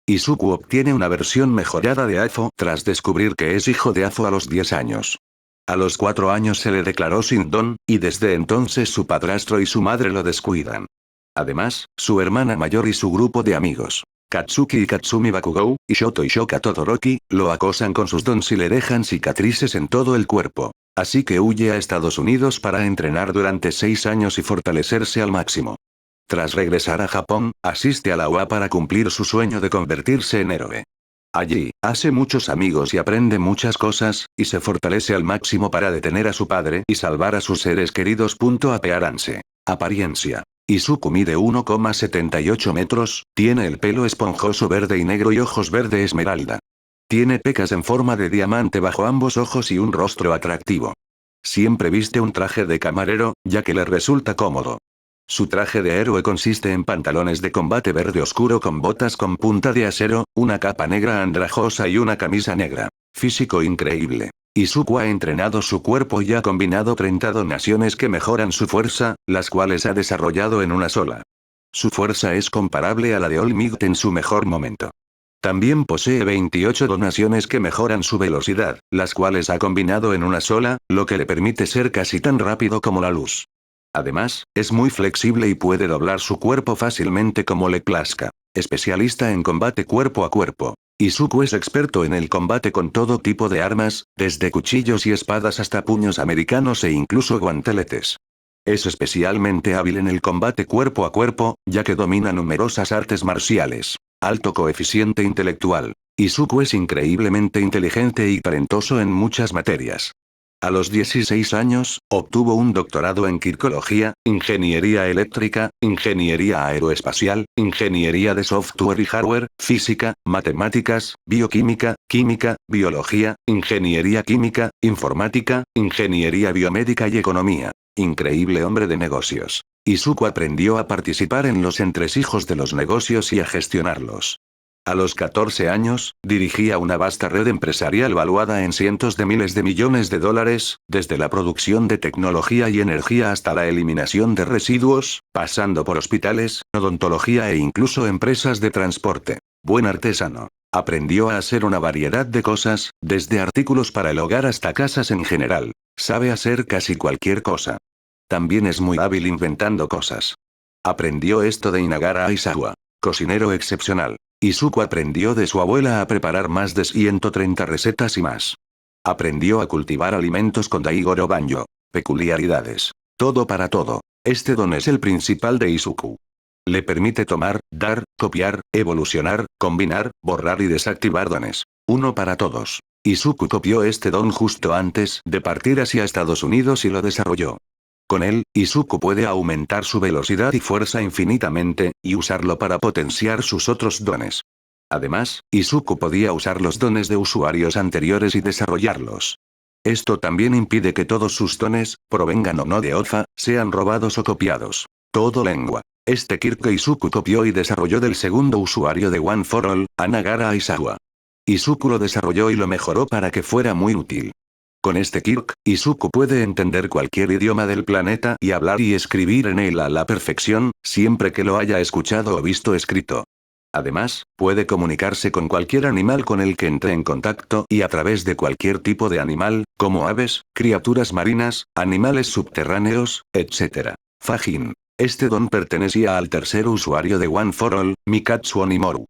Izuku obtiene una versión mejorada de Afo tras descubrir que es hijo de Afo a los 10 años. A los 4 años se le declaró sin don, y desde entonces su padrastro y su madre lo descuidan. Además, su hermana mayor y su grupo de amigos, Katsuki y Katsumi Bakugou, y Shoto y Shoka Todoroki, lo acosan con sus dons y le dejan cicatrices en todo el cuerpo. Así que huye a Estados Unidos para entrenar durante 6 años y fortalecerse al máximo. Tras regresar a Japón, asiste a la UA para cumplir su sueño de convertirse en héroe. Allí, hace muchos amigos y aprende muchas cosas, y se fortalece al máximo para detener a su padre y salvar a sus seres queridos. Appearance. Apariencia. Izuku mide 1,78 metros, tiene el pelo esponjoso verde y negro y ojos verde esmeralda. Tiene pecas en forma de diamante bajo ambos ojos y un rostro atractivo. Siempre viste un traje de camarero, ya que le resulta cómodo. Su traje de héroe consiste en pantalones de combate verde oscuro con botas con punta de acero, una capa negra andrajosa y una camisa negra. Físico increíble. Izuku ha entrenado su cuerpo y ha combinado 30 donaciones que mejoran su fuerza, las cuales ha desarrollado en una sola. Su fuerza es comparable a la de All Might en su mejor momento. También posee 28 donaciones que mejoran su velocidad, las cuales ha combinado en una sola, lo que le permite ser casi tan rápido como la luz. Además, es muy flexible y puede doblar su cuerpo fácilmente como le plazca. Especialista en combate cuerpo a cuerpo. Izuku es experto en el combate con todo tipo de armas, desde cuchillos y espadas hasta puños americanos e incluso guanteletes. Es especialmente hábil en el combate cuerpo a cuerpo, ya que domina numerosas artes marciales. Alto coeficiente intelectual. Izuku es increíblemente inteligente y talentoso en muchas materias. A los 16 años, obtuvo un doctorado en quirología, ingeniería eléctrica, ingeniería aeroespacial, ingeniería de software y hardware, física, matemáticas, bioquímica, química, biología, ingeniería química, informática, ingeniería biomédica y economía. Increíble hombre de negocios. Izuku aprendió a participar en los entresijos de los negocios y a gestionarlos. A los 14 años, dirigía una vasta red empresarial valuada en cientos de miles de millones de dólares, desde la producción de tecnología y energía hasta la eliminación de residuos, pasando por hospitales, odontología e incluso empresas de transporte. Buen artesano. Aprendió a hacer una variedad de cosas, desde artículos para el hogar hasta casas en general. Sabe hacer casi cualquier cosa. También es muy hábil inventando cosas. Aprendió esto de Inagara Aizawa. Cocinero excepcional. Izuku aprendió de su abuela a preparar más de 130 recetas y más. Aprendió a cultivar alimentos con Daigoro Banjo. Peculiaridades. Todo para todo. Este don es el principal de Izuku. Le permite tomar, dar, copiar, evolucionar, combinar, borrar y desactivar dones. Uno para todos. Izuku copió este don justo antes de partir hacia Estados Unidos y lo desarrolló. Con él, Izuku puede aumentar su velocidad y fuerza infinitamente, y usarlo para potenciar sus otros dones. Además, Izuku podía usar los dones de usuarios anteriores y desarrollarlos. Esto también impide que todos sus dones, provengan o no de Ofa, sean robados o copiados. Todo lengua. Este Kirk que Izuku copió y desarrolló del segundo usuario de One for All, Anagara Aizawa. Izuku lo desarrolló y lo mejoró para que fuera muy útil. Con este Kirk, Izuku puede entender cualquier idioma del planeta y hablar y escribir en él a la perfección, siempre que lo haya escuchado o visto escrito. Además, puede comunicarse con cualquier animal con el que entre en contacto y a través de cualquier tipo de animal, como aves, criaturas marinas, animales subterráneos, etc. Fajin. Este don pertenecía al tercer usuario de One for All, Mikatsu Onimoru.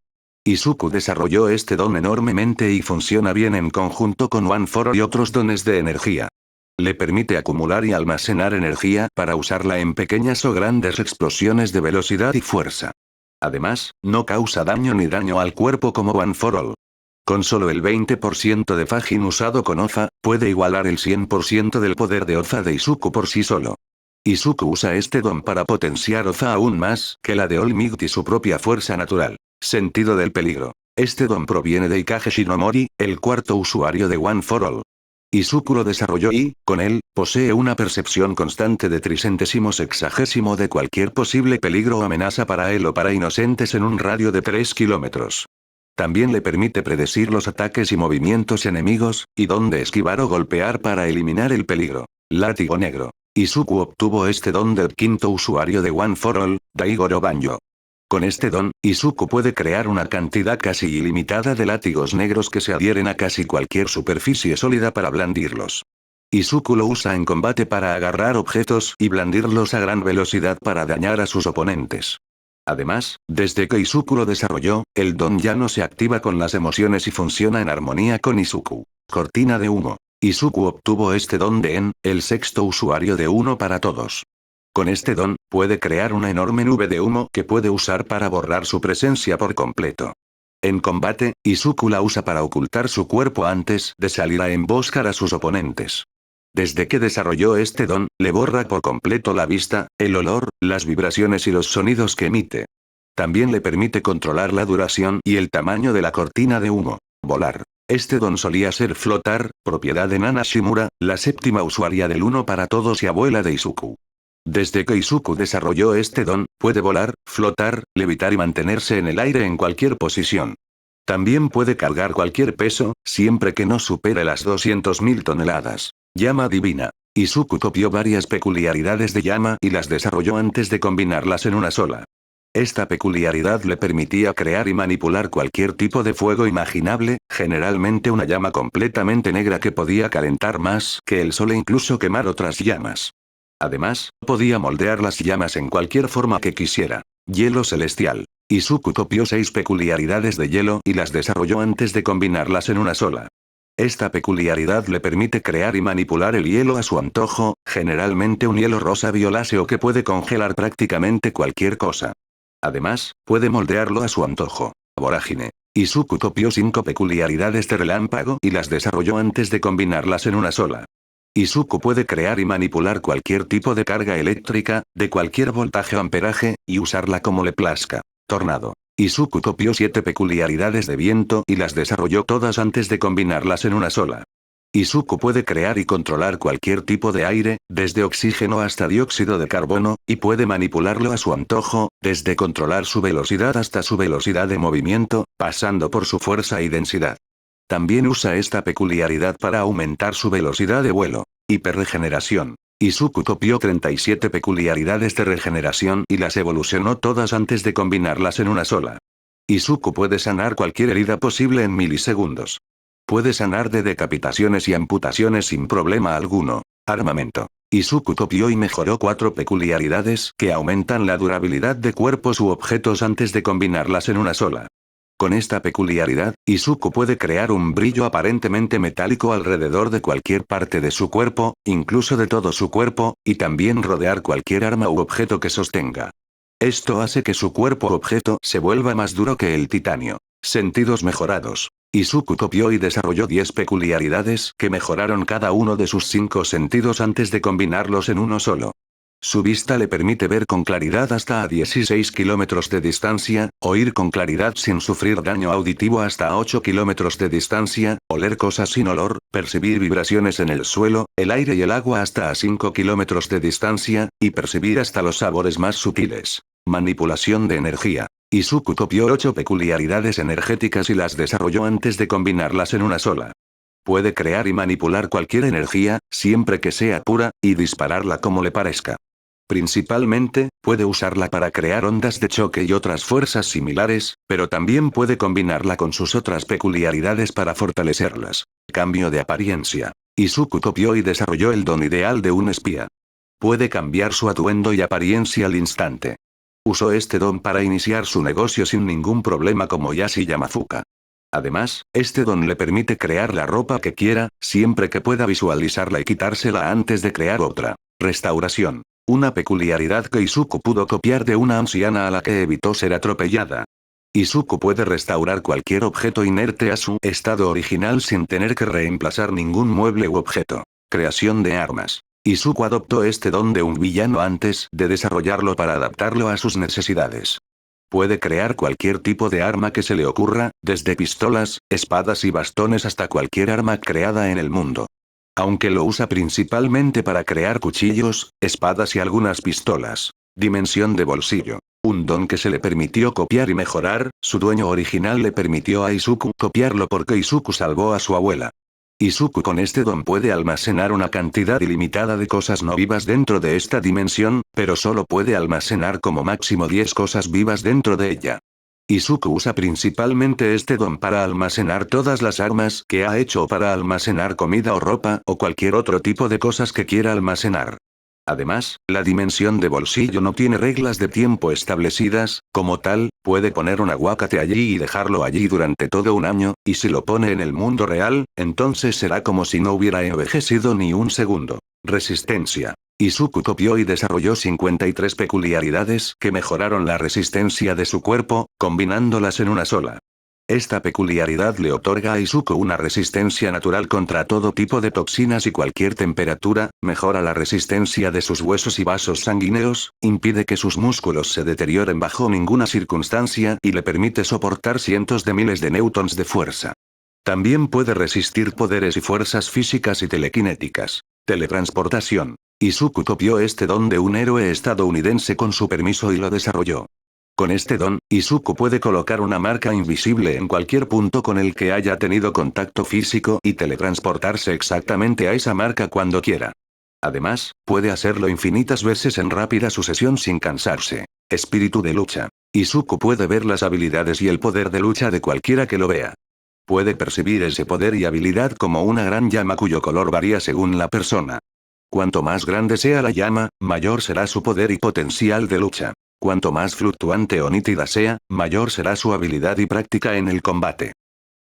Izuku desarrolló este don enormemente y funciona bien en conjunto con One for All y otros dones de energía. Le permite acumular y almacenar energía para usarla en pequeñas o grandes explosiones de velocidad y fuerza. Además, no causa daño ni daño al cuerpo como One for All. Con solo el 20% de Fajin usado con Ofa, puede igualar el 100% del poder de Ofa de Izuku por sí solo. Izuku usa este don para potenciar Ofa aún más que la de All Might y su propia fuerza natural. Sentido del peligro. Este don proviene de Ikage Shinomori, el cuarto usuario de One for All. Izuku lo desarrolló y, con él, posee una percepción constante de tricentésimo sexagésimo de cualquier posible peligro o amenaza para él o para inocentes en un radio de 3 kilómetros. También le permite predecir los ataques y movimientos enemigos, y dónde esquivar o golpear para eliminar el peligro. Látigo negro. Izuku obtuvo este don del quinto usuario de One for All, Daigoro Banjo. Con este don, Izuku puede crear una cantidad casi ilimitada de látigos negros que se adhieren a casi cualquier superficie sólida para blandirlos. Izuku lo usa en combate para agarrar objetos y blandirlos a gran velocidad para dañar a sus oponentes. Además, desde que Izuku lo desarrolló, el don ya no se activa con las emociones y funciona en armonía con Izuku. Cortina de humo. Izuku obtuvo este don de En, el sexto usuario de Uno para Todos. Con este don, puede crear una enorme nube de humo que puede usar para borrar su presencia por completo. En combate, Izuku la usa para ocultar su cuerpo antes de salir a emboscar a sus oponentes. Desde que desarrolló este don, le borra por completo la vista, el olor, las vibraciones y los sonidos que emite. También le permite controlar la duración y el tamaño de la cortina de humo. Volar. Este don solía ser flotar, propiedad de Nana Shimura, la séptima usuaria del Uno para Todos y abuela de Izuku. Desde que Izuku desarrolló este don, puede volar, flotar, levitar y mantenerse en el aire en cualquier posición. También puede cargar cualquier peso, siempre que no supere las 200.000 toneladas. Llama divina. Izuku copió varias peculiaridades de llama y las desarrolló antes de combinarlas en una sola. Esta peculiaridad le permitía crear y manipular cualquier tipo de fuego imaginable, generalmente una llama completamente negra que podía calentar más que el sol e incluso quemar otras llamas. Además, podía moldear las llamas en cualquier forma que quisiera. Hielo celestial. Izuku copió 6 peculiaridades de hielo y las desarrolló antes de combinarlas en una sola. Esta peculiaridad le permite crear y manipular el hielo a su antojo, generalmente un hielo rosa violáceo que puede congelar prácticamente cualquier cosa. Además, puede moldearlo a su antojo. Vorágine. Izuku copió 5 peculiaridades de relámpago y las desarrolló antes de combinarlas en una sola. Izuku puede crear y manipular cualquier tipo de carga eléctrica, de cualquier voltaje o amperaje, y usarla como le plazca. Tornado. Izuku copió 7 peculiaridades de viento y las desarrolló todas antes de combinarlas en una sola. Izuku puede crear y controlar cualquier tipo de aire, desde oxígeno hasta dióxido de carbono, y puede manipularlo a su antojo, desde controlar su velocidad hasta su velocidad de movimiento, pasando por su fuerza y densidad. También usa esta peculiaridad para aumentar su velocidad de vuelo. Hiperregeneración. Izuku copió 37 peculiaridades de regeneración y las evolucionó todas antes de combinarlas en una sola. Izuku puede sanar cualquier herida posible en milisegundos. Puede sanar de decapitaciones y amputaciones sin problema alguno. Armamento. Izuku copió y mejoró 4 peculiaridades que aumentan la durabilidad de cuerpos u objetos antes de combinarlas en una sola. Con esta peculiaridad, Izuku puede crear un brillo aparentemente metálico alrededor de cualquier parte de su cuerpo, incluso de todo su cuerpo, y también rodear cualquier arma u objeto que sostenga. Esto hace que su cuerpo u objeto se vuelva más duro que el titanio. Sentidos mejorados. Izuku copió y desarrolló 10 peculiaridades que mejoraron cada uno de sus 5 sentidos antes de combinarlos en uno solo. Su vista le permite ver con claridad hasta a 16 kilómetros de distancia, oír con claridad sin sufrir daño auditivo hasta a 8 kilómetros de distancia, oler cosas sin olor, percibir vibraciones en el suelo, el aire y el agua hasta a 5 kilómetros de distancia, y percibir hasta los sabores más sutiles. Manipulación de energía. Izuku copió 8 peculiaridades energéticas y las desarrolló antes de combinarlas en una sola. Puede crear y manipular cualquier energía, siempre que sea pura, y dispararla como le parezca. Principalmente, puede usarla para crear ondas de choque y otras fuerzas similares, pero también puede combinarla con sus otras peculiaridades para fortalecerlas. Cambio de apariencia. Izuku copió y desarrolló el don ideal de un espía. Puede cambiar su atuendo y apariencia al instante. Usó este don para iniciar su negocio sin ningún problema como Yashi Yamafuka. Además, este don le permite crear la ropa que quiera, siempre que pueda visualizarla y quitársela antes de crear otra. Restauración. Una peculiaridad que Izuku pudo copiar de una anciana a la que evitó ser atropellada. Izuku puede restaurar cualquier objeto inerte a su estado original sin tener que reemplazar ningún mueble u objeto. Creación de armas. Izuku adoptó este don de un villano antes de desarrollarlo para adaptarlo a sus necesidades. Puede crear cualquier tipo de arma que se le ocurra, desde pistolas, espadas y bastones hasta cualquier arma creada en el mundo. Aunque lo usa principalmente para crear cuchillos, espadas y algunas pistolas. Dimensión de bolsillo. Un don que se le permitió copiar y mejorar, su dueño original le permitió a Izuku copiarlo porque Izuku salvó a su abuela. Izuku con este don puede almacenar una cantidad ilimitada de cosas no vivas dentro de esta dimensión, pero solo puede almacenar como máximo 10 cosas vivas dentro de ella. Izuku usa principalmente este don para almacenar todas las armas que ha hecho o para almacenar comida o ropa o cualquier otro tipo de cosas que quiera almacenar. Además, la dimensión de bolsillo no tiene reglas de tiempo establecidas, como tal, puede poner un aguacate allí y dejarlo allí durante todo un año, y si lo pone en el mundo real, entonces será como si no hubiera envejecido ni un segundo. Resistencia. Izuku copió y desarrolló 53 peculiaridades que mejoraron la resistencia de su cuerpo, combinándolas en una sola. Esta peculiaridad le otorga a Izuku una resistencia natural contra todo tipo de toxinas y cualquier temperatura, mejora la resistencia de sus huesos y vasos sanguíneos, impide que sus músculos se deterioren bajo ninguna circunstancia y le permite soportar cientos de miles de newtons de fuerza. También puede resistir poderes y fuerzas físicas y telequinéticas. Teletransportación. Izuku copió este don de un héroe estadounidense con su permiso y lo desarrolló. Con este don, Izuku puede colocar una marca invisible en cualquier punto con el que haya tenido contacto físico y teletransportarse exactamente a esa marca cuando quiera. Además, puede hacerlo infinitas veces en rápida sucesión sin cansarse. Espíritu de lucha. Izuku puede ver las habilidades y el poder de lucha de cualquiera que lo vea. Puede percibir ese poder y habilidad como una gran llama cuyo color varía según la persona. Cuanto más grande sea la llama, mayor será su poder y potencial de lucha. Cuanto más fluctuante o nítida sea, mayor será su habilidad y práctica en el combate.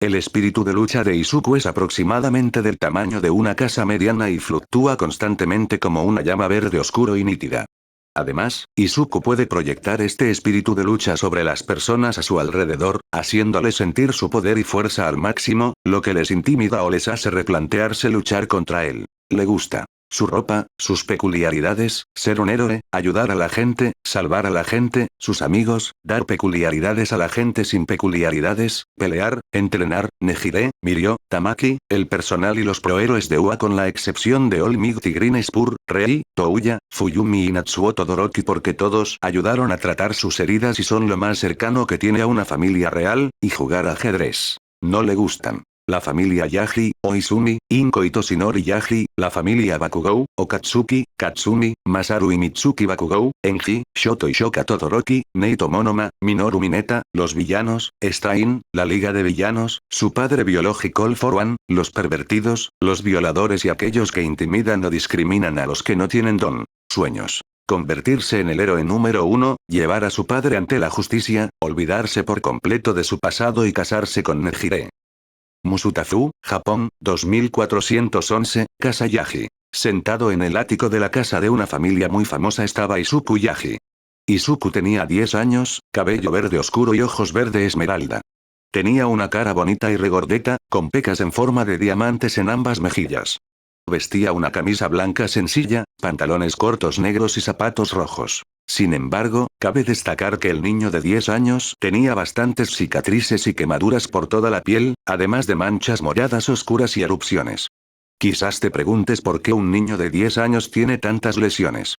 El espíritu de lucha de Izuku es aproximadamente del tamaño de una casa mediana y fluctúa constantemente como una llama verde oscuro y nítida. Además, Izuku puede proyectar este espíritu de lucha sobre las personas a su alrededor, haciéndoles sentir su poder y fuerza al máximo, lo que les intimida o les hace replantearse luchar contra él. Le gusta su ropa, sus peculiaridades, ser un héroe, ayudar a la gente, salvar a la gente, sus amigos, dar peculiaridades a la gente sin peculiaridades, pelear, entrenar, Nejire, Mirio, Tamaki, el personal y los prohéroes de UA con la excepción de All Might y Green Spur, Rei, Touya, Fuyumi y Natsuo Todoroki porque todos ayudaron a tratar sus heridas y son lo más cercano que tiene a una familia real, y jugar ajedrez. No le gustan. La familia Yagi, Oizumi, Inko y Toshinori Yagi, la familia Bakugou, Okatsuki, Katsumi, Masaru y Mitsuki Bakugou, Enji, Shoto y Shoka Todoroki, Neito Monoma, Minoru Mineta, los villanos, Strain, la liga de villanos, su padre biológico All for One, los pervertidos, los violadores y aquellos que intimidan o discriminan a los que no tienen don. Sueños. Convertirse en el héroe número 1, llevar a su padre ante la justicia, olvidarse por completo de su pasado y casarse con Nejire. Musutazu, Japón, 2411, Casa Yagi. Sentado en el ático de la casa de una familia muy famosa estaba Izuku Yagi. Izuku tenía 10 años, cabello verde oscuro y ojos verde esmeralda. Tenía una cara bonita y regordeta, con pecas en forma de diamantes en ambas mejillas. Vestía una camisa blanca sencilla, pantalones cortos negros y zapatos rojos. Sin embargo, cabe destacar que el niño de 10 años tenía bastantes cicatrices y quemaduras por toda la piel, además de manchas moradas oscuras y erupciones. Quizás te preguntes por qué un niño de 10 años tiene tantas lesiones.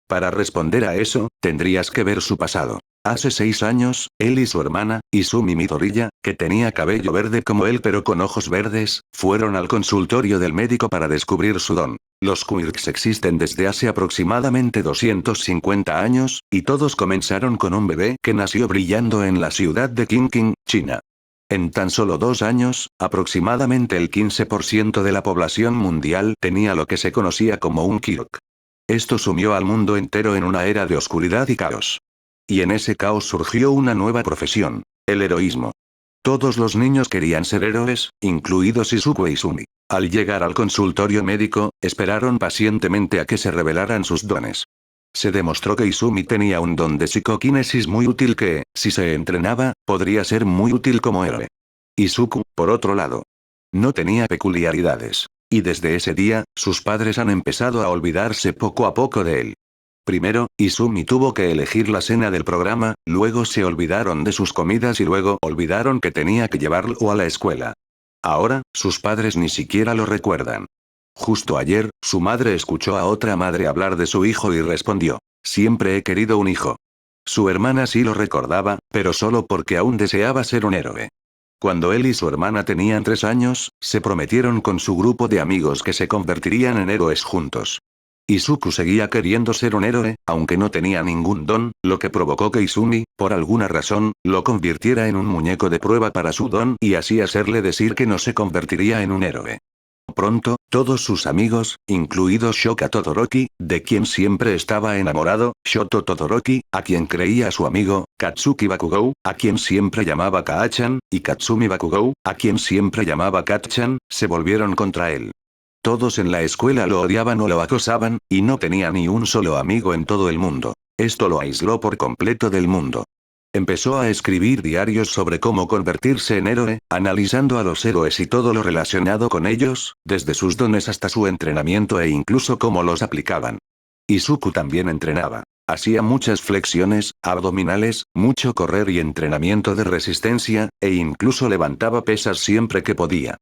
Para responder a eso, tendrías que ver su pasado. Hace 6 años, él y su hermana, Izumi Midoriya, que tenía cabello verde como él pero con ojos verdes, fueron al consultorio del médico para descubrir su don. Los quirks existen desde hace aproximadamente 250 años, y todos comenzaron con un bebé que nació brillando en la ciudad de Qingqing, China. En tan solo 2 años, aproximadamente el 15% de la población mundial tenía lo que se conocía como un quirk. Esto sumió al mundo entero en una era de oscuridad y caos. Y en ese caos surgió una nueva profesión, el heroísmo. Todos los niños querían ser héroes, incluidos Izuku e Izumi. Al llegar al consultorio médico, esperaron pacientemente a que se revelaran sus dones. Se demostró que Izumi tenía un don de psicoquinesis muy útil que, si se entrenaba, podría ser muy útil como héroe. Izuku, por otro lado, no tenía peculiaridades. Y desde ese día, sus padres han empezado a olvidarse poco a poco de él. Primero, Izumi tuvo que elegir la cena del programa, luego se olvidaron de sus comidas y luego olvidaron que tenía que llevarlo a la escuela. Ahora, sus padres ni siquiera lo recuerdan. Justo ayer, su madre escuchó a otra madre hablar de su hijo y respondió: "Siempre he querido un hijo". Su hermana sí lo recordaba, pero solo porque aún deseaba ser un héroe. Cuando él y su hermana tenían 3 años, se prometieron con su grupo de amigos que se convertirían en héroes juntos. Izuku seguía queriendo ser un héroe, aunque no tenía ningún don, lo que provocó que Izumi, por alguna razón, lo convirtiera en un muñeco de prueba para su don y así hacerle decir que no se convertiría en un héroe. Pronto, todos sus amigos, incluidos Shoka Todoroki, de quien siempre estaba enamorado, Shoto Todoroki, a quien creía su amigo, Katsuki Bakugou, a quien siempre llamaba Kaachan, y Katsumi Bakugou, a quien siempre llamaba Katchan, se volvieron contra él. Todos en la escuela lo odiaban o lo acosaban, y no tenía ni un solo amigo en todo el mundo. Esto lo aisló por completo del mundo. Empezó a escribir diarios sobre cómo convertirse en héroe, analizando a los héroes y todo lo relacionado con ellos, desde sus dones hasta su entrenamiento e incluso cómo los aplicaban. Izuku también entrenaba. Hacía muchas flexiones, abdominales, mucho correr y entrenamiento de resistencia, e incluso levantaba pesas siempre que podía.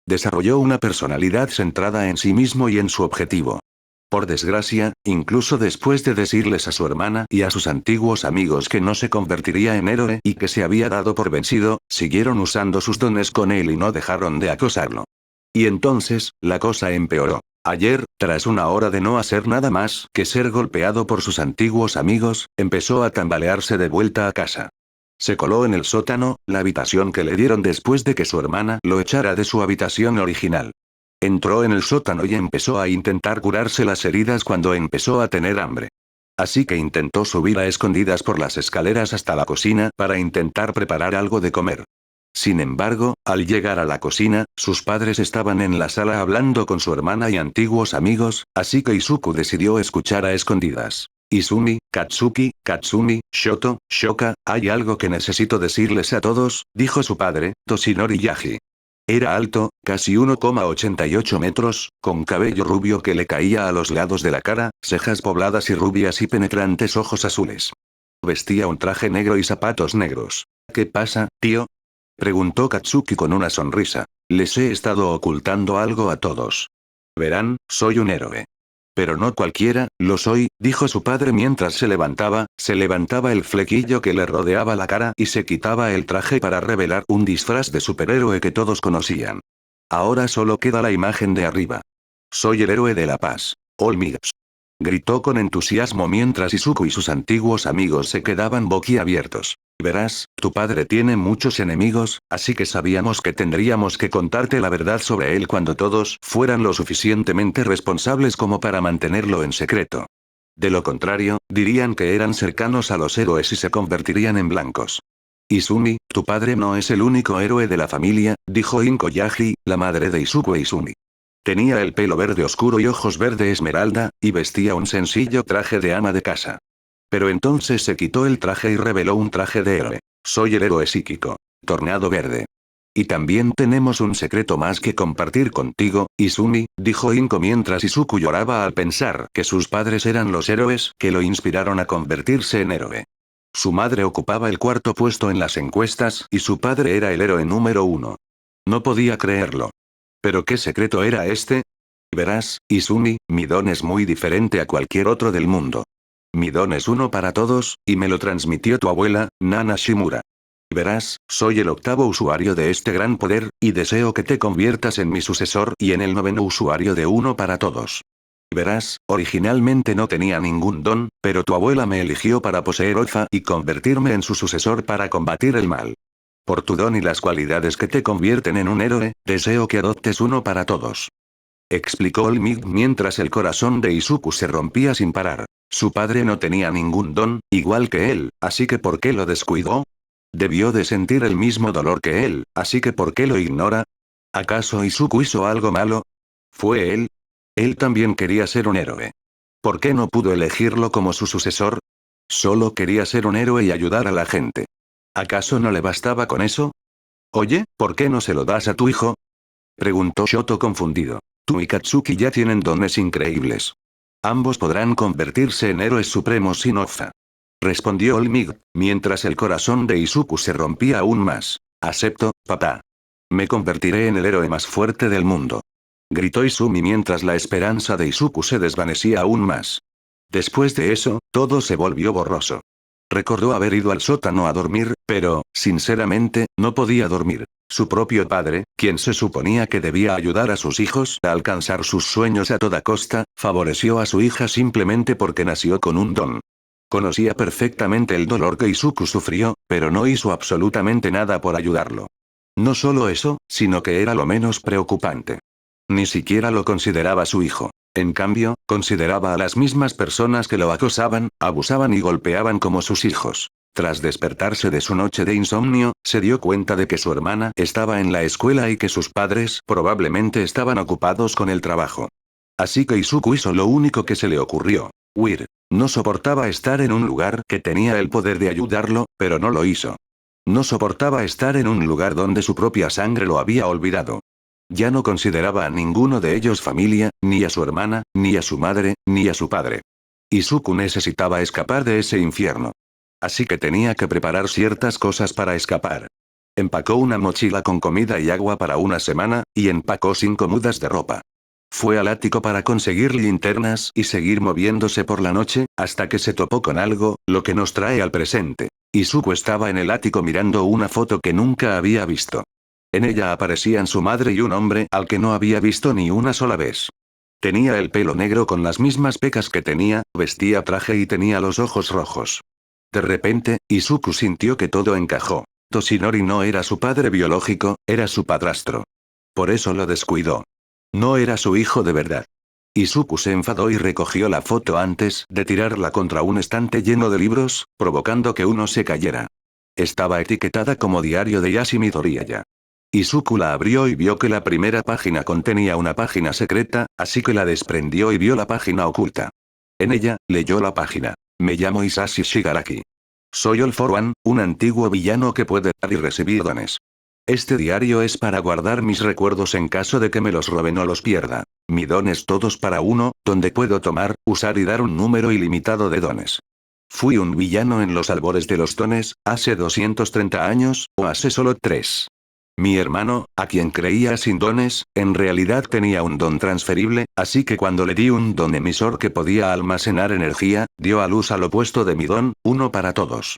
Desarrolló una personalidad centrada en sí mismo y en su objetivo. Por desgracia, incluso después de decirles a su hermana y a sus antiguos amigos que no se convertiría en héroe y que se había dado por vencido, siguieron usando sus dones con él y no dejaron de acosarlo. Y entonces, la cosa empeoró. Ayer, tras una hora de no hacer nada más que ser golpeado por sus antiguos amigos, empezó a tambalearse de vuelta a casa. Se coló en el sótano, la habitación que le dieron después de que su hermana lo echara de su habitación original. Entró en el sótano y empezó a intentar curarse las heridas cuando empezó a tener hambre. Así que intentó subir a escondidas por las escaleras hasta la cocina para intentar preparar algo de comer. Sin embargo, al llegar a la cocina, sus padres estaban en la sala hablando con su hermana y antiguos amigos, así que Izuku decidió escuchar a escondidas. Izumi, Katsuki, Katsumi, Shoto, Shoka, hay algo que necesito decirles a todos, dijo su padre, Toshinori Yaji. Era alto, casi 1,88 metros, con cabello rubio que le caía a los lados de la cara, cejas pobladas y rubias y penetrantes ojos azules. Vestía un traje negro y zapatos negros. ¿Qué pasa, tío? Preguntó Katsuki con una sonrisa. Les he estado ocultando algo a todos. Verán, soy un héroe. Pero no cualquiera, lo soy, dijo su padre mientras se levantaba el flequillo que le rodeaba la cara y se quitaba el traje para revelar un disfraz de superhéroe que todos conocían. Ahora solo queda la imagen de arriba. Soy el héroe de la paz. All Migs. Gritó con entusiasmo mientras Izuku y sus antiguos amigos se quedaban boquiabiertos. Verás, tu padre tiene muchos enemigos, así que sabíamos que tendríamos que contarte la verdad sobre él cuando todos fueran lo suficientemente responsables como para mantenerlo en secreto. De lo contrario, dirían que eran cercanos a los héroes y se convertirían en blancos. Izumi, tu padre no es el único héroe de la familia, dijo Inko Yaji, la madre de Izuku e Izumi. Tenía el pelo verde oscuro y ojos verde esmeralda, y vestía un sencillo traje de ama de casa. Pero entonces se quitó el traje y reveló un traje de héroe. Soy el héroe psíquico. Tornado verde. Y también tenemos un secreto más que compartir contigo, Izumi, dijo Inko mientras Izuku lloraba al pensar que sus padres eran los héroes que lo inspiraron a convertirse en héroe. Su madre ocupaba el cuarto puesto en las encuestas y su padre era el héroe número 1. No podía creerlo. ¿Pero qué secreto era este? Verás, Izumi, mi don es muy diferente a cualquier otro del mundo. Mi don es uno para todos, y me lo transmitió tu abuela, Nana Shimura. Verás, soy el 8º usuario de este gran poder, y deseo que te conviertas en mi sucesor y en el 9º usuario de uno para todos. Verás, originalmente no tenía ningún don, pero tu abuela me eligió para poseer Oza y convertirme en su sucesor para combatir el mal. Por tu don y las cualidades que te convierten en un héroe, deseo que adoptes uno para todos. Explicó Olmig mientras el corazón de Izuku se rompía sin parar. Su padre no tenía ningún don, igual que él, así que ¿por qué lo descuidó? Debió de sentir el mismo dolor que él, así que ¿por qué lo ignora? ¿Acaso Izuku hizo algo malo? ¿Fue él? Él también quería ser un héroe. ¿Por qué no pudo elegirlo como su sucesor? Solo quería ser un héroe y ayudar a la gente. ¿Acaso no le bastaba con eso? Oye, ¿por qué no se lo das a tu hijo? Preguntó Shoto confundido. Tú y Katsuki ya tienen dones increíbles. Ambos podrán convertirse en héroes supremos sin Oza. Respondió Olmig, mientras el corazón de Izuku se rompía aún más. Acepto, papá. Me convertiré en el héroe más fuerte del mundo. Gritó Izumi mientras la esperanza de Izuku se desvanecía aún más. Después de eso, todo se volvió borroso. Recordó haber ido al sótano a dormir, pero, sinceramente, no podía dormir. Su propio padre, quien se suponía que debía ayudar a sus hijos a alcanzar sus sueños a toda costa, favoreció a su hija simplemente porque nació con un don. Conocía perfectamente el dolor que Izuku sufrió, pero no hizo absolutamente nada por ayudarlo. No solo eso, sino que era lo menos preocupante. Ni siquiera lo consideraba su hijo. En cambio, consideraba a las mismas personas que lo acosaban, abusaban y golpeaban como sus hijos. Tras despertarse de su noche de insomnio, se dio cuenta de que su hermana estaba en la escuela y que sus padres probablemente estaban ocupados con el trabajo. Así que Izuku hizo lo único que se le ocurrió. Huir. No soportaba estar en un lugar que tenía el poder de ayudarlo, pero no lo hizo. No soportaba estar en un lugar donde su propia sangre lo había olvidado. Ya no consideraba a ninguno de ellos familia, ni a su hermana, ni a su madre, ni a su padre. Izuku necesitaba escapar de ese infierno. Así que tenía que preparar ciertas cosas para escapar. Empacó una mochila con comida y agua para una semana, y empacó 5 mudas de ropa. Fue al ático para conseguir linternas y seguir moviéndose por la noche, hasta que se topó con algo, lo que nos trae al presente. Izuku estaba en el ático mirando una foto que nunca había visto. En ella aparecían su madre y un hombre al que no había visto ni una sola vez. Tenía el pelo negro con las mismas pecas que tenía, vestía traje y tenía los ojos rojos. De repente, Izuku sintió que todo encajó. Toshinori no era su padre biológico, era su padrastro. Por eso lo descuidó. No era su hijo de verdad. Izuku se enfadó y recogió la foto antes de tirarla contra un estante lleno de libros, provocando que uno se cayera. Estaba etiquetada como diario de Yashimi Toriyama. Izuku la abrió y vio que la primera página contenía una página secreta, así que la desprendió y vio la página oculta. En ella, leyó la página. Me llamo Isashi Shigaraki. Soy All for One, un antiguo villano que puede dar y recibir dones. Este diario es para guardar mis recuerdos en caso de que me los roben o los pierda. Mi don es todos para uno, donde puedo tomar, usar y dar un número ilimitado de dones. Fui un villano en los albores de los dones, hace 230 años, o hace solo 3. Mi hermano, a quien creía sin dones, en realidad tenía un don transferible, así que cuando le di un don emisor que podía almacenar energía, dio a luz al opuesto de mi don, uno para todos.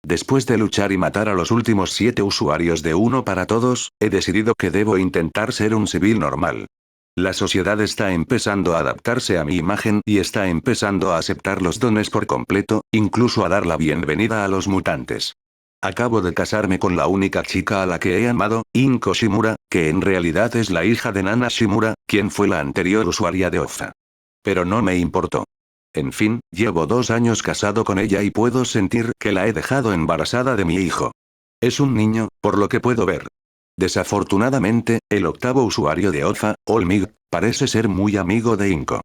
Después de luchar y matar a los últimos 7 usuarios de uno para todos, he decidido que debo intentar ser un civil normal. La sociedad está empezando a adaptarse a mi imagen y está empezando a aceptar los dones por completo, incluso a dar la bienvenida a los mutantes. Acabo de casarme con la única chica a la que he amado, Inko Shimura, que en realidad es la hija de Nana Shimura, quien fue la anterior usuaria de Oza. Pero no me importó. En fin, llevo 2 años casado con ella y puedo sentir que la he dejado embarazada de mi hijo. Es un niño, por lo que puedo ver. Desafortunadamente, el octavo usuario de Oza, Olmig, parece ser muy amigo de Inko.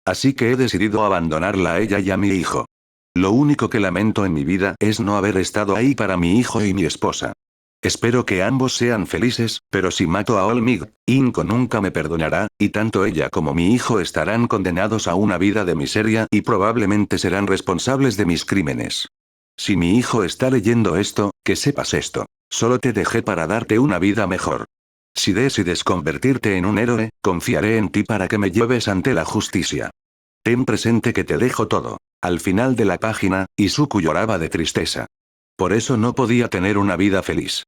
Así que he decidido abandonarla a ella y a mi hijo. Lo único que lamento en mi vida es no haber estado ahí para mi hijo y mi esposa. Espero que ambos sean felices, pero si mato a Olmig, Inko nunca me perdonará, y tanto ella como mi hijo estarán condenados a una vida de miseria y probablemente serán responsables de mis crímenes. Si mi hijo está leyendo esto, que sepas esto. Solo te dejé para darte una vida mejor. Si decides convertirte en un héroe, confiaré en ti para que me lleves ante la justicia. Ten presente que te dejo todo. Al final de la página, Izuku lloraba de tristeza. Por eso no podía tener una vida feliz.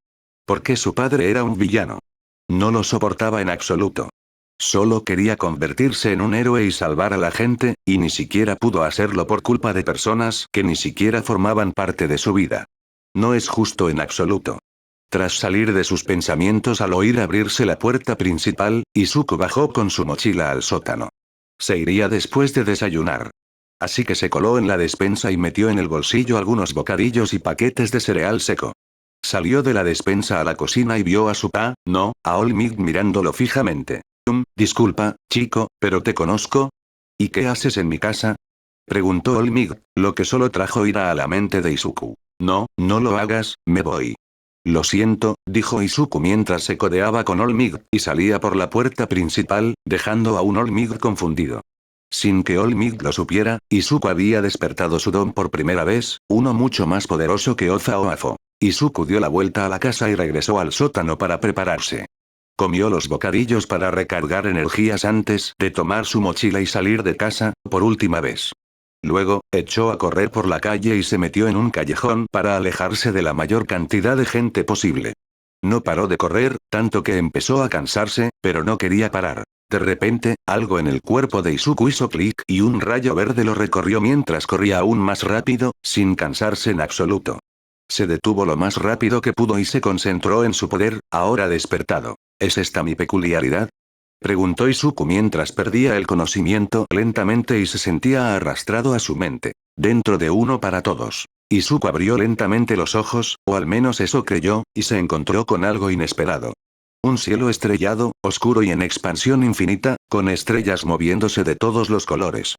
Porque su padre era un villano. No lo soportaba en absoluto. Solo quería convertirse en un héroe y salvar a la gente, y ni siquiera pudo hacerlo por culpa de personas que ni siquiera formaban parte de su vida. No es justo en absoluto. Tras salir de sus pensamientos al oír abrirse la puerta principal, Izuku bajó con su mochila al sótano. Se iría después de desayunar. Así que se coló en la despensa y metió en el bolsillo algunos bocadillos y paquetes de cereal seco. Salió de la despensa a la cocina y vio a su no, a Olmig mirándolo fijamente. Disculpa, chico, pero te conozco. ¿Y qué haces en mi casa? Preguntó Olmig, lo que solo trajo ira a la mente de Izuku. No, no lo hagas, me voy. Lo siento, dijo Izuku mientras se codeaba con Olmig, y salía por la puerta principal, dejando a un Olmig confundido. Sin que Olmig lo supiera, Izuku había despertado su don por primera vez, uno mucho más poderoso que Oza o Afo. Izuku dio la vuelta a la casa y regresó al sótano para prepararse. Comió los bocadillos para recargar energías antes de tomar su mochila y salir de casa, por última vez. Luego, echó a correr por la calle y se metió en un callejón para alejarse de la mayor cantidad de gente posible. No paró de correr, tanto que empezó a cansarse, pero no quería parar. De repente, algo en el cuerpo de Izuku hizo clic y un rayo verde lo recorrió mientras corría aún más rápido, sin cansarse en absoluto. Se detuvo lo más rápido que pudo y se concentró en su poder, ahora despertado. ¿Es esta mi peculiaridad? Preguntó Izuku mientras perdía el conocimiento lentamente y se sentía arrastrado a su mente. Dentro de uno para todos. Izuku abrió lentamente los ojos, o al menos eso creyó, y se encontró con algo inesperado. Un cielo estrellado, oscuro y en expansión infinita, con estrellas moviéndose de todos los colores.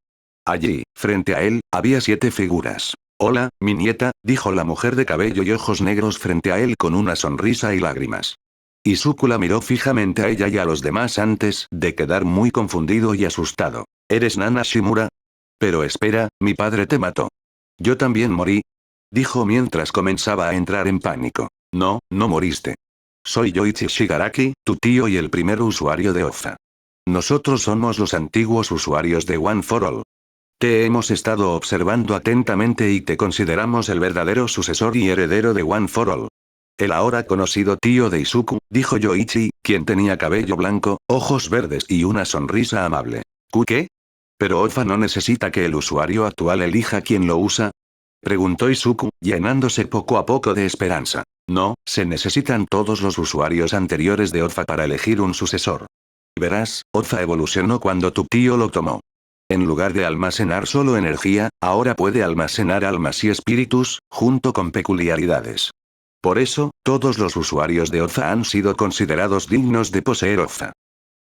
Allí, frente a él, había 7 figuras. Hola, mi nieta, dijo la mujer de cabello y ojos negros frente a él con una sonrisa y lágrimas. Izuku la miró fijamente a ella y a los demás antes de quedar muy confundido y asustado. ¿Eres Nana Shimura? Pero espera, mi padre te mató. Yo también morí. Dijo mientras comenzaba a entrar en pánico. No, no moriste. Soy Yoichi Shigaraki, tu tío y el primer usuario de Oza. Nosotros somos los antiguos usuarios de One for All. Te hemos estado observando atentamente y te consideramos el verdadero sucesor y heredero de One for All. El ahora conocido tío de Izuku, dijo Yoichi, quien tenía cabello blanco, ojos verdes y una sonrisa amable. ¿Qué? ¿Pero Oza no necesita que el usuario actual elija quién lo usa? Preguntó Izuku, llenándose poco a poco de esperanza. No, se necesitan todos los usuarios anteriores de Oza para elegir un sucesor. Verás, Oza evolucionó cuando tu tío lo tomó. En lugar de almacenar solo energía, ahora puede almacenar almas y espíritus, junto con peculiaridades. Por eso, todos los usuarios de Oza han sido considerados dignos de poseer Oza.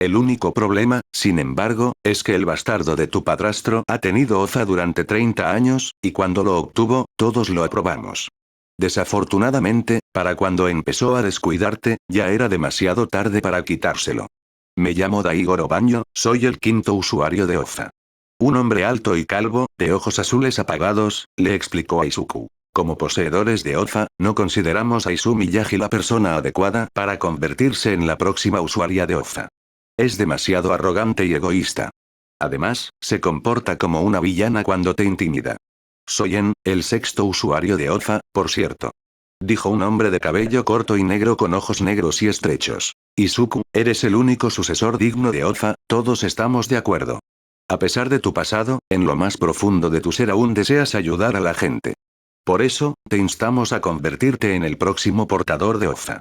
El único problema, sin embargo, es que el bastardo de tu padrastro ha tenido Oza durante 30 años, y cuando lo obtuvo, todos lo aprobamos. Desafortunadamente, para cuando empezó a descuidarte, ya era demasiado tarde para quitárselo. Me llamo Daigoro Banyo, soy el 5º usuario de Oza. Un hombre alto y calvo, de ojos azules apagados, le explicó a Izuku. Como poseedores de Oza, no consideramos a Izumi Yagi la persona adecuada para convertirse en la próxima usuaria de Oza. Es demasiado arrogante y egoísta. Además, se comporta como una villana cuando te intimida. Soy el 6º usuario de Oza, por cierto. Dijo un hombre de cabello corto y negro con ojos negros y estrechos. Izuku, eres el único sucesor digno de Oza, todos estamos de acuerdo. A pesar de tu pasado, en lo más profundo de tu ser aún deseas ayudar a la gente. Por eso, te instamos a convertirte en el próximo portador de Oza.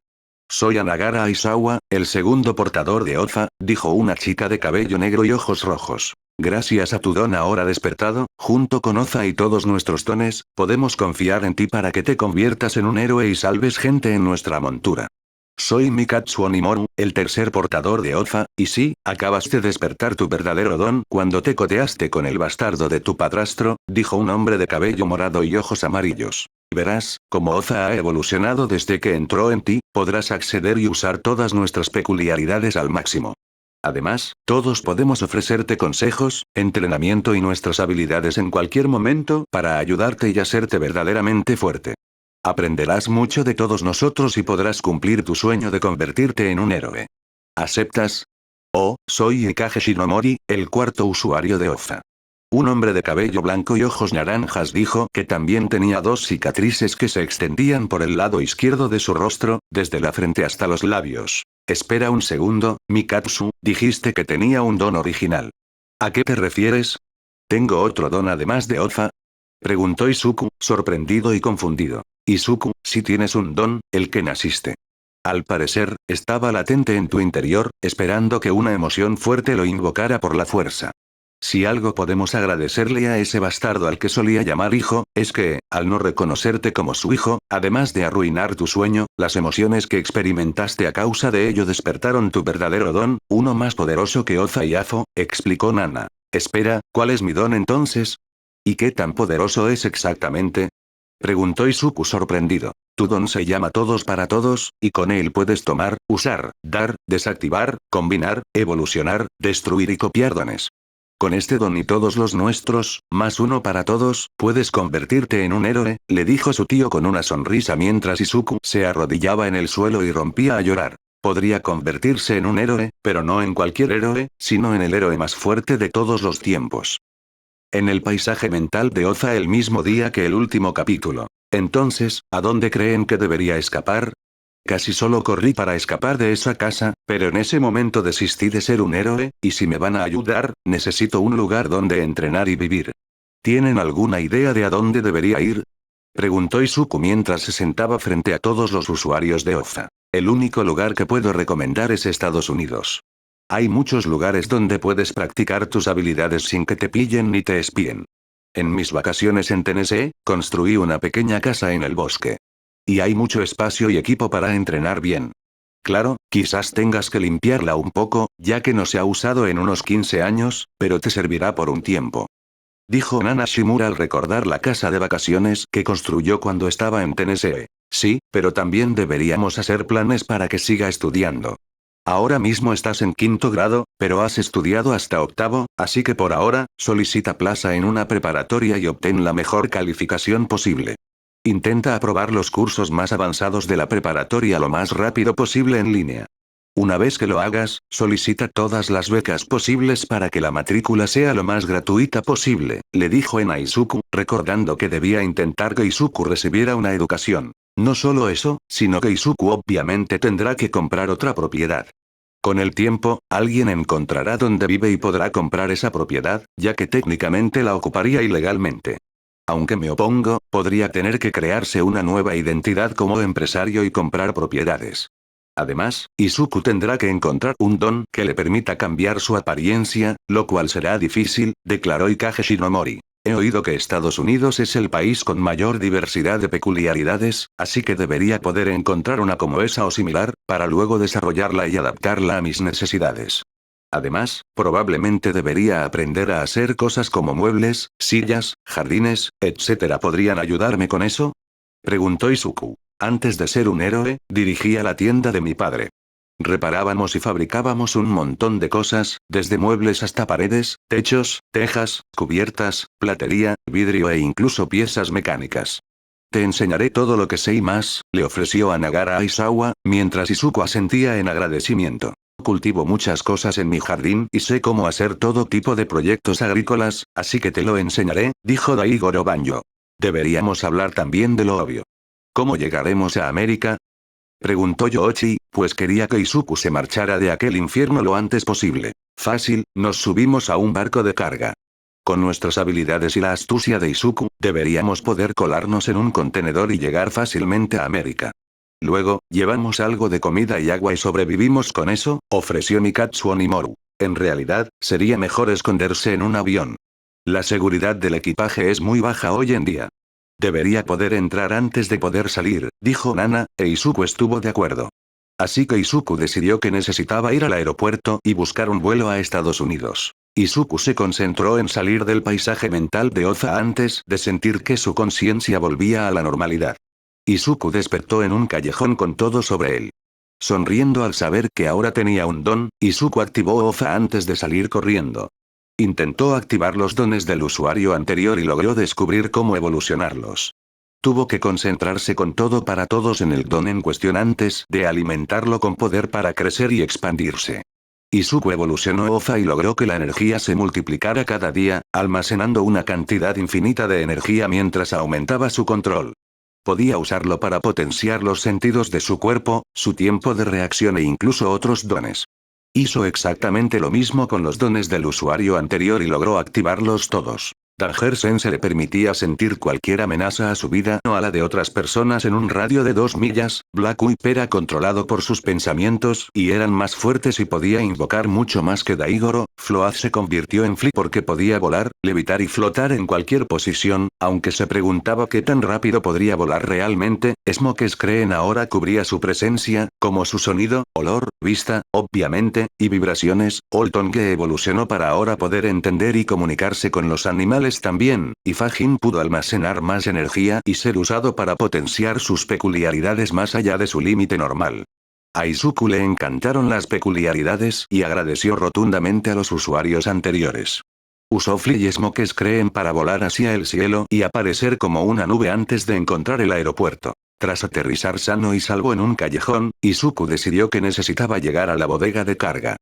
Soy Anagara Aizawa, el segundo portador de Oza, dijo una chica de cabello negro y ojos rojos. Gracias a tu don ahora despertado, junto con Oza y todos nuestros dones, podemos confiar en ti para que te conviertas en un héroe y salves gente en nuestra montura. Soy Mikatsu Onimoru, el tercer portador de Oza, y sí, acabas de despertar tu verdadero don cuando te codeaste con el bastardo de tu padrastro, dijo un hombre de cabello morado y ojos amarillos. Verás, como Oza ha evolucionado desde que entró en ti, podrás acceder y usar todas nuestras peculiaridades al máximo. Además, todos podemos ofrecerte consejos, entrenamiento y nuestras habilidades en cualquier momento para ayudarte y hacerte verdaderamente fuerte. Aprenderás mucho de todos nosotros y podrás cumplir tu sueño de convertirte en un héroe. ¿Aceptas? Oh, soy Ikage Shinomori, el 4º usuario de Oza. Un hombre de cabello blanco y ojos naranjas dijo que también tenía 2 cicatrices que se extendían por el lado izquierdo de su rostro, desde la frente hasta los labios. Espera un segundo, Mikatsu, dijiste que tenía un don original. ¿A qué te refieres? ¿Tengo otro don además de Oza? Preguntó Izuku, sorprendido y confundido. Izuku, si tienes un don, el que naciste. Al parecer, estaba latente en tu interior, esperando que una emoción fuerte lo invocara por la fuerza. Si algo podemos agradecerle a ese bastardo al que solía llamar hijo, es que, al no reconocerte como su hijo, además de arruinar tu sueño, las emociones que experimentaste a causa de ello despertaron tu verdadero don, uno más poderoso que Oza y Afo, explicó Nana. Espera, ¿cuál es mi don entonces? ¿Y qué tan poderoso es exactamente? Preguntó Izuku sorprendido. Tu don se llama Todos para Todos, y con él puedes tomar, usar, dar, desactivar, combinar, evolucionar, destruir y copiar dones. Con este don y todos los nuestros, más uno para todos, puedes convertirte en un héroe, le dijo su tío con una sonrisa mientras Izuku se arrodillaba en el suelo y rompía a llorar. Podría convertirse en un héroe, pero no en cualquier héroe, sino en el héroe más fuerte de todos los tiempos. En el paisaje mental de Oza el mismo día que el último capítulo. Entonces, ¿a dónde creen que debería escapar? Casi solo corrí para escapar de esa casa, pero en ese momento desistí de ser un héroe, y si me van a ayudar, necesito un lugar donde entrenar y vivir. ¿Tienen alguna idea de a dónde debería ir? Preguntó Izuku mientras se sentaba frente a todos los usuarios de OFA. El único lugar que puedo recomendar es Estados Unidos. Hay muchos lugares donde puedes practicar tus habilidades sin que te pillen ni te espíen. En mis vacaciones en Tennessee, construí una pequeña casa en el bosque. Y hay mucho espacio y equipo para entrenar bien. Claro, quizás tengas que limpiarla un poco, ya que no se ha usado en unos 15 años, pero te servirá por un tiempo. Dijo Nana Shimura al recordar la casa de vacaciones que construyó cuando estaba en Tennessee. Sí, pero también deberíamos hacer planes para que siga estudiando. Ahora mismo estás en 5º grado, pero has estudiado hasta 8º, así que por ahora, solicita plaza en una preparatoria y obtén la mejor calificación posible. Intenta aprobar los cursos más avanzados de la preparatoria lo más rápido posible en línea. Una vez que lo hagas, solicita todas las becas posibles para que la matrícula sea lo más gratuita posible, le dijo en a Izuku, recordando que debía intentar que Izuku recibiera una educación. No solo eso, sino que Izuku obviamente tendrá que comprar otra propiedad. Con el tiempo, alguien encontrará dónde vive y podrá comprar esa propiedad, ya que técnicamente la ocuparía ilegalmente. Aunque me opongo, podría tener que crearse una nueva identidad como empresario y comprar propiedades. Además, Izuku tendrá que encontrar un don que le permita cambiar su apariencia, lo cual será difícil, declaró Ikage Shinomori. He oído que Estados Unidos es el país con mayor diversidad de peculiaridades, así que debería poder encontrar una como esa o similar, para luego desarrollarla y adaptarla a mis necesidades. Además, probablemente debería aprender a hacer cosas como muebles, sillas, jardines, etc. ¿Podrían ayudarme con eso? Preguntó Izuku. Antes de ser un héroe, dirigía la tienda de mi padre. Reparábamos y fabricábamos un montón de cosas, desde muebles hasta paredes, techos, tejas, cubiertas, platería, vidrio e incluso piezas mecánicas. Te enseñaré todo lo que sé y más, le ofreció a Nagara Aizawa, mientras Izuku asentía en agradecimiento. Cultivo muchas cosas en mi jardín y sé cómo hacer todo tipo de proyectos agrícolas, así que te lo enseñaré, dijo Daigoro Banjo. Deberíamos hablar también de lo obvio. ¿Cómo llegaremos a América? Preguntó Yoichi, pues quería que Izuku se marchara de aquel infierno lo antes posible. Fácil, nos subimos a un barco de carga. Con nuestras habilidades y la astucia de Izuku, deberíamos poder colarnos en un contenedor y llegar fácilmente a América. Luego, llevamos algo de comida y agua y sobrevivimos con eso, ofreció Nikatsu Onimoru. En realidad, sería mejor esconderse en un avión. La seguridad del equipaje es muy baja hoy en día. Debería poder entrar antes de poder salir, dijo Nana, e Izuku estuvo de acuerdo. Así que Izuku decidió que necesitaba ir al aeropuerto y buscar un vuelo a Estados Unidos. Izuku se concentró en salir del paisaje mental de Oza antes de sentir que su conciencia volvía a la normalidad. Izuku despertó en un callejón con todo sobre él. Sonriendo al saber que ahora tenía un don, Izuku activó Oza antes de salir corriendo. Intentó activar los dones del usuario anterior y logró descubrir cómo evolucionarlos. Tuvo que concentrarse con todo para todos en el don en cuestión antes de alimentarlo con poder para crecer y expandirse. Izuku evolucionó Oza y logró que la energía se multiplicara cada día, almacenando una cantidad infinita de energía mientras aumentaba su control. Podía usarlo para potenciar los sentidos de su cuerpo, su tiempo de reacción e incluso otros dones. Hizo exactamente lo mismo con los dones del usuario anterior y logró activarlos todos. Danger se le permitía sentir cualquier amenaza a su vida o a la de otras personas en un radio de 2 millas, Black Whip era controlado por sus pensamientos y eran más fuertes y podía invocar mucho más que Daigoro. Floaz se convirtió en Flea porque podía volar, levitar y flotar en cualquier posición, aunque se preguntaba qué tan rápido podría volar realmente. Smoke Screen ahora cubría su presencia, como su sonido, olor, vista, obviamente, y vibraciones. Oltongue evolucionó para ahora poder entender y comunicarse con los animales también, y Fajin pudo almacenar más energía y ser usado para potenciar sus peculiaridades más allá de su límite normal. A Izuku le encantaron las peculiaridades y agradeció rotundamente a los usuarios anteriores. Usó Flea y Smoke Screen para volar hacia el cielo y aparecer como una nube antes de encontrar el aeropuerto. Tras aterrizar sano y salvo en un callejón, Izuku decidió que necesitaba llegar a la bodega de carga.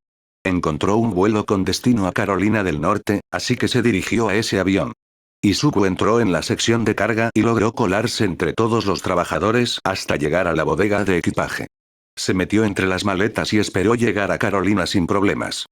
Encontró un vuelo con destino a Carolina del Norte, así que se dirigió a ese avión. Izuku entró en la sección de carga y logró colarse entre todos los trabajadores hasta llegar a la bodega de equipaje. Se metió entre las maletas y esperó llegar a Carolina sin problemas.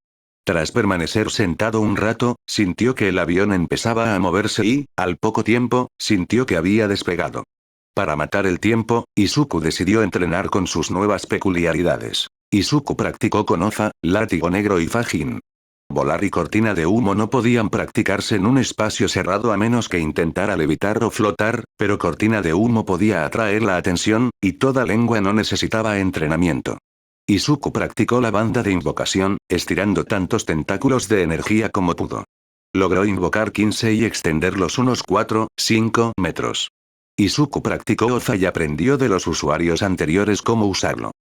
Tras permanecer sentado un rato, sintió que el avión empezaba a moverse y, al poco tiempo, sintió que había despegado. Para matar el tiempo, Izuku decidió entrenar con sus nuevas peculiaridades. Izuku practicó con Ofa, látigo negro y Fajin. Volar y cortina de humo no podían practicarse en un espacio cerrado a menos que intentara levitar o flotar, pero cortina de humo podía atraer la atención, y toda lengua no necesitaba entrenamiento. Izuku practicó la banda de invocación, estirando tantos tentáculos de energía como pudo. Logró invocar 15 y extenderlos unos 4-5 metros. Izuku practicó Ofa y aprendió de los usuarios anteriores cómo usarlo.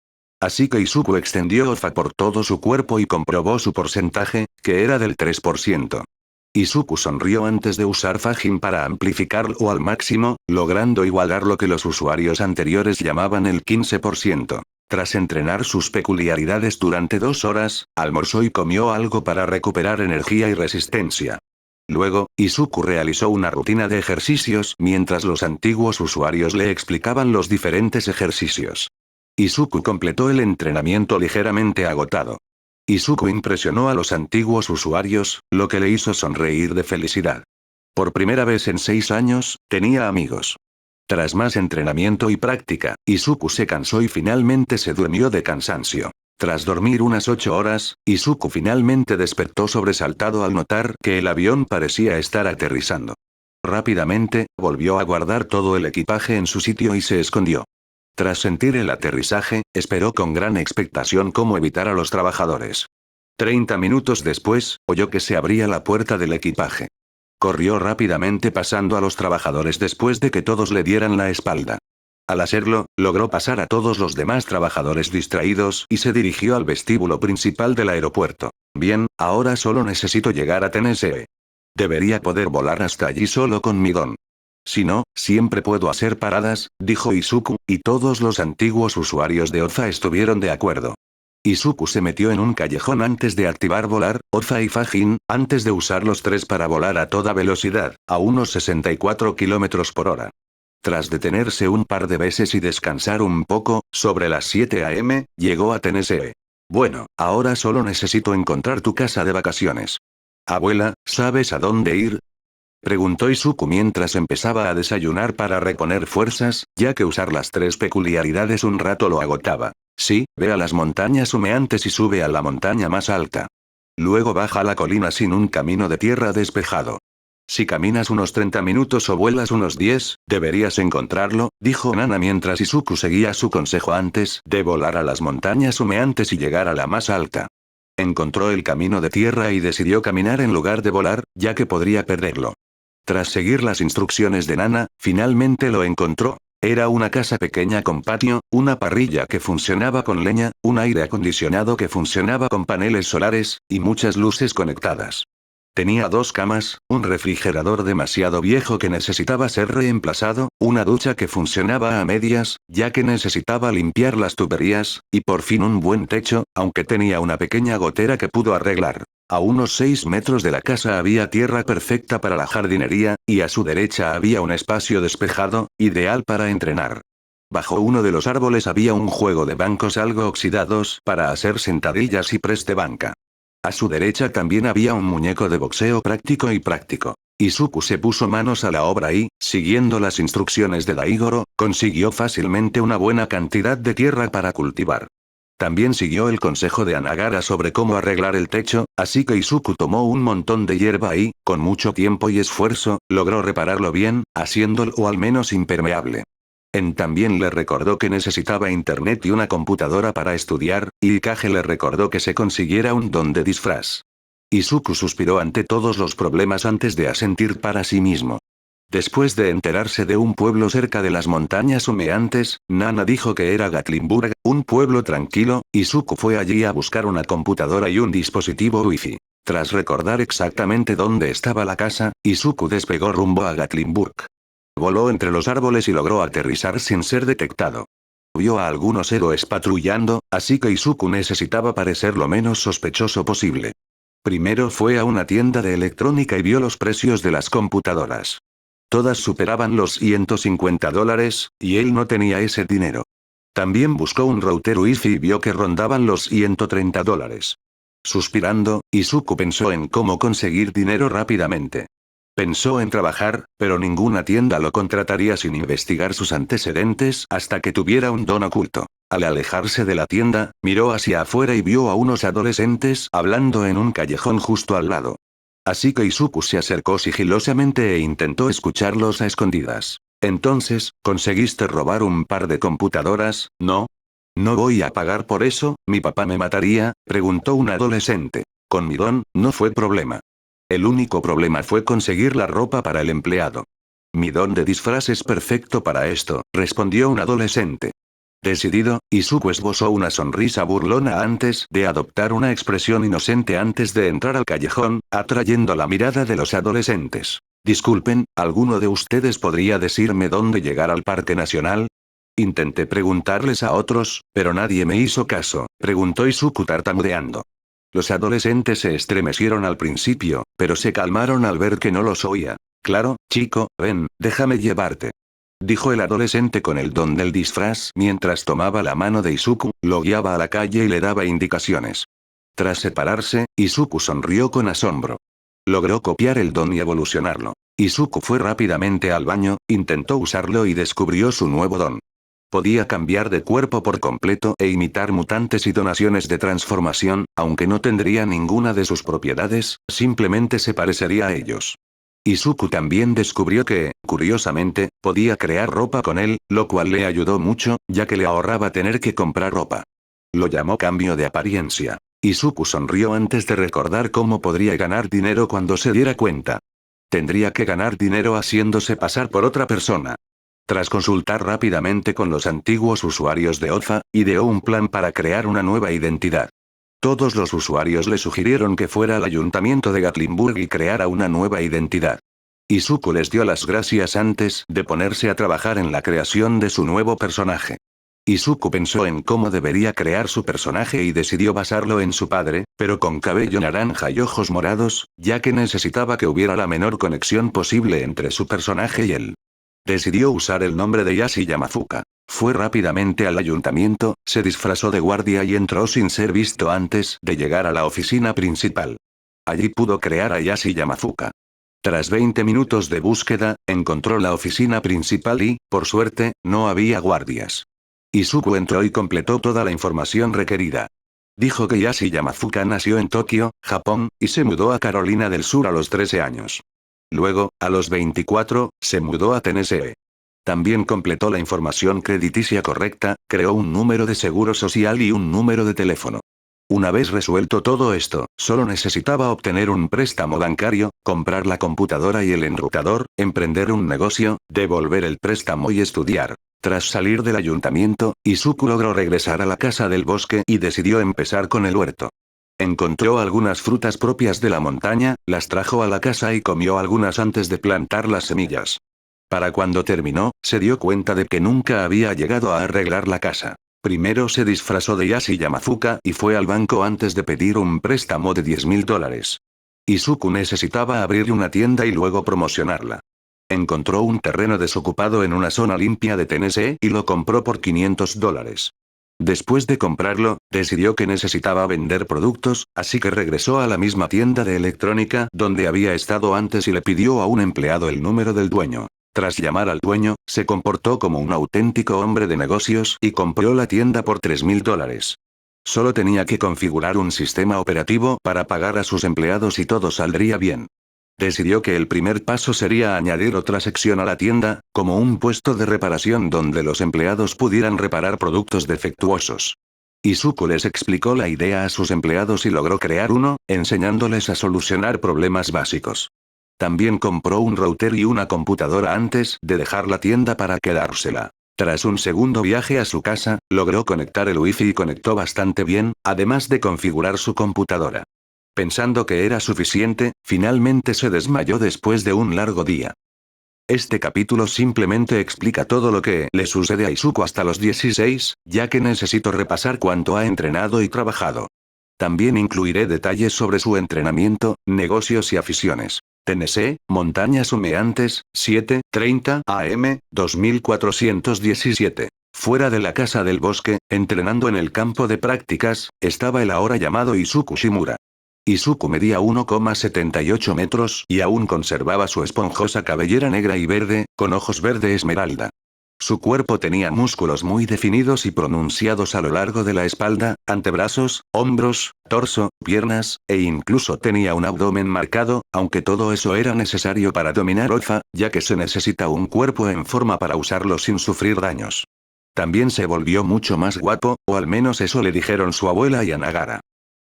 Así que Izuku extendió Ofa por todo su cuerpo y comprobó su porcentaje, que era del 3%. Izuku sonrió antes de usar Fajin para amplificarlo al máximo, logrando igualar lo que los usuarios anteriores llamaban el 15%. Tras entrenar sus peculiaridades durante 2 horas, almorzó y comió algo para recuperar energía y resistencia. Luego, Izuku realizó una rutina de ejercicios mientras los antiguos usuarios le explicaban los diferentes ejercicios. Izuku completó el entrenamiento ligeramente agotado. Izuku impresionó a los antiguos usuarios, lo que le hizo sonreír de felicidad. Por primera vez en 6 años, tenía amigos. Tras más entrenamiento y práctica, Izuku se cansó y finalmente se durmió de cansancio. Tras dormir unas 8 horas, Izuku finalmente despertó sobresaltado al notar que el avión parecía estar aterrizando. Rápidamente, volvió a guardar todo el equipaje en su sitio y se escondió. Tras sentir el aterrizaje, esperó con gran expectación cómo evitar a los trabajadores. 30 minutos después, oyó que se abría la puerta del equipaje. Corrió rápidamente pasando a los trabajadores después de que todos le dieran la espalda. Al hacerlo, logró pasar a todos los demás trabajadores distraídos y se dirigió al vestíbulo principal del aeropuerto. Bien, ahora solo necesito llegar a Tennessee. Debería poder volar hasta allí solo con mi don. Si no, siempre puedo hacer paradas, dijo Izuku, y todos los antiguos usuarios de Ofa estuvieron de acuerdo. Izuku se metió en un callejón antes de activar volar, Ofa y Fajin, antes de usar los 3 para volar a toda velocidad, a unos 64 km por hora. Tras detenerse un par de veces y descansar un poco, sobre las 7 am, llegó a Tennessee. Bueno, ahora solo necesito encontrar tu casa de vacaciones. Abuela, ¿sabes a dónde ir? Preguntó Izuku mientras empezaba a desayunar para reponer fuerzas, ya que usar las 3 peculiaridades un rato lo agotaba. Sí, ve a las montañas humeantes y sube a la montaña más alta. Luego baja la colina sin un camino de tierra despejado. Si caminas unos 30 minutos o vuelas unos 10, deberías encontrarlo, dijo Nana mientras Izuku seguía su consejo antes de volar a las montañas humeantes y llegar a la más alta. Encontró el camino de tierra y decidió caminar en lugar de volar, ya que podría perderlo. Tras seguir las instrucciones de Nana, finalmente lo encontró. Era una casa pequeña con patio, una parrilla que funcionaba con leña, un aire acondicionado que funcionaba con paneles solares, y muchas luces conectadas. Tenía 2 camas, un refrigerador demasiado viejo que necesitaba ser reemplazado, una ducha que funcionaba a medias, ya que necesitaba limpiar las tuberías, y por fin un buen techo, aunque tenía una pequeña gotera que pudo arreglar. A unos 6 metros de la casa había tierra perfecta para la jardinería, y a su derecha había un espacio despejado, ideal para entrenar. Bajo uno de los árboles había un juego de bancos algo oxidados para hacer sentadillas y press de banca. A su derecha también había un muñeco de boxeo práctico. Izuku se puso manos a la obra y, siguiendo las instrucciones de Daigoro, consiguió fácilmente una buena cantidad de tierra para cultivar. También siguió el consejo de Anagara sobre cómo arreglar el techo, así que Izuku tomó un montón de hierba y, con mucho tiempo y esfuerzo, logró repararlo bien, haciéndolo al menos impermeable. También le recordó que necesitaba internet y una computadora para estudiar, y Kage le recordó que se consiguiera un don de disfraz. Izuku suspiró ante todos los problemas antes de asentir para sí mismo. Después de enterarse de un pueblo cerca de las montañas humeantes, Nana dijo que era Gatlinburg, un pueblo tranquilo. Izuku fue allí a buscar una computadora y un dispositivo wifi. Tras recordar exactamente dónde estaba la casa, Izuku despegó rumbo a Gatlinburg. Voló entre los árboles y logró aterrizar sin ser detectado. Vio a algunos héroes patrullando, así que Izuku necesitaba parecer lo menos sospechoso posible. Primero fue a una tienda de electrónica y vio los precios de las computadoras. Todas superaban los $150, y él no tenía ese dinero. También buscó un router wifi y vio que rondaban los $130. Suspirando, Izuku pensó en cómo conseguir dinero rápidamente. Pensó en trabajar, pero ninguna tienda lo contrataría sin investigar sus antecedentes hasta que tuviera un don oculto. Al alejarse de la tienda, miró hacia afuera y vio a unos adolescentes hablando en un callejón justo al lado. Así que Izuku se acercó sigilosamente e intentó escucharlos a escondidas. Entonces, ¿conseguiste robar un par de computadoras, no? ¿No voy a pagar por eso? ¿Mi papá me mataría?, preguntó un adolescente. Con mi don, no fue problema. El único problema fue conseguir la ropa para el empleado. Mi don de disfraz es perfecto para esto, respondió un adolescente. Decidido, Izuku esbozó una sonrisa burlona antes de adoptar una expresión inocente antes de entrar al callejón, atrayendo la mirada de los adolescentes. Disculpen, ¿alguno de ustedes podría decirme dónde llegar al Parque Nacional? Intenté preguntarles a otros, pero nadie me hizo caso, preguntó Izuku tartamudeando. Los adolescentes se estremecieron al principio, pero se calmaron al ver que no los oía. Claro, chico, ven, déjame llevarte. Dijo el adolescente con el don del disfraz mientras tomaba la mano de Izuku, lo guiaba a la calle y le daba indicaciones. Tras separarse, Izuku sonrió con asombro. Logró copiar el don y evolucionarlo. Izuku fue rápidamente al baño, intentó usarlo y descubrió su nuevo don. Podía cambiar de cuerpo por completo e imitar mutantes y donaciones de transformación, aunque no tendría ninguna de sus propiedades, simplemente se parecería a ellos. Izuku también descubrió que, curiosamente, podía crear ropa con él, lo cual le ayudó mucho, ya que le ahorraba tener que comprar ropa. Lo llamó cambio de apariencia. Izuku sonrió antes de recordar cómo podría ganar dinero cuando se diera cuenta. Tendría que ganar dinero haciéndose pasar por otra persona. Tras consultar rápidamente con los antiguos usuarios de OFA, ideó un plan para crear una nueva identidad. Todos los usuarios le sugirieron que fuera al ayuntamiento de Gatlinburg y creara una nueva identidad. Izuku les dio las gracias antes de ponerse a trabajar en la creación de su nuevo personaje. Izuku pensó en cómo debería crear su personaje y decidió basarlo en su padre, pero con cabello naranja y ojos morados, ya que necesitaba que hubiera la menor conexión posible entre su personaje y él. Decidió usar el nombre de Yashi Yamafuka. Fue rápidamente al ayuntamiento, se disfrazó de guardia y entró sin ser visto antes de llegar a la oficina principal. Allí pudo crear a Yashi Yamafuka. Tras 20 minutos de búsqueda, encontró la oficina principal y, por suerte, no había guardias. Izuku entró y completó toda la información requerida. Dijo que Yashi Yamafuka nació en Tokio, Japón, y se mudó a Carolina del Sur a los 13 años. Luego, a los 24, se mudó a Tennessee. También completó la información crediticia correcta, creó un número de seguro social y un número de teléfono. Una vez resuelto todo esto, solo necesitaba obtener un préstamo bancario, comprar la computadora y el enrutador, emprender un negocio, devolver el préstamo y estudiar. Tras salir del ayuntamiento, Izuku logró regresar a la casa del bosque y decidió empezar con el huerto. Encontró algunas frutas propias de la montaña, las trajo a la casa y comió algunas antes de plantar las semillas. Para cuando terminó, se dio cuenta de que nunca había llegado a arreglar la casa. Primero se disfrazó de Yashi Yamafuka y fue al banco antes de pedir un préstamo de $10,000. Izuku necesitaba abrir una tienda y luego promocionarla. Encontró un terreno desocupado en una zona limpia de Tennessee y lo compró por $500. Después de comprarlo, decidió que necesitaba vender productos, así que regresó a la misma tienda de electrónica donde había estado antes y le pidió a un empleado el número del dueño. Tras llamar al dueño, se comportó como un auténtico hombre de negocios y compró la tienda por $3,000. Solo tenía que configurar un sistema operativo para pagar a sus empleados y todo saldría bien. Decidió que el primer paso sería añadir otra sección a la tienda, como un puesto de reparación donde los empleados pudieran reparar productos defectuosos. Izuku les explicó la idea a sus empleados y logró crear uno, enseñándoles a solucionar problemas básicos. También compró un router y una computadora antes de dejar la tienda para quedársela. Tras un segundo viaje a su casa, logró conectar el wifi y conectó bastante bien, además de configurar su computadora. Pensando que era suficiente, finalmente se desmayó después de un largo día. Este capítulo simplemente explica todo lo que le sucede a Izuku hasta los 16, ya que necesito repasar cuánto ha entrenado y trabajado. También incluiré detalles sobre su entrenamiento, negocios y aficiones. Tennessee, montañas humeantes, 7:30 am, 2417. Fuera de la casa del bosque, entrenando en el campo de prácticas, estaba el ahora llamado Izuku Shimura. Izuku medía 1,78 metros y aún conservaba su esponjosa cabellera negra y verde, con ojos verde esmeralda. Su cuerpo tenía músculos muy definidos y pronunciados a lo largo de la espalda, antebrazos, hombros, torso, piernas, e incluso tenía un abdomen marcado, aunque todo eso era necesario para dominar Ofa, ya que se necesita un cuerpo en forma para usarlo sin sufrir daños. También se volvió mucho más guapo, o al menos eso le dijeron su abuela y Nagara.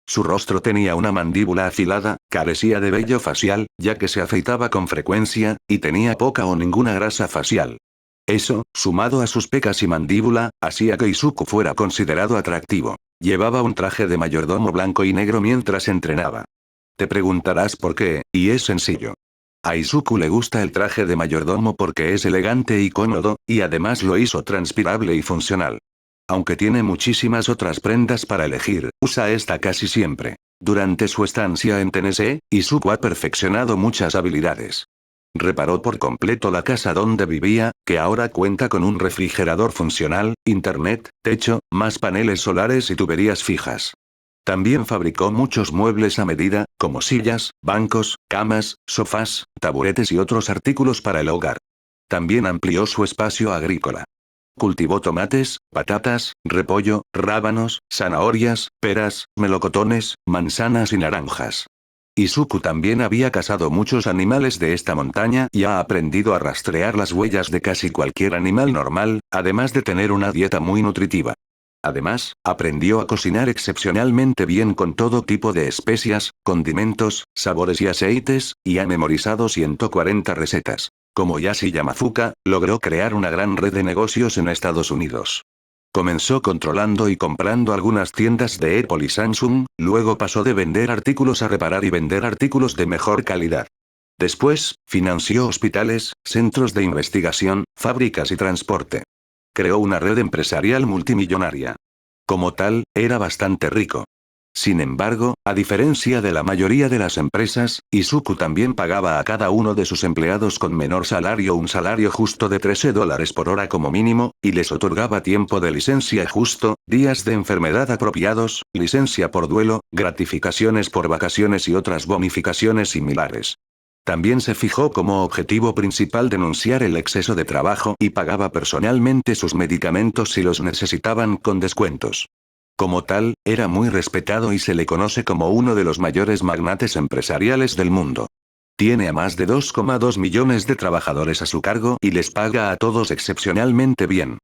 Su rostro tenía una mandíbula afilada, carecía de vello facial, ya que se afeitaba con frecuencia, y tenía poca o ninguna grasa facial. Eso, sumado a sus pecas y mandíbula, hacía que Izuku fuera considerado atractivo. Llevaba un traje de mayordomo blanco y negro mientras entrenaba. Te preguntarás por qué, y es sencillo. A Izuku le gusta el traje de mayordomo porque es elegante y cómodo, y además lo hizo transpirable y funcional. Aunque tiene muchísimas otras prendas para elegir, usa esta casi siempre. Durante su estancia en Tennessee, Izuku ha perfeccionado muchas habilidades. Reparó por completo la casa donde vivía, que ahora cuenta con un refrigerador funcional, internet, techo, más paneles solares y tuberías fijas. También fabricó muchos muebles a medida, como sillas, bancos, camas, sofás, taburetes y otros artículos para el hogar. También amplió su espacio agrícola. Cultivó tomates, patatas, repollo, rábanos, zanahorias, peras, melocotones, manzanas y naranjas. Izuku también había cazado muchos animales de esta montaña y ha aprendido a rastrear las huellas de casi cualquier animal normal, además de tener una dieta muy nutritiva. Además, aprendió a cocinar excepcionalmente bien con todo tipo de especias, condimentos, sabores y aceites, y ha memorizado 140 recetas. Como Yashi Yamafuka, logró crear una gran red de negocios en Estados Unidos. Comenzó controlando y comprando algunas tiendas de Apple y Samsung, luego pasó de vender artículos a reparar y vender artículos de mejor calidad. Después, financió hospitales, centros de investigación, fábricas y transporte. Creó una red empresarial multimillonaria. Como tal, era bastante rico. Sin embargo, a diferencia de la mayoría de las empresas, Izuku también pagaba a cada uno de sus empleados con menor salario un salario justo de $13 por hora como mínimo, y les otorgaba tiempo de licencia justo, días de enfermedad apropiados, licencia por duelo, gratificaciones por vacaciones y otras bonificaciones similares. También se fijó como objetivo principal denunciar el exceso de trabajo y pagaba personalmente sus medicamentos si los necesitaban con descuentos. Como tal, era muy respetado y se le conoce como uno de los mayores magnates empresariales del mundo. Tiene a más de 2,2 millones de trabajadores a su cargo y les paga a todos excepcionalmente bien.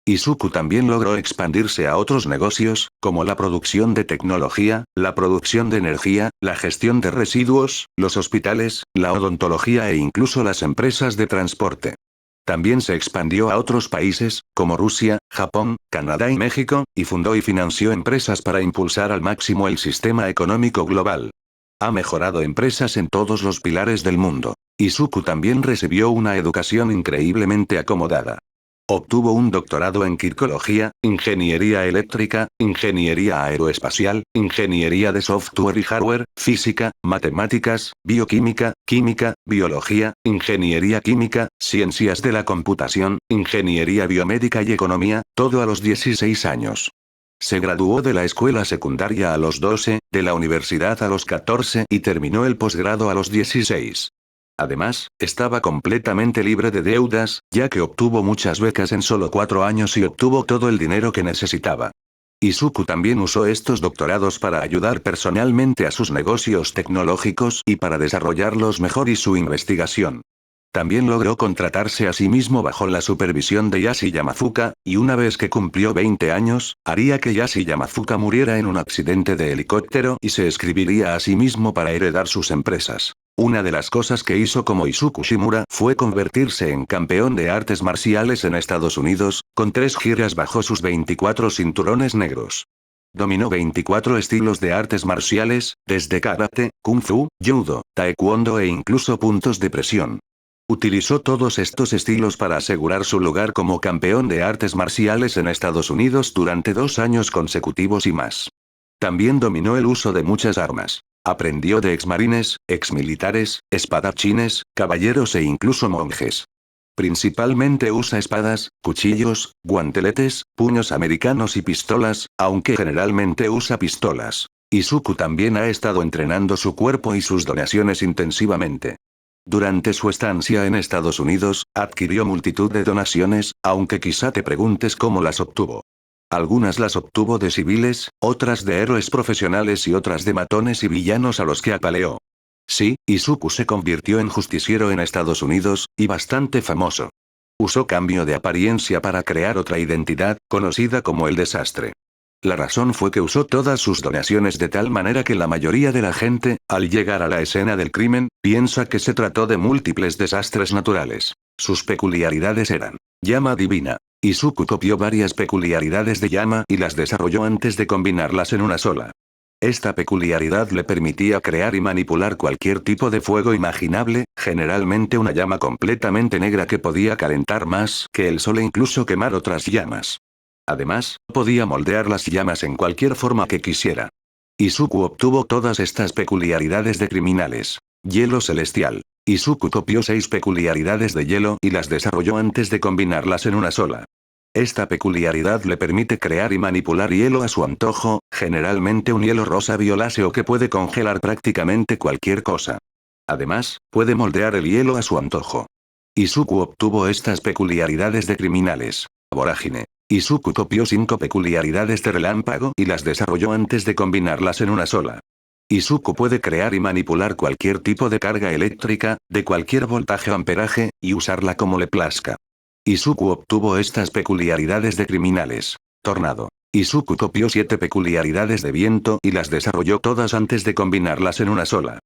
Izuku también logró expandirse a otros negocios, como la producción de tecnología, la producción de energía, la gestión de residuos, los hospitales, la odontología e incluso las empresas de transporte. También se expandió a otros países, como Rusia, Japón, Canadá y México, y fundó y financió empresas para impulsar al máximo el sistema económico global. Ha mejorado empresas en todos los pilares del mundo. Izuku también recibió una educación increíblemente acomodada. Obtuvo un doctorado en quirología, ingeniería eléctrica, ingeniería aeroespacial, ingeniería de software y hardware, física, matemáticas, bioquímica, química, biología, ingeniería química, ciencias de la computación, ingeniería biomédica y economía, todo a los 16 años. Se graduó de la escuela secundaria a los 12, de la universidad a los 14 y terminó el posgrado a los 16. Además, estaba completamente libre de deudas, ya que obtuvo muchas becas en solo 4 años y obtuvo todo el dinero que necesitaba. Izuku también usó estos doctorados para ayudar personalmente a sus negocios tecnológicos y para desarrollarlos mejor y su investigación. También logró contratarse a sí mismo bajo la supervisión de Yashi Yamafuka, y una vez que cumplió 20 años, haría que Yashi Yamafuka muriera en un accidente de helicóptero y se escribiría a sí mismo para heredar sus empresas. Una de las cosas que hizo como Izuku Shimura fue convertirse en campeón de artes marciales en Estados Unidos, con 3 giras bajo sus 24 cinturones negros. Dominó 24 estilos de artes marciales, desde karate, kung fu, judo, taekwondo e incluso puntos de presión. Utilizó todos estos estilos para asegurar su lugar como campeón de artes marciales en Estados Unidos durante 2 años consecutivos y más. También dominó el uso de muchas armas. Aprendió de exmarines, exmilitares, espadachines, caballeros e incluso monjes. Principalmente usa espadas, cuchillos, guanteletes, puños americanos y pistolas, aunque generalmente usa pistolas. Izuku también ha estado entrenando su cuerpo y sus donaciones intensivamente. Durante su estancia en Estados Unidos, adquirió multitud de donaciones, aunque quizá te preguntes cómo las obtuvo. Algunas las obtuvo de civiles, otras de héroes profesionales y otras de matones y villanos a los que apaleó. Sí, Izuku se convirtió en justiciero en Estados Unidos, y bastante famoso. Usó cambio de apariencia para crear otra identidad, conocida como el desastre. La razón fue que usó todas sus donaciones de tal manera que la mayoría de la gente, al llegar a la escena del crimen, piensa que se trató de múltiples desastres naturales. Sus peculiaridades eran: llama divina. Izuku copió varias peculiaridades de llama y las desarrolló antes de combinarlas en una sola. Esta peculiaridad le permitía crear y manipular cualquier tipo de fuego imaginable, generalmente una llama completamente negra que podía calentar más que el sol e incluso quemar otras llamas. Además, podía moldear las llamas en cualquier forma que quisiera. Izuku obtuvo todas estas peculiaridades de criminales. Hielo celestial. Izuku copió 6 peculiaridades de hielo y las desarrolló antes de combinarlas en una sola. Esta peculiaridad le permite crear y manipular hielo a su antojo, generalmente un hielo rosa violáceo que puede congelar prácticamente cualquier cosa. Además, puede moldear el hielo a su antojo. Izuku obtuvo estas peculiaridades de criminales. Vorágine. Izuku copió 5 peculiaridades de relámpago y las desarrolló antes de combinarlas en una sola. Izuku puede crear y manipular cualquier tipo de carga eléctrica, de cualquier voltaje o amperaje, y usarla como le plazca. Izuku obtuvo estas peculiaridades de criminales. Tornado. Izuku copió 7 peculiaridades de viento y las desarrolló todas antes de combinarlas en una sola.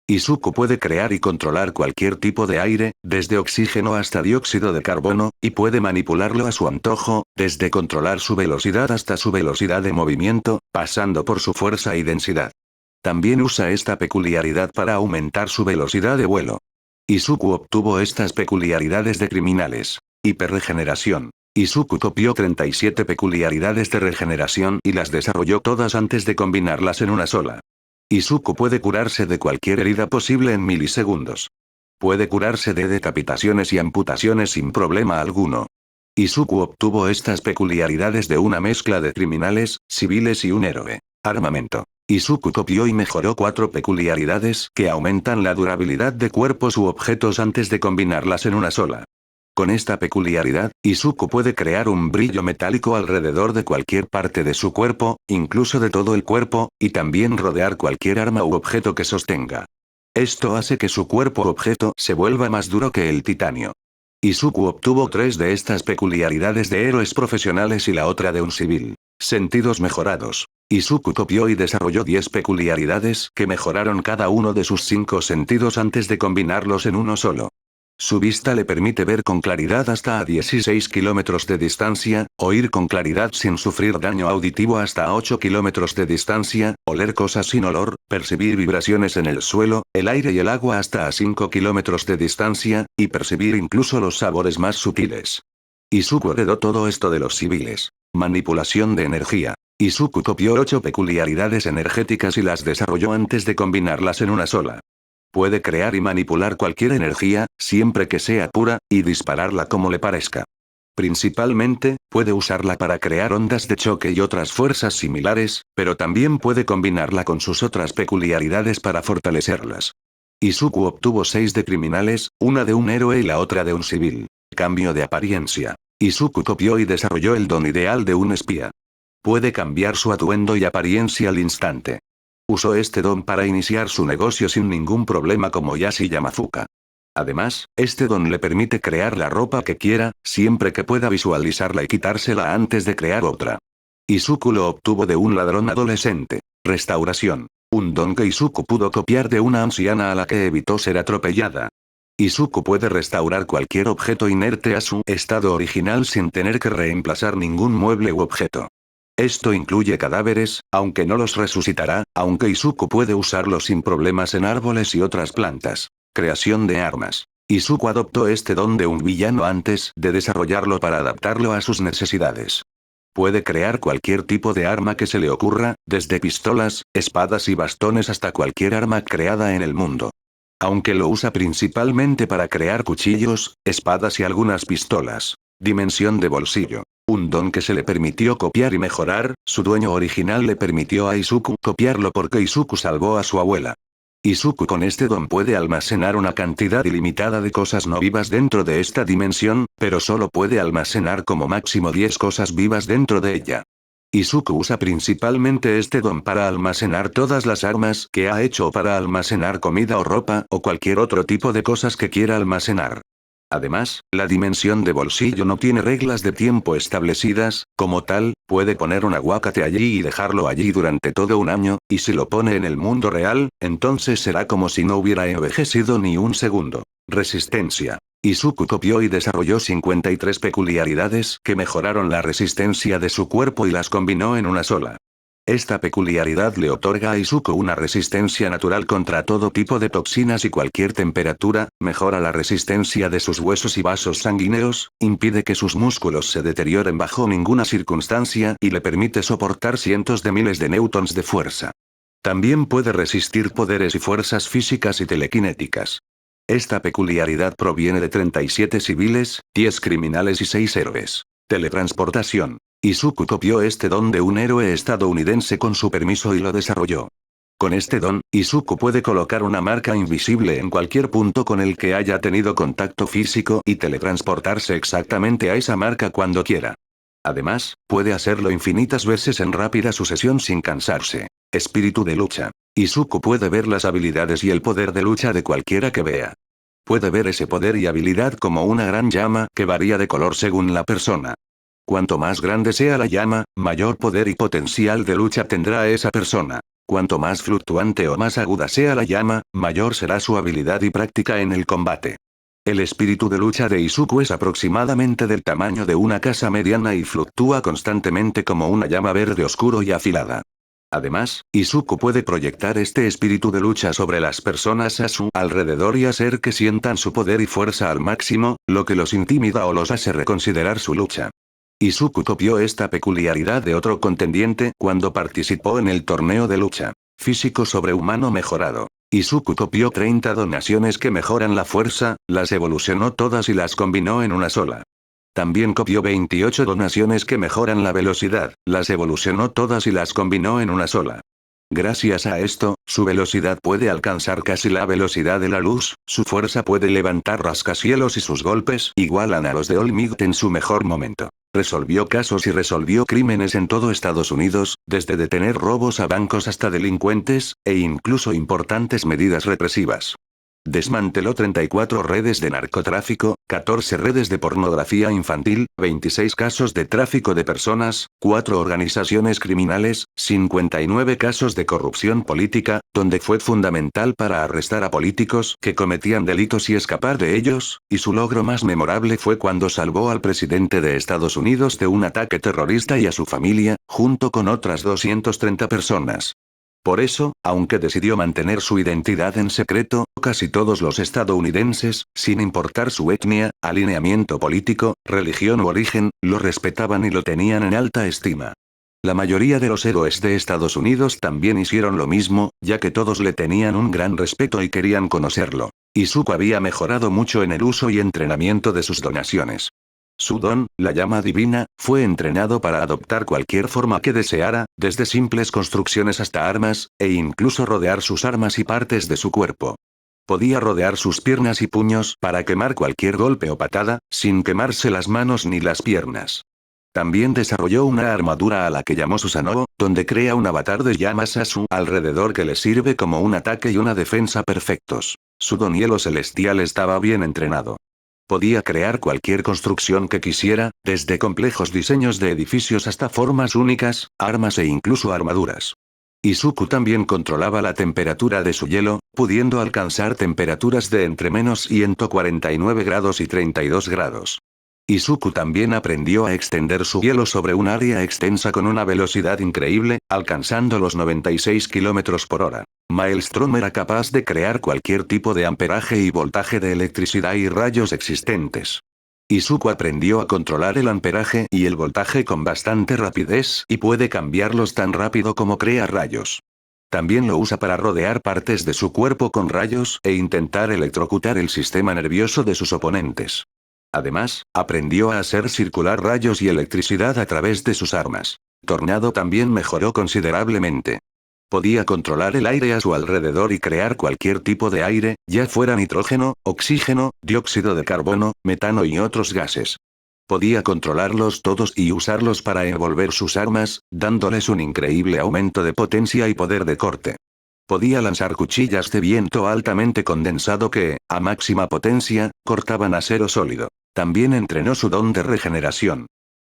Izuku puede crear y controlar cualquier tipo de aire, desde oxígeno hasta dióxido de carbono, y puede manipularlo a su antojo, desde controlar su velocidad hasta su velocidad de movimiento, pasando por su fuerza y densidad. También usa esta peculiaridad para aumentar su velocidad de vuelo. Izuku obtuvo estas peculiaridades de criminales. Hiperregeneración. Izuku copió 37 peculiaridades de regeneración y las desarrolló todas antes de combinarlas en una sola. Izuku puede curarse de cualquier herida posible en milisegundos. Puede curarse de decapitaciones y amputaciones sin problema alguno. Izuku obtuvo estas peculiaridades de una mezcla de criminales, civiles y un héroe. Armamento. Izuku copió y mejoró 4 peculiaridades que aumentan la durabilidad de cuerpos u objetos antes de combinarlas en una sola. Con esta peculiaridad, Izuku puede crear un brillo metálico alrededor de cualquier parte de su cuerpo, incluso de todo el cuerpo, y también rodear cualquier arma u objeto que sostenga. Esto hace que su cuerpo u objeto se vuelva más duro que el titanio. Izuku obtuvo 3 de estas peculiaridades de héroes profesionales y la otra de un civil. Sentidos mejorados. Izuku copió y desarrolló 10 peculiaridades que mejoraron cada uno de sus 5 sentidos antes de combinarlos en uno solo. Su vista le permite ver con claridad hasta a 16 kilómetros de distancia, oír con claridad sin sufrir daño auditivo hasta a 8 kilómetros de distancia, oler cosas sin olor, percibir vibraciones en el suelo, el aire y el agua hasta a 5 kilómetros de distancia, y percibir incluso los sabores más sutiles. Izuku heredó todo esto de los civiles. Manipulación de energía. Izuku copió 8 peculiaridades energéticas y las desarrolló antes de combinarlas en una sola. Puede crear y manipular cualquier energía, siempre que sea pura, y dispararla como le parezca. Principalmente, puede usarla para crear ondas de choque y otras fuerzas similares, pero también puede combinarla con sus otras peculiaridades para fortalecerlas. Izuku obtuvo 6 de criminales, una de un héroe y la otra de un civil. Cambio de apariencia. Izuku copió y desarrolló el don ideal de un espía. Puede cambiar su atuendo y apariencia al instante. Usó este don para iniciar su negocio sin ningún problema como Yashi Yamafuka. Además, este don le permite crear la ropa que quiera, siempre que pueda visualizarla y quitársela antes de crear otra. Izuku lo obtuvo de un ladrón adolescente. Restauración. Un don que Izuku pudo copiar de una anciana a la que evitó ser atropellada. Izuku puede restaurar cualquier objeto inerte a su estado original sin tener que reemplazar ningún mueble u objeto. Esto incluye cadáveres, aunque no los resucitará, aunque Izuku puede usarlos sin problemas en árboles y otras plantas. Creación de armas. Izuku adoptó este don de un villano antes de desarrollarlo para adaptarlo a sus necesidades. Puede crear cualquier tipo de arma que se le ocurra, desde pistolas, espadas y bastones hasta cualquier arma creada en el mundo. Aunque lo usa principalmente para crear cuchillos, espadas y algunas pistolas. Dimensión de bolsillo. Un don que se le permitió copiar y mejorar, su dueño original le permitió a Izuku copiarlo porque Izuku salvó a su abuela. Izuku con este don puede almacenar una cantidad ilimitada de cosas no vivas dentro de esta dimensión, pero solo puede almacenar como máximo 10 cosas vivas dentro de ella. Izuku usa principalmente este don para almacenar todas las armas que ha hecho o para almacenar comida o ropa o cualquier otro tipo de cosas que quiera almacenar. Además, la dimensión de bolsillo no tiene reglas de tiempo establecidas, como tal, puede poner un aguacate allí y dejarlo allí durante todo un año, y si lo pone en el mundo real, entonces será como si no hubiera envejecido ni un segundo. Resistencia. Izuku copió y desarrolló 53 peculiaridades que mejoraron la resistencia de su cuerpo y las combinó en una sola. Esta peculiaridad le otorga a Izuku una resistencia natural contra todo tipo de toxinas y cualquier temperatura, mejora la resistencia de sus huesos y vasos sanguíneos, impide que sus músculos se deterioren bajo ninguna circunstancia y le permite soportar cientos de miles de newtons de fuerza. También puede resistir poderes y fuerzas físicas y telequinéticas. Esta peculiaridad proviene de 37 civiles, 10 criminales y 6 héroes. Teletransportación. Izuku copió este don de un héroe estadounidense con su permiso y lo desarrolló. Con este don, Izuku puede colocar una marca invisible en cualquier punto con el que haya tenido contacto físico y teletransportarse exactamente a esa marca cuando quiera. Además, puede hacerlo infinitas veces en rápida sucesión sin cansarse. Espíritu de lucha. Izuku puede ver las habilidades y el poder de lucha de cualquiera que vea. Puede ver ese poder y habilidad como una gran llama que varía de color según la persona. Cuanto más grande sea la llama, mayor poder y potencial de lucha tendrá esa persona. Cuanto más fluctuante o más aguda sea la llama, mayor será su habilidad y práctica en el combate. El espíritu de lucha de Izuku es aproximadamente del tamaño de una casa mediana y fluctúa constantemente como una llama verde oscuro y afilada. Además, Izuku puede proyectar este espíritu de lucha sobre las personas a su alrededor y hacer que sientan su poder y fuerza al máximo, lo que los intimida o los hace reconsiderar su lucha. Izuku copió esta peculiaridad de otro contendiente cuando participó en el torneo de lucha físico sobrehumano mejorado. Izuku copió 30 donaciones que mejoran la fuerza, las evolucionó todas y las combinó en una sola. También copió 28 donaciones que mejoran la velocidad, las evolucionó todas y las combinó en una sola. Gracias a esto, su velocidad puede alcanzar casi la velocidad de la luz, su fuerza puede levantar rascacielos y sus golpes igualan a los de All Might en su mejor momento. Resolvió casos y resolvió crímenes en todo Estados Unidos, desde detener robos a bancos hasta delincuentes, e incluso importantes medidas represivas. Desmanteló 34 redes de narcotráfico, 14 redes de pornografía infantil, 26 casos de tráfico de personas, 4 organizaciones criminales, 59 casos de corrupción política, donde fue fundamental para arrestar a políticos que cometían delitos y escapar de ellos, y su logro más memorable fue cuando salvó al presidente de Estados Unidos de un ataque terrorista y a su familia, junto con otras 230 personas. Por eso, aunque decidió mantener su identidad en secreto, casi todos los estadounidenses, sin importar su etnia, alineamiento político, religión u origen, lo respetaban y lo tenían en alta estima. La mayoría de los héroes de Estados Unidos también hicieron lo mismo, ya que todos le tenían un gran respeto y querían conocerlo. Izuku había mejorado mucho en el uso y entrenamiento de sus donaciones. Su don, la llama divina, fue entrenado para adoptar cualquier forma que deseara, desde simples construcciones hasta armas, e incluso rodear sus armas y partes de su cuerpo. Podía rodear sus piernas y puños para quemar cualquier golpe o patada, sin quemarse las manos ni las piernas. También desarrolló una armadura a la que llamó Susanoo, donde crea un avatar de llamas a su alrededor que le sirve como un ataque y una defensa perfectos. Su don hielo celestial estaba bien entrenado. Podía crear cualquier construcción que quisiera, desde complejos diseños de edificios hasta formas únicas, armas e incluso armaduras. Izuku también controlaba la temperatura de su hielo, pudiendo alcanzar temperaturas de entre menos 149 grados y 32 grados. Izuku también aprendió a extender su hielo sobre un área extensa con una velocidad increíble, alcanzando los 96 km por hora. Maelstrom era capaz de crear cualquier tipo de amperaje y voltaje de electricidad y rayos existentes. Izuku aprendió a controlar el amperaje y el voltaje con bastante rapidez y puede cambiarlos tan rápido como crea rayos. También lo usa para rodear partes de su cuerpo con rayos e intentar electrocutar el sistema nervioso de sus oponentes. Además, aprendió a hacer circular rayos y electricidad a través de sus armas. Tornado también mejoró considerablemente. Podía controlar el aire a su alrededor y crear cualquier tipo de aire, ya fuera nitrógeno, oxígeno, dióxido de carbono, metano y otros gases. Podía controlarlos todos y usarlos para envolver sus armas, dándoles un increíble aumento de potencia y poder de corte. Podía lanzar cuchillas de viento altamente condensado que, a máxima potencia, cortaban acero sólido. También entrenó su don de regeneración.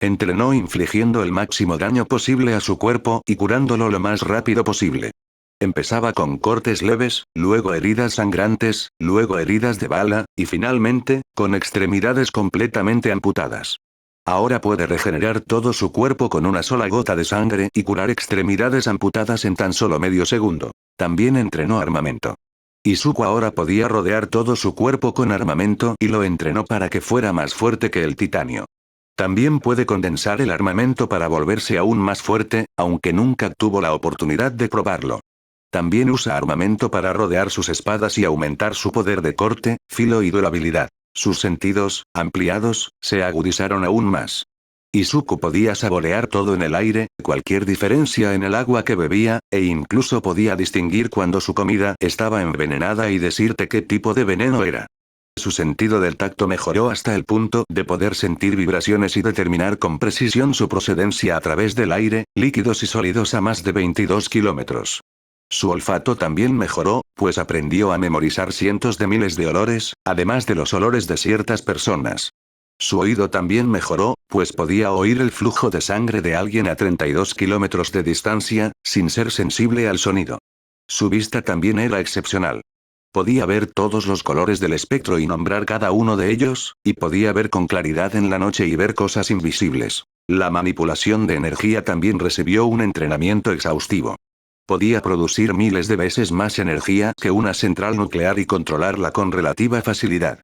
Entrenó infligiendo el máximo daño posible a su cuerpo y curándolo lo más rápido posible. Empezaba con cortes leves, luego heridas sangrantes, luego heridas de bala, y finalmente, con extremidades completamente amputadas. Ahora puede regenerar todo su cuerpo con una sola gota de sangre y curar extremidades amputadas en tan solo medio segundo. También entrenó armamento. Izuku ahora podía rodear todo su cuerpo con armamento y lo entrenó para que fuera más fuerte que el titanio. También puede condensar el armamento para volverse aún más fuerte, aunque nunca tuvo la oportunidad de probarlo. También usa armamento para rodear sus espadas y aumentar su poder de corte, filo y durabilidad. Sus sentidos, ampliados, se agudizaron aún más. Izuku podía saborear todo en el aire, cualquier diferencia en el agua que bebía, e incluso podía distinguir cuando su comida estaba envenenada y decirte qué tipo de veneno era. Su sentido del tacto mejoró hasta el punto de poder sentir vibraciones y determinar con precisión su procedencia a través del aire, líquidos y sólidos a más de 22 kilómetros. Su olfato también mejoró, pues aprendió a memorizar cientos de miles de olores, además de los olores de ciertas personas. Su oído también mejoró, pues podía oír el flujo de sangre de alguien a 32 kilómetros de distancia, sin ser sensible al sonido. Su vista también era excepcional. Podía ver todos los colores del espectro y nombrar cada uno de ellos, y podía ver con claridad en la noche y ver cosas invisibles. La manipulación de energía también recibió un entrenamiento exhaustivo. Podía producir miles de veces más energía que una central nuclear y controlarla con relativa facilidad.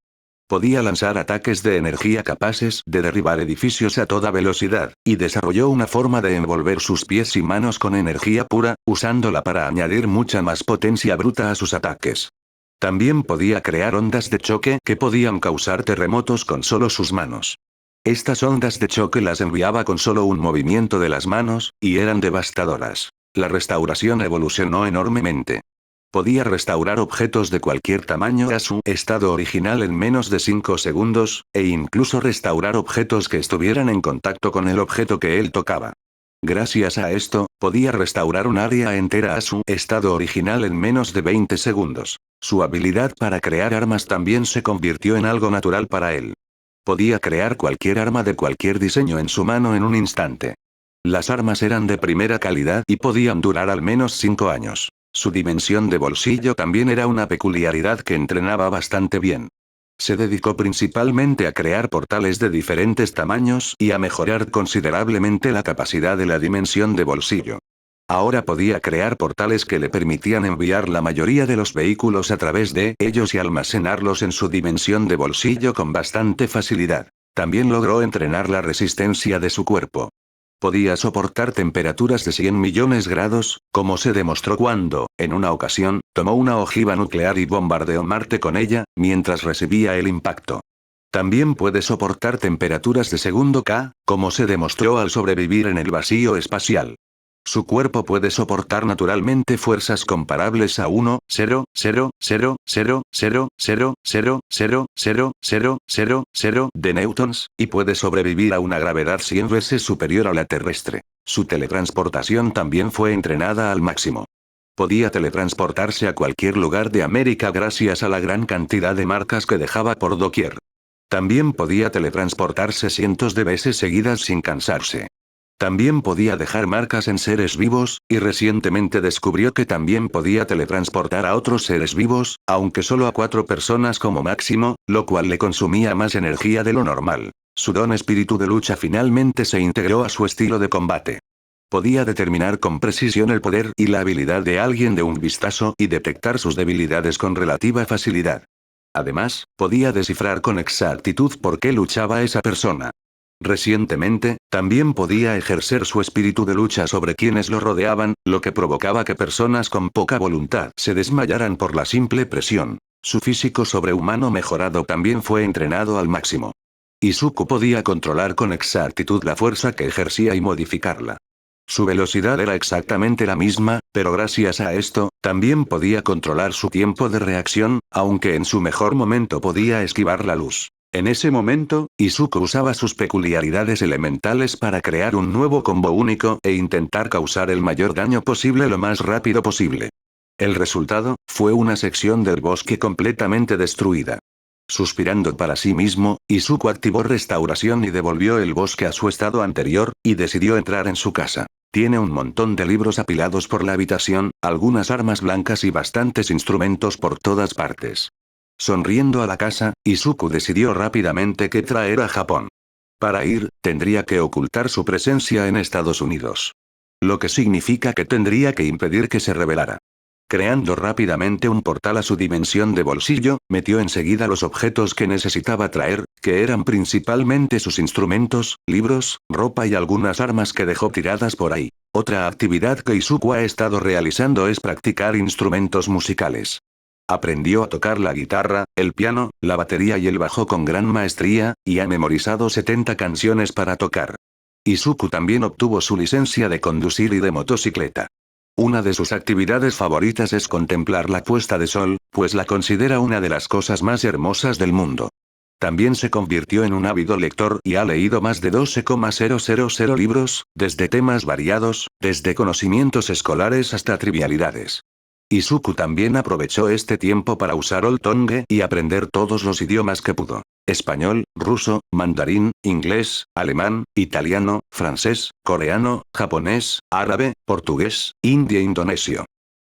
Podía lanzar ataques de energía capaces de derribar edificios a toda velocidad, y desarrolló una forma de envolver sus pies y manos con energía pura, usándola para añadir mucha más potencia bruta a sus ataques. También podía crear ondas de choque que podían causar terremotos con solo sus manos. Estas ondas de choque las enviaba con solo un movimiento de las manos, y eran devastadoras. La restauración evolucionó enormemente. Podía restaurar objetos de cualquier tamaño a su estado original en menos de 5 segundos, e incluso restaurar objetos que estuvieran en contacto con el objeto que él tocaba. Gracias a esto, podía restaurar un área entera a su estado original en menos de 20 segundos. Su habilidad para crear armas también se convirtió en algo natural para él. Podía crear cualquier arma de cualquier diseño en su mano en un instante. Las armas eran de primera calidad y podían durar al menos 5 años. Su dimensión de bolsillo también era una peculiaridad que entrenaba bastante bien. Se dedicó principalmente a crear portales de diferentes tamaños y a mejorar considerablemente la capacidad de la dimensión de bolsillo. Ahora podía crear portales que le permitían enviar la mayoría de los vehículos a través de ellos y almacenarlos en su dimensión de bolsillo con bastante facilidad. También logró entrenar la resistencia de su cuerpo. Podía soportar temperaturas de 100 millones de grados, como se demostró cuando, en una ocasión, tomó una ojiva nuclear y bombardeó Marte con ella, mientras recibía el impacto. También puede soportar temperaturas de segundo K, como se demostró al sobrevivir en el vacío espacial. Su cuerpo puede soportar naturalmente fuerzas comparables a 1,0000000000000 de newtons, y puede sobrevivir a una gravedad 100 veces superior a la terrestre. Su teletransportación también fue entrenada al máximo. Podía teletransportarse a cualquier lugar de América gracias a la gran cantidad de marcas que dejaba por doquier. También podía teletransportarse cientos de veces seguidas sin cansarse. También podía dejar marcas en seres vivos, y recientemente descubrió que también podía teletransportar a otros seres vivos, aunque solo a 4 personas como máximo, lo cual le consumía más energía de lo normal. Su don espíritu de lucha finalmente se integró a su estilo de combate. Podía determinar con precisión el poder y la habilidad de alguien de un vistazo y detectar sus debilidades con relativa facilidad. Además, podía descifrar con exactitud por qué luchaba esa persona. Recientemente, también podía ejercer su espíritu de lucha sobre quienes lo rodeaban, lo que provocaba que personas con poca voluntad se desmayaran por la simple presión. Su físico sobrehumano mejorado también fue entrenado al máximo. Izuku podía controlar con exactitud la fuerza que ejercía y modificarla. Su velocidad era exactamente la misma, pero gracias a esto, también podía controlar su tiempo de reacción, aunque en su mejor momento podía esquivar la luz. En ese momento, Izuku usaba sus peculiaridades elementales para crear un nuevo combo único e intentar causar el mayor daño posible lo más rápido posible. El resultado, fue una sección del bosque completamente destruida. Suspirando para sí mismo, Izuku activó restauración y devolvió el bosque a su estado anterior, y decidió entrar en su casa. Tiene un montón de libros apilados por la habitación, algunas armas blancas y bastantes instrumentos por todas partes. Sonriendo a la casa, Izuku decidió rápidamente qué traer a Japón. Para ir, tendría que ocultar su presencia en Estados Unidos. Lo que significa que tendría que impedir que se revelara. Creando rápidamente un portal a su dimensión de bolsillo, metió enseguida los objetos que necesitaba traer, que eran principalmente sus instrumentos, libros, ropa y algunas armas que dejó tiradas por ahí. Otra actividad que Izuku ha estado realizando es practicar instrumentos musicales. Aprendió a tocar la guitarra, el piano, la batería y el bajo con gran maestría, y ha memorizado 70 canciones para tocar. Izuku también obtuvo su licencia de conducir y de motocicleta. Una de sus actividades favoritas es contemplar la puesta de sol, pues la considera una de las cosas más hermosas del mundo. También se convirtió en un ávido lector y ha leído más de 12,000 libros, desde temas variados, desde conocimientos escolares hasta trivialidades. Izuku también aprovechó este tiempo para usar Old Tongue y aprender todos los idiomas que pudo: español, ruso, mandarín, inglés, alemán, italiano, francés, coreano, japonés, árabe, portugués, hindi e indonesio.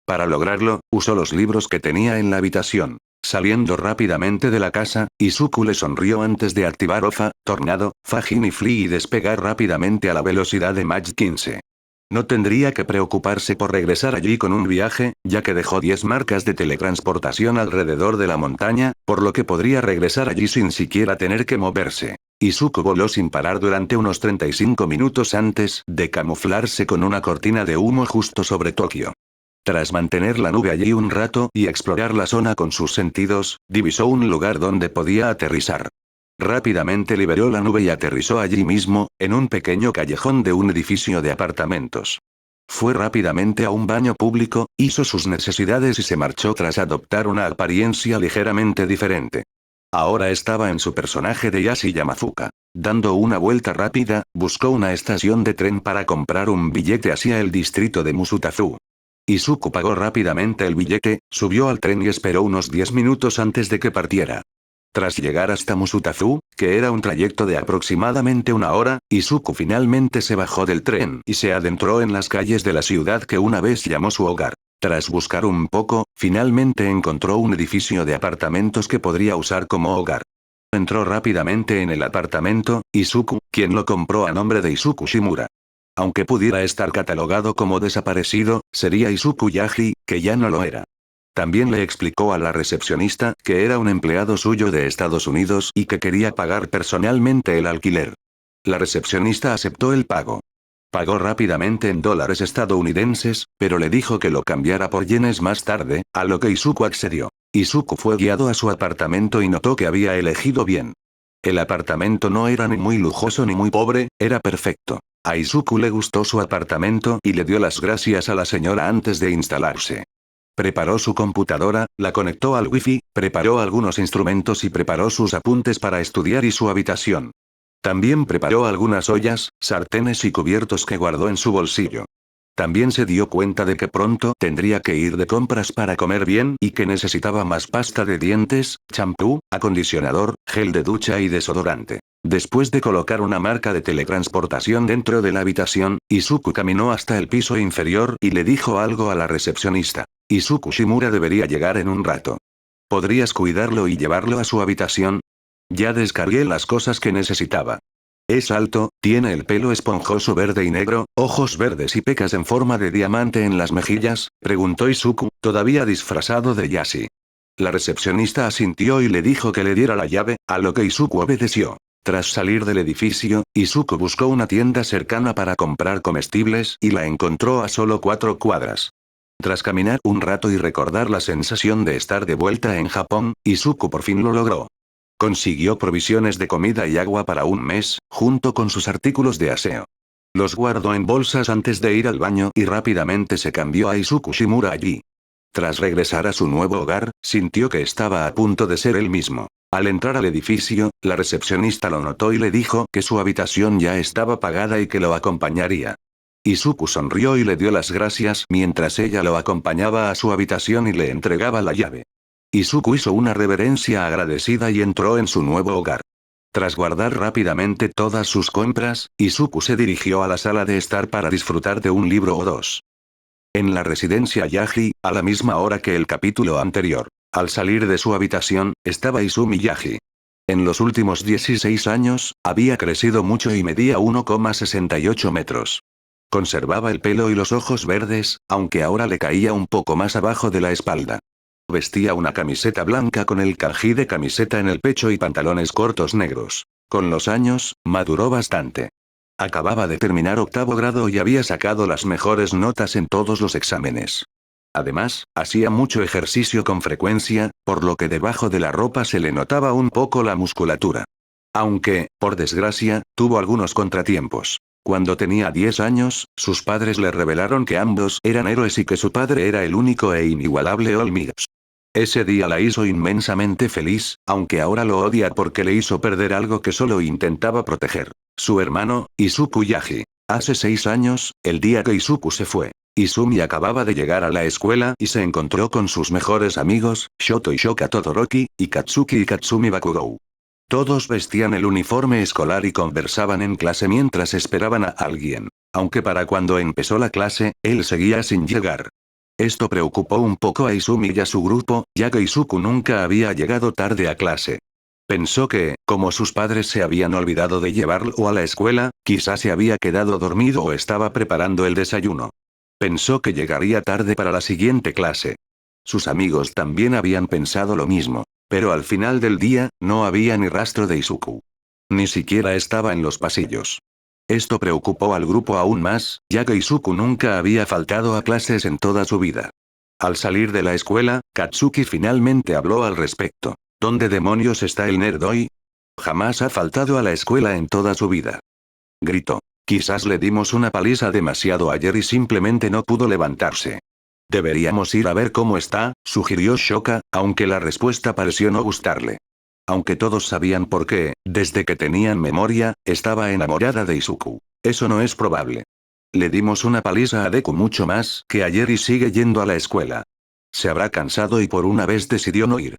Para lograrlo, usó los libros que tenía en la habitación. Saliendo rápidamente de la casa, Izuku le sonrió antes de activar Ofa, Tornado, Fajin y Flea y despegar rápidamente a la velocidad de Mach 15. No tendría que preocuparse por regresar allí con un viaje, ya que dejó 10 marcas de teletransportación alrededor de la montaña, por lo que podría regresar allí sin siquiera tener que moverse. Izuku voló sin parar durante unos 35 minutos antes de camuflarse con una cortina de humo justo sobre Tokio. Tras mantener la nube allí un rato y explorar la zona con sus sentidos, divisó un lugar donde podía aterrizar. Rápidamente liberó la nube y aterrizó allí mismo, en un pequeño callejón de un edificio de apartamentos. Fue rápidamente a un baño público, hizo sus necesidades y se marchó tras adoptar una apariencia ligeramente diferente. Ahora estaba en su personaje de Yashi Yamafuka. Dando una vuelta rápida, buscó una estación de tren para comprar un billete hacia el distrito de Musutafu. Izuku pagó rápidamente el billete, subió al tren y esperó unos 10 minutos antes de que partiera. Tras llegar hasta Musutafu, que era un trayecto de aproximadamente una hora, Izuku finalmente se bajó del tren y se adentró en las calles de la ciudad que una vez llamó su hogar. Tras buscar un poco, finalmente encontró un edificio de apartamentos que podría usar como hogar. Entró rápidamente en el apartamento, Izuku, quien lo compró a nombre de Izuku Shimura. Aunque pudiera estar catalogado como desaparecido, sería Izuku Yaji, que ya no lo era. También le explicó a la recepcionista que era un empleado suyo de Estados Unidos y que quería pagar personalmente el alquiler. La recepcionista aceptó el pago. Pagó rápidamente en dólares estadounidenses, pero le dijo que lo cambiara por yenes más tarde, a lo que Izuku accedió. Izuku fue guiado a su apartamento y notó que había elegido bien. El apartamento no era ni muy lujoso ni muy pobre, era perfecto. A Izuku le gustó su apartamento y le dio las gracias a la señora antes de instalarse. Preparó su computadora, la conectó al wifi, preparó algunos instrumentos y preparó sus apuntes para estudiar y su habitación. También preparó algunas ollas, sartenes y cubiertos que guardó en su bolsillo. También se dio cuenta de que pronto tendría que ir de compras para comer bien y que necesitaba más pasta de dientes, champú, acondicionador, gel de ducha y desodorante. Después de colocar una marca de teletransportación dentro de la habitación, Izuku caminó hasta el piso inferior y le dijo algo a la recepcionista. Izuku Shimura debería llegar en un rato. ¿Podrías cuidarlo y llevarlo a su habitación? Ya descargué las cosas que necesitaba. Es alto, tiene el pelo esponjoso verde y negro, ojos verdes y pecas en forma de diamante en las mejillas, preguntó Izuku, todavía disfrazado de Yashi. La recepcionista asintió y le dijo que le diera la llave, a lo que Izuku obedeció. Tras salir del edificio, Izuku buscó una tienda cercana para comprar comestibles y la encontró a solo 4 cuadras. Tras caminar un rato y recordar la sensación de estar de vuelta en Japón, Izuku por fin lo logró. Consiguió provisiones de comida y agua para un mes, junto con sus artículos de aseo. Los guardó en bolsas antes de ir al baño y rápidamente se cambió a Izuku Shimura allí. Tras regresar a su nuevo hogar, sintió que estaba a punto de ser él mismo. Al entrar al edificio, la recepcionista lo notó y le dijo que su habitación ya estaba pagada y que lo acompañaría. Izuku sonrió y le dio las gracias mientras ella lo acompañaba a su habitación y le entregaba la llave. Izuku hizo una reverencia agradecida y entró en su nuevo hogar. Tras guardar rápidamente todas sus compras, Izuku se dirigió a la sala de estar para disfrutar de un libro o dos. En la residencia Yagi, a la misma hora que el capítulo anterior. Al salir de su habitación, estaba Izumi Yagi. En los últimos 16 años, había crecido mucho y medía 1,68 metros. Conservaba el pelo y los ojos verdes, aunque ahora le caía un poco más abajo de la espalda. Vestía una camiseta blanca con el kanji de camiseta en el pecho y pantalones cortos negros. Con los años, maduró bastante. Acababa de terminar 8º grado y había sacado las mejores notas en todos los exámenes. Además, hacía mucho ejercicio con frecuencia, por lo que debajo de la ropa se le notaba un poco la musculatura. Aunque, por desgracia, tuvo algunos contratiempos. Cuando tenía 10 años, sus padres le revelaron que ambos eran héroes y que su padre era el único e inigualable Olmigos. Ese día la hizo inmensamente feliz, aunque ahora lo odia porque le hizo perder algo que solo intentaba proteger. Su hermano, Izuku Yagi. Hace 6 años, el día que Izuku se fue. Izumi acababa de llegar a la escuela y se encontró con sus mejores amigos, Shoto y Shoka Todoroki, y Katsuki y Katsumi Bakugou. Todos vestían el uniforme escolar y conversaban en clase mientras esperaban a alguien. Aunque para cuando empezó la clase, él seguía sin llegar. Esto preocupó un poco a Izumi y a su grupo, ya que Izuku nunca había llegado tarde a clase. Pensó que, como sus padres se habían olvidado de llevarlo a la escuela, quizás se había quedado dormido o estaba preparando el desayuno. Pensó que llegaría tarde para la siguiente clase. Sus amigos también habían pensado lo mismo. Pero al final del día, no había ni rastro de Izuku. Ni siquiera estaba en los pasillos. Esto preocupó al grupo aún más, ya que Izuku nunca había faltado a clases en toda su vida. Al salir de la escuela, Katsuki finalmente habló al respecto. ¿Dónde demonios está el nerd hoy? Jamás ha faltado a la escuela en toda su vida. Gritó. Quizás le dimos una paliza demasiado ayer y simplemente no pudo levantarse. Deberíamos ir a ver cómo está, sugirió Shoka, aunque la respuesta pareció no gustarle. Aunque todos sabían por qué, desde que tenían memoria, estaba enamorada de Izuku. Eso no es probable. Le dimos una paliza a Deku mucho más que ayer y sigue yendo a la escuela. Se habrá cansado y por una vez decidió no ir.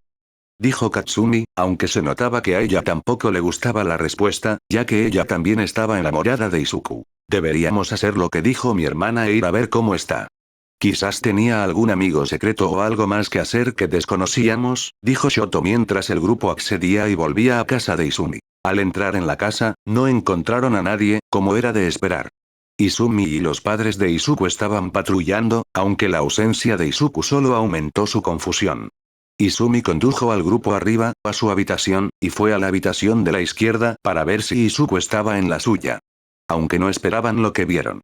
Dijo Katsumi, aunque se notaba que a ella tampoco le gustaba la respuesta, ya que ella también estaba enamorada de Izuku. Deberíamos hacer lo que dijo mi hermana e ir a ver cómo está. Quizás tenía algún amigo secreto o algo más que hacer que desconocíamos, dijo Shoto mientras el grupo accedía y volvía a casa de Izumi. Al entrar en la casa, no encontraron a nadie, como era de esperar. Izumi y los padres de Izuku estaban patrullando, aunque la ausencia de Izuku solo aumentó su confusión. Izumi condujo al grupo arriba, a su habitación, y fue a la habitación de la izquierda para ver si Izuku estaba en la suya. Aunque no esperaban lo que vieron.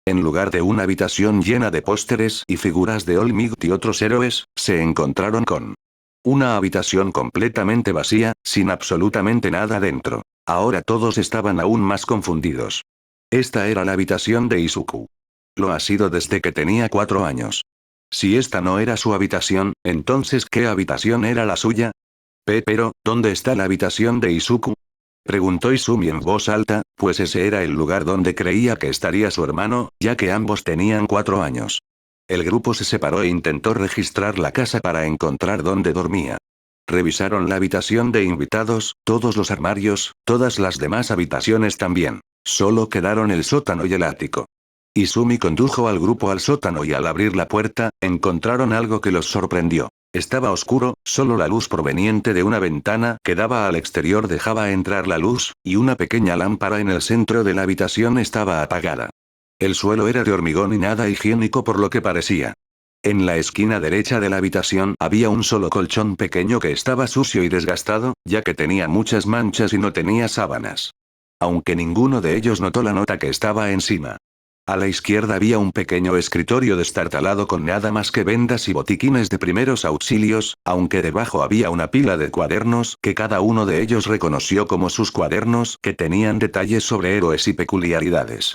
En lugar de una habitación llena de pósteres y figuras de All Might y otros héroes, se encontraron con una habitación completamente vacía, sin absolutamente nada dentro. Ahora todos estaban aún más confundidos. Esta era la habitación de Izuku. Lo ha sido desde que tenía 4 años. Si esta no era su habitación, entonces ¿qué habitación era la suya? Pero, ¿dónde está la habitación de Izuku? Preguntó Izumi en voz alta, pues ese era el lugar donde creía que estaría su hermano, ya que ambos tenían 4 años. El grupo se separó e intentó registrar la casa para encontrar dónde dormía. Revisaron la habitación de invitados, todos los armarios, todas las demás habitaciones también. Solo quedaron el sótano y el ático. Izumi condujo al grupo al sótano y al abrir la puerta, encontraron algo que los sorprendió. Estaba oscuro, solo la luz proveniente de una ventana que daba al exterior dejaba entrar la luz, y una pequeña lámpara en el centro de la habitación estaba apagada. El suelo era de hormigón y nada higiénico por lo que parecía. En la esquina derecha de la habitación había un solo colchón pequeño que estaba sucio y desgastado, ya que tenía muchas manchas y no tenía sábanas. Aunque ninguno de ellos notó la nota que estaba encima. A la izquierda había un pequeño escritorio destartalado con nada más que vendas y botiquines de primeros auxilios, aunque debajo había una pila de cuadernos que cada uno de ellos reconoció como sus cuadernos que tenían detalles sobre héroes y peculiaridades.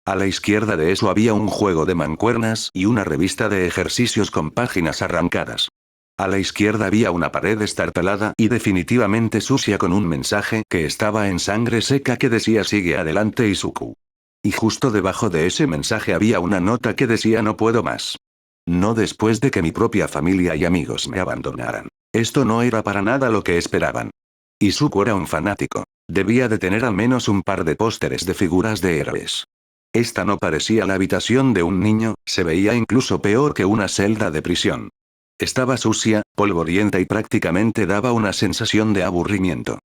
A la izquierda de eso había un juego de mancuernas y una revista de ejercicios con páginas arrancadas. A la izquierda había una pared estartalada y definitivamente sucia con un mensaje que estaba en sangre seca que decía sigue adelante Izuku. Y justo debajo de ese mensaje había una nota que decía no puedo más. No después de que mi propia familia y amigos me abandonaran. Esto no era para nada lo que esperaban. Izuku era un fanático. Debía de tener al menos un par de pósteres de figuras de héroes. Esta no parecía la habitación de un niño, se veía incluso peor que una celda de prisión. Estaba sucia, polvorienta y prácticamente daba una sensación de aburrimiento.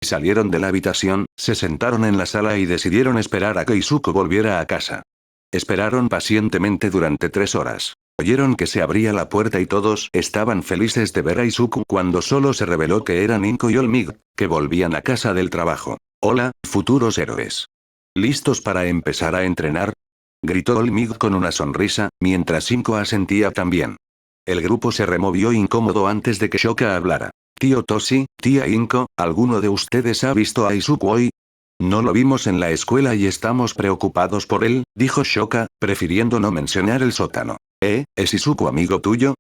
Salieron de la habitación, se sentaron en la sala y decidieron esperar a que Izuku volviera a casa. Esperaron pacientemente durante 3 horas. Oyeron que se abría la puerta y todos estaban felices de ver a Izuku cuando solo se reveló que eran Inko y Olmig, que volvían a casa del trabajo. Hola, futuros héroes. ¿Listos para empezar a entrenar? Gritó Olmig con una sonrisa, mientras Inko asentía también. El grupo se removió incómodo antes de que Shoka hablara. Tío Toshi, tía Inko, ¿alguno de ustedes ha visto a Izuku hoy? No lo vimos en la escuela y estamos preocupados por él, dijo Shoka, prefiriendo no mencionar el sótano. ¿Es Izuku amigo tuyo?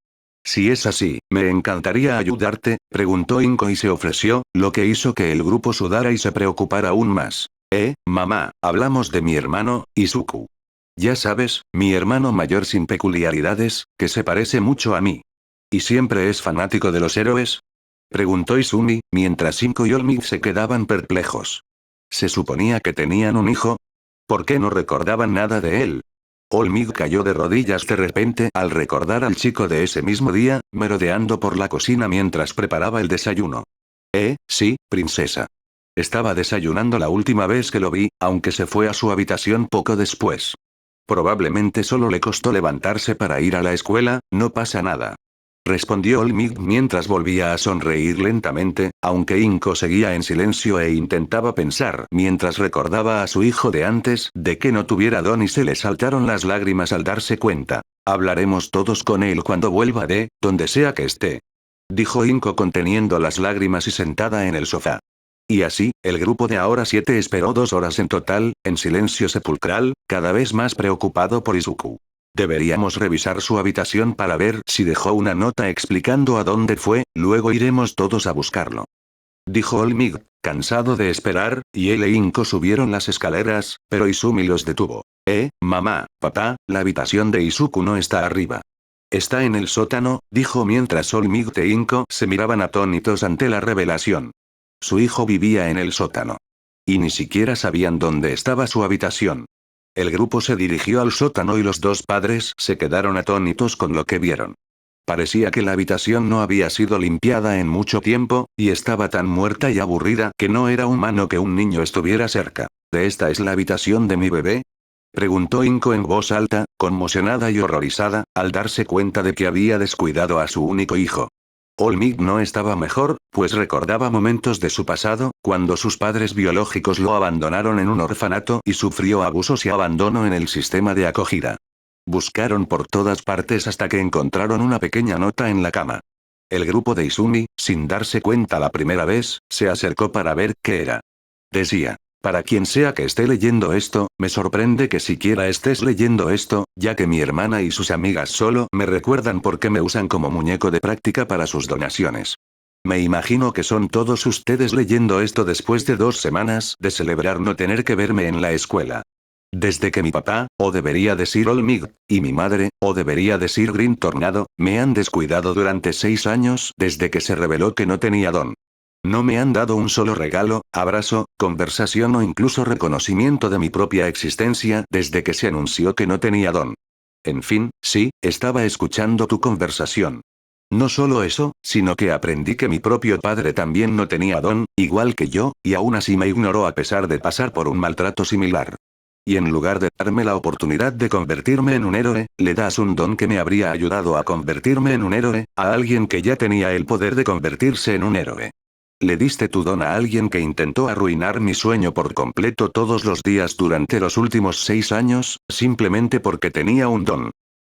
Si es así, me encantaría ayudarte, preguntó Inko y se ofreció, lo que hizo que el grupo sudara y se preocupara aún más. Mamá, hablamos de mi hermano, Izuku. Ya sabes, mi hermano mayor sin peculiaridades, que se parece mucho a mí. ¿Y siempre es fanático de los héroes? Preguntó Izumi, mientras Inko y Olmig se quedaban perplejos. ¿Se suponía que tenían un hijo? ¿Por qué no recordaban nada de él? Olmig cayó de rodillas de repente al recordar al chico de ese mismo día, merodeando por la cocina mientras preparaba el desayuno. Sí, princesa. Estaba desayunando la última vez que lo vi, aunque se fue a su habitación poco después. Probablemente solo le costó levantarse para ir a la escuela, no pasa nada. Respondió Olmig mientras volvía a sonreír lentamente, aunque Inko seguía en silencio e intentaba pensar mientras recordaba a su hijo de antes de que no tuviera don y se le saltaron las lágrimas al darse cuenta. Hablaremos todos con él cuando vuelva de donde sea que esté. Dijo Inko conteniendo las lágrimas y sentada en el sofá. Y así, el grupo de ahora 7 esperó 2 horas en total, en silencio sepulcral, cada vez más preocupado por Izuku. Deberíamos revisar su habitación para ver si dejó una nota explicando a dónde fue, luego iremos todos a buscarlo. Dijo Olmig, cansado de esperar, y él e Inko subieron las escaleras, pero Izumi los detuvo. Mamá, papá, la habitación de Izuku no está arriba. Está en el sótano, dijo mientras Olmig e Inko se miraban atónitos ante la revelación. Su hijo vivía en el sótano. Y ni siquiera sabían dónde estaba su habitación. El grupo se dirigió al sótano y los dos padres se quedaron atónitos con lo que vieron. Parecía que la habitación no había sido limpiada en mucho tiempo, y estaba tan muerta y aburrida que no era humano que un niño estuviera cerca. ¿De esta es la habitación de mi bebé? Preguntó Inko en voz alta, conmocionada y horrorizada, al darse cuenta de que había descuidado a su único hijo. Olmig no estaba mejor, pues recordaba momentos de su pasado, cuando sus padres biológicos lo abandonaron en un orfanato y sufrió abusos y abandono en el sistema de acogida. Buscaron por todas partes hasta que encontraron una pequeña nota en la cama. El grupo de Izumi, sin darse cuenta la primera vez, se acercó para ver qué era. Decía. Para quien sea que esté leyendo esto, me sorprende que siquiera estés leyendo esto, ya que mi hermana y sus amigas solo me recuerdan porque me usan como muñeco de práctica para sus donaciones. Me imagino que son todos ustedes leyendo esto después de 2 semanas de celebrar no tener que verme en la escuela. Desde que mi papá, o debería decir Olmig, y mi madre, o debería decir Green Tornado, me han descuidado durante 6 años desde que se reveló que no tenía don. No me han dado un solo regalo, abrazo, conversación o incluso reconocimiento de mi propia existencia desde que se anunció que no tenía don. En fin, sí, estaba escuchando tu conversación. No solo eso, sino que aprendí que mi propio padre también no tenía don, igual que yo, y aún así me ignoró a pesar de pasar por un maltrato similar. Y en lugar de darme la oportunidad de convertirme en un héroe, le das un don que me habría ayudado a convertirme en un héroe, a alguien que ya tenía el poder de convertirse en un héroe. Le diste tu don a alguien que intentó arruinar mi sueño por completo todos los días durante los últimos 6 años, simplemente porque tenía un don.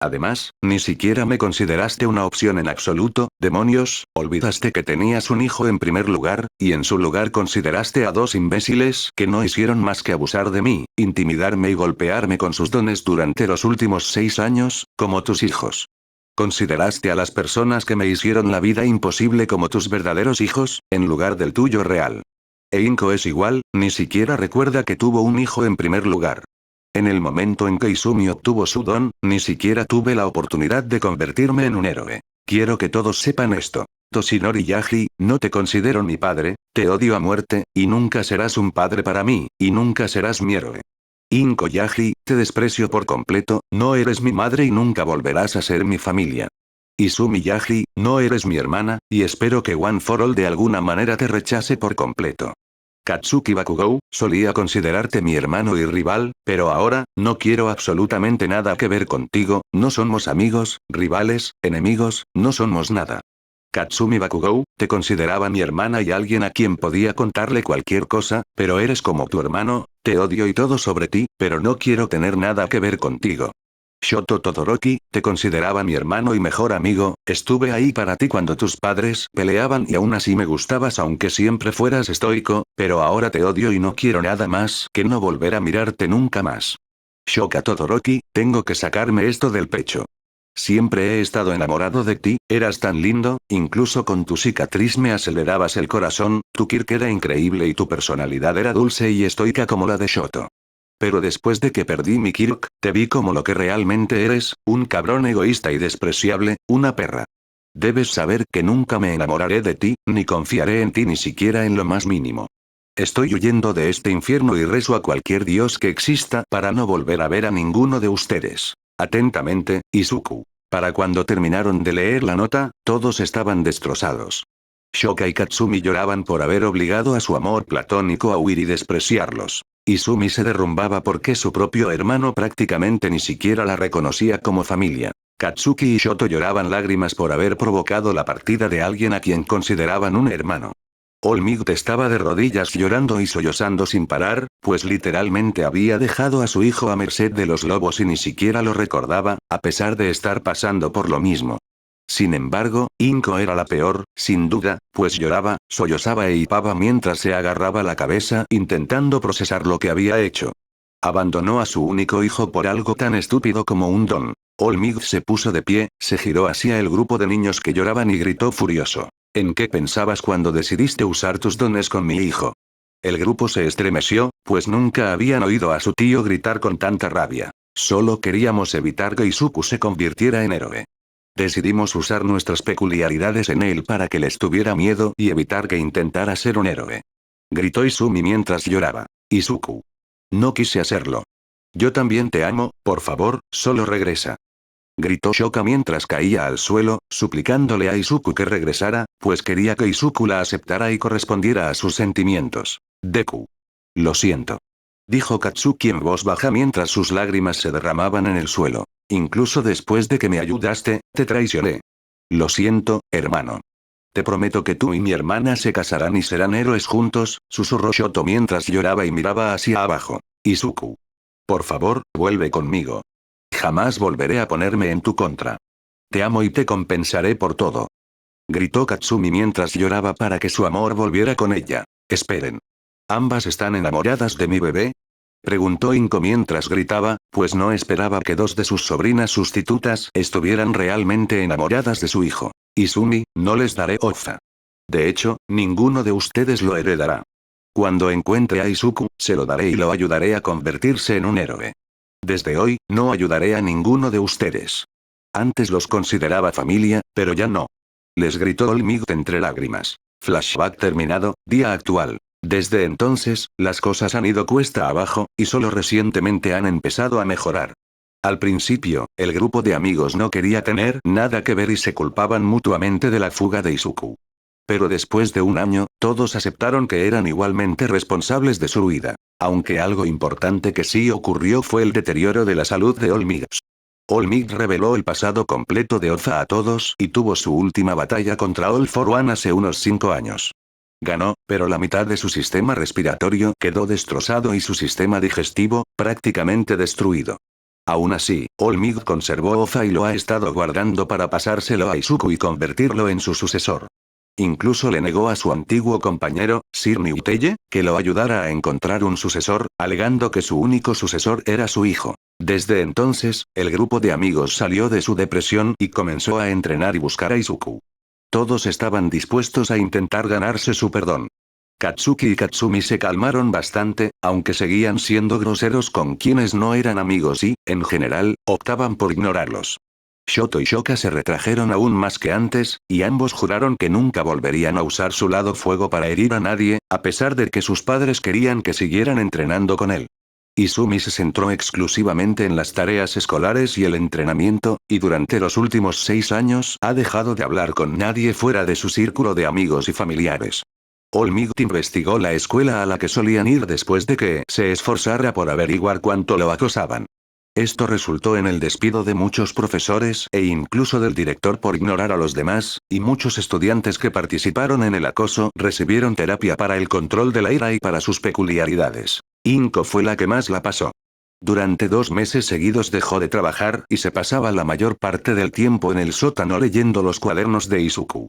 Además, ni siquiera me consideraste una opción en absoluto, demonios, olvidaste que tenías un hijo en primer lugar, y en su lugar consideraste a 2 imbéciles que no hicieron más que abusar de mí, intimidarme y golpearme con sus dones durante los últimos 6 años, como tus hijos. Consideraste a las personas que me hicieron la vida imposible como tus verdaderos hijos, en lugar del tuyo real. E Inko es igual, ni siquiera recuerda que tuvo un hijo en primer lugar. En el momento en que Izumi obtuvo su don, ni siquiera tuve la oportunidad de convertirme en un héroe. Quiero que todos sepan esto. Toshinori Yaji, no te considero mi padre, te odio a muerte, y nunca serás un padre para mí, y nunca serás mi héroe. Inko Yaji, te desprecio por completo, no eres mi madre y nunca volverás a ser mi familia. Izumi Yaji, no eres mi hermana, y espero que One for All de alguna manera te rechace por completo. Katsuki Bakugou, solía considerarte mi hermano y rival, pero ahora, no quiero absolutamente nada que ver contigo, no somos amigos, rivales, enemigos, no somos nada. Katsumi Bakugou, te consideraba mi hermana y alguien a quien podía contarle cualquier cosa, pero eres como tu hermano, te odio y todo sobre ti, pero no quiero tener nada que ver contigo. Shoto Todoroki, te consideraba mi hermano y mejor amigo, estuve ahí para ti cuando tus padres peleaban y aún así me gustabas aunque siempre fueras estoico, pero ahora te odio y no quiero nada más que no volver a mirarte nunca más. Shoka Todoroki, tengo que sacarme esto del pecho. Siempre he estado enamorado de ti, eras tan lindo, incluso con tu cicatriz me acelerabas el corazón, tu Kirk era increíble y tu personalidad era dulce y estoica como la de Shoto. Pero después de que perdí mi Kirk, te vi como lo que realmente eres, un cabrón egoísta y despreciable, una perra. Debes saber que nunca me enamoraré de ti, ni confiaré en ti ni siquiera en lo más mínimo. Estoy huyendo de este infierno y rezo a cualquier dios que exista para no volver a ver a ninguno de ustedes. Atentamente, Izuku. Para cuando terminaron de leer la nota, todos estaban destrozados. Shoka y Katsumi lloraban por haber obligado a su amor platónico a huir y despreciarlos. Izumi se derrumbaba porque su propio hermano prácticamente ni siquiera la reconocía como familia. Katsuki y Shoto lloraban lágrimas por haber provocado la partida de alguien a quien consideraban un hermano. All Might estaba de rodillas llorando y sollozando sin parar, pues literalmente había dejado a su hijo a merced de los lobos y ni siquiera lo recordaba, a pesar de estar pasando por lo mismo. Sin embargo, Inko era la peor, sin duda, pues lloraba, sollozaba e hipaba mientras se agarraba la cabeza intentando procesar lo que había hecho. Abandonó a su único hijo por algo tan estúpido como un don. All Might se puso de pie, se giró hacia el grupo de niños que lloraban y gritó furioso. ¿En qué pensabas cuando decidiste usar tus dones con mi hijo? El grupo se estremeció, pues nunca habían oído a su tío gritar con tanta rabia. Solo queríamos evitar que Izuku se convirtiera en héroe. Decidimos usar nuestras peculiaridades en él para que les tuviera miedo y evitar que intentara ser un héroe. Gritó Izumi mientras lloraba. Izuku. No quise hacerlo. Yo también te amo, por favor, solo regresa. Gritó Shoka mientras caía al suelo, suplicándole a Izuku que regresara, pues quería que Izuku la aceptara y correspondiera a sus sentimientos. Deku. Lo siento. Dijo Katsuki en voz baja mientras sus lágrimas se derramaban en el suelo. Incluso después de que me ayudaste, te traicioné. Lo siento, hermano. Te prometo que tú y mi hermana se casarán y serán héroes juntos, susurró Shoto mientras lloraba y miraba hacia abajo. Izuku. Por favor, vuelve conmigo. Jamás volveré a ponerme en tu contra. Te amo y te compensaré por todo. Gritó Katsumi mientras lloraba para que su amor volviera con ella. Esperen. ¿Ambas están enamoradas de mi bebé? Preguntó Inko mientras gritaba, pues no esperaba que 2 de sus sobrinas sustitutas estuvieran realmente enamoradas de su hijo. Izumi, no les daré Oza. De hecho, ninguno de ustedes lo heredará. Cuando encuentre a Izuku, se lo daré y lo ayudaré a convertirse en un héroe. Desde hoy, no ayudaré a ninguno de ustedes. Antes los consideraba familia, pero ya no. Les gritó All Might entre lágrimas. Flashback terminado, día actual. Desde entonces, las cosas han ido cuesta abajo, y solo recientemente han empezado a mejorar. Al principio, el grupo de amigos no quería tener nada que ver y se culpaban mutuamente de la fuga de Izuku. Pero después de un año, todos aceptaron que eran igualmente responsables de su huida. Aunque algo importante que sí ocurrió fue el deterioro de la salud de Olmig. Olmig reveló el pasado completo de Oza a todos y tuvo su última batalla contra All for One hace unos 5 años. Ganó, pero la mitad de su sistema respiratorio quedó destrozado y su sistema digestivo, prácticamente destruido. Aún así, Olmig conservó Oza y lo ha estado guardando para pasárselo a Izuku y convertirlo en su sucesor. Incluso le negó a su antiguo compañero, Sir Niuteye, que lo ayudara a encontrar un sucesor, alegando que su único sucesor era su hijo. Desde entonces, el grupo de amigos salió de su depresión y comenzó a entrenar y buscar a Izuku. Todos estaban dispuestos a intentar ganarse su perdón. Katsuki y Katsumi se calmaron bastante, aunque seguían siendo groseros con quienes no eran amigos y, en general, optaban por ignorarlos. Shoto y Shoka se retrajeron aún más que antes, y ambos juraron que nunca volverían a usar su lado fuego para herir a nadie, a pesar de que sus padres querían que siguieran entrenando con él. Izumi se centró exclusivamente en las tareas escolares y el entrenamiento, y durante los últimos 6 años ha dejado de hablar con nadie fuera de su círculo de amigos y familiares. Olmig investigó la escuela a la que solían ir después de que se esforzara por averiguar cuánto lo acosaban. Esto resultó en el despido de muchos profesores e incluso del director por ignorar a los demás, y muchos estudiantes que participaron en el acoso recibieron terapia para el control de la ira y para sus peculiaridades. Inko fue la que más la pasó. Durante 2 meses seguidos dejó de trabajar y se pasaba la mayor parte del tiempo en el sótano leyendo los cuadernos de Izuku.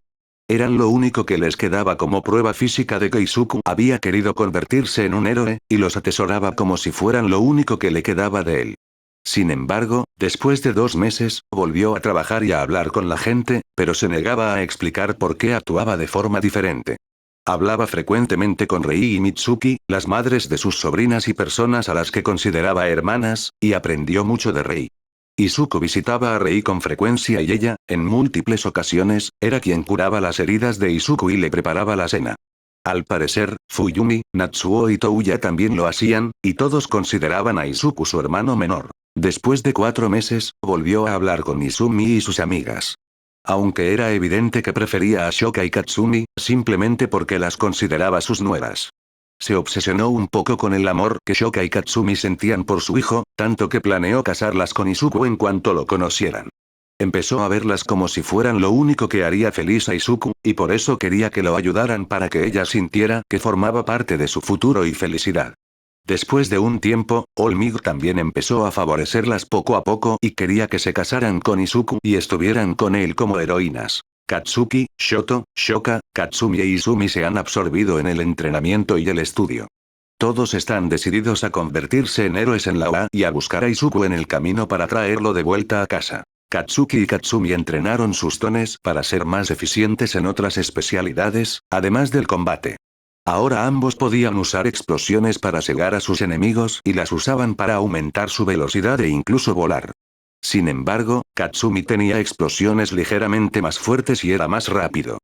Eran lo único que les quedaba como prueba física de que Izuku había querido convertirse en un héroe, y los atesoraba como si fueran lo único que le quedaba de él. Sin embargo, después de 2 meses, volvió a trabajar y a hablar con la gente, pero se negaba a explicar por qué actuaba de forma diferente. Hablaba frecuentemente con Rei y Mitsuki, las madres de sus sobrinas y personas a las que consideraba hermanas, y aprendió mucho de Rei. Izuku visitaba a Rei con frecuencia y ella, en múltiples ocasiones, era quien curaba las heridas de Izuku y le preparaba la cena. Al parecer, Fuyumi, Natsuo y Touya también lo hacían, y todos consideraban a Izuku su hermano menor. Después de 4 meses, volvió a hablar con Izumi y sus amigas. Aunque era evidente que prefería a Shoka y Katsumi, simplemente porque las consideraba sus nueras. Se obsesionó un poco con el amor que Shoka y Katsumi sentían por su hijo, tanto que planeó casarlas con Izuku en cuanto lo conocieran. Empezó a verlas como si fueran lo único que haría feliz a Izuku, y por eso quería que lo ayudaran para que ella sintiera que formaba parte de su futuro y felicidad. Después de un tiempo, Olmig también empezó a favorecerlas poco a poco y quería que se casaran con Izuku y estuvieran con él como heroínas. Katsuki, Shoto, Shoka, Katsumi e Izumi se han absorbido en el entrenamiento y el estudio. Todos están decididos a convertirse en héroes en la OA y a buscar a Izuku en el camino para traerlo de vuelta a casa. Katsuki y Katsumi entrenaron sus dones para ser más eficientes en otras especialidades, además del combate. Ahora ambos podían usar explosiones para cegar a sus enemigos y las usaban para aumentar su velocidad e incluso volar. Sin embargo, Katsumi tenía explosiones ligeramente más fuertes y era más rápido.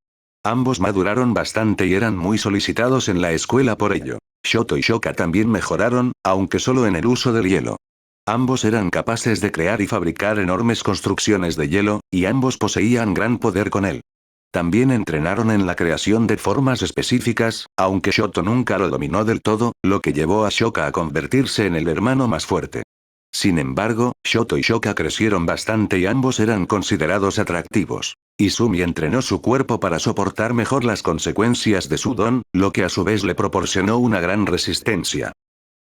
Ambos maduraron bastante y eran muy solicitados en la escuela por ello. Shoto y Shoka también mejoraron, aunque solo en el uso del hielo. Ambos eran capaces de crear y fabricar enormes construcciones de hielo, y ambos poseían gran poder con él. También entrenaron en la creación de formas específicas, aunque Shoto nunca lo dominó del todo, lo que llevó a Shoka a convertirse en el hermano más fuerte. Sin embargo, Shoto y Shoka crecieron bastante y ambos eran considerados atractivos. Izumi entrenó su cuerpo para soportar mejor las consecuencias de su don, lo que a su vez le proporcionó una gran resistencia.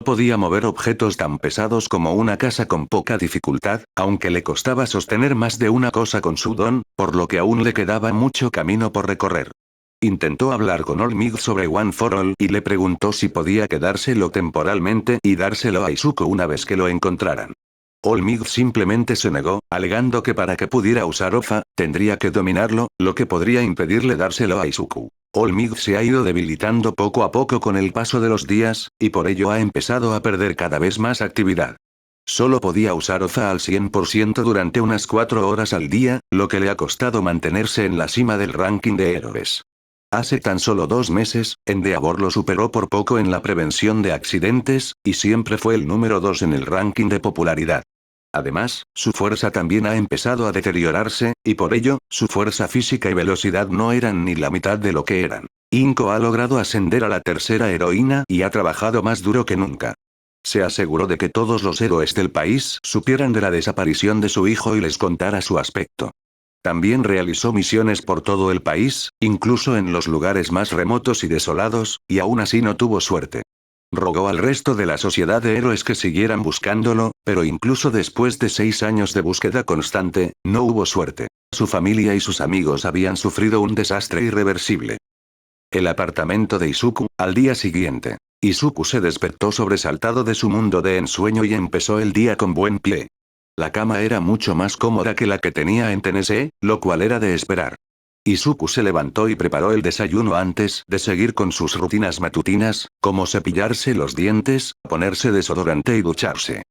Podía mover objetos tan pesados como una casa con poca dificultad, aunque le costaba sostener más de una cosa con su don, por lo que aún le quedaba mucho camino por recorrer. Intentó hablar con Olmig sobre One for All y le preguntó si podía quedárselo temporalmente y dárselo a Izuku una vez que lo encontraran. Olmig simplemente se negó, alegando que para que pudiera usar Ofa, tendría que dominarlo, lo que podría impedirle dárselo a Izuku. Olmig se ha ido debilitando poco a poco con el paso de los días, y por ello ha empezado a perder cada vez más actividad. Solo podía usar Ofa al 100% durante unas 4 horas al día, lo que le ha costado mantenerse en la cima del ranking de héroes. Hace tan solo 2 meses, Endeavor lo superó por poco en la prevención de accidentes, y siempre fue el número 2 en el ranking de popularidad. Además, su fuerza también ha empezado a deteriorarse, y por ello, su fuerza física y velocidad no eran ni la mitad de lo que eran. Inko ha logrado ascender a la tercera heroína y ha trabajado más duro que nunca. Se aseguró de que todos los héroes del país supieran de la desaparición de su hijo y les contara su aspecto. También realizó misiones por todo el país, incluso en los lugares más remotos y desolados, y aún así no tuvo suerte. Rogó al resto de la sociedad de héroes que siguieran buscándolo, pero incluso después de 6 años de búsqueda constante, no hubo suerte. Su familia y sus amigos habían sufrido un desastre irreversible. El apartamento de Izuku, al día siguiente. Izuku se despertó sobresaltado de su mundo de ensueño y empezó el día con buen pie. La cama era mucho más cómoda que la que tenía en Tennessee, lo cual era de esperar. Izuku se levantó y preparó el desayuno antes de seguir con sus rutinas matutinas, como cepillarse los dientes, ponerse desodorante y ducharse.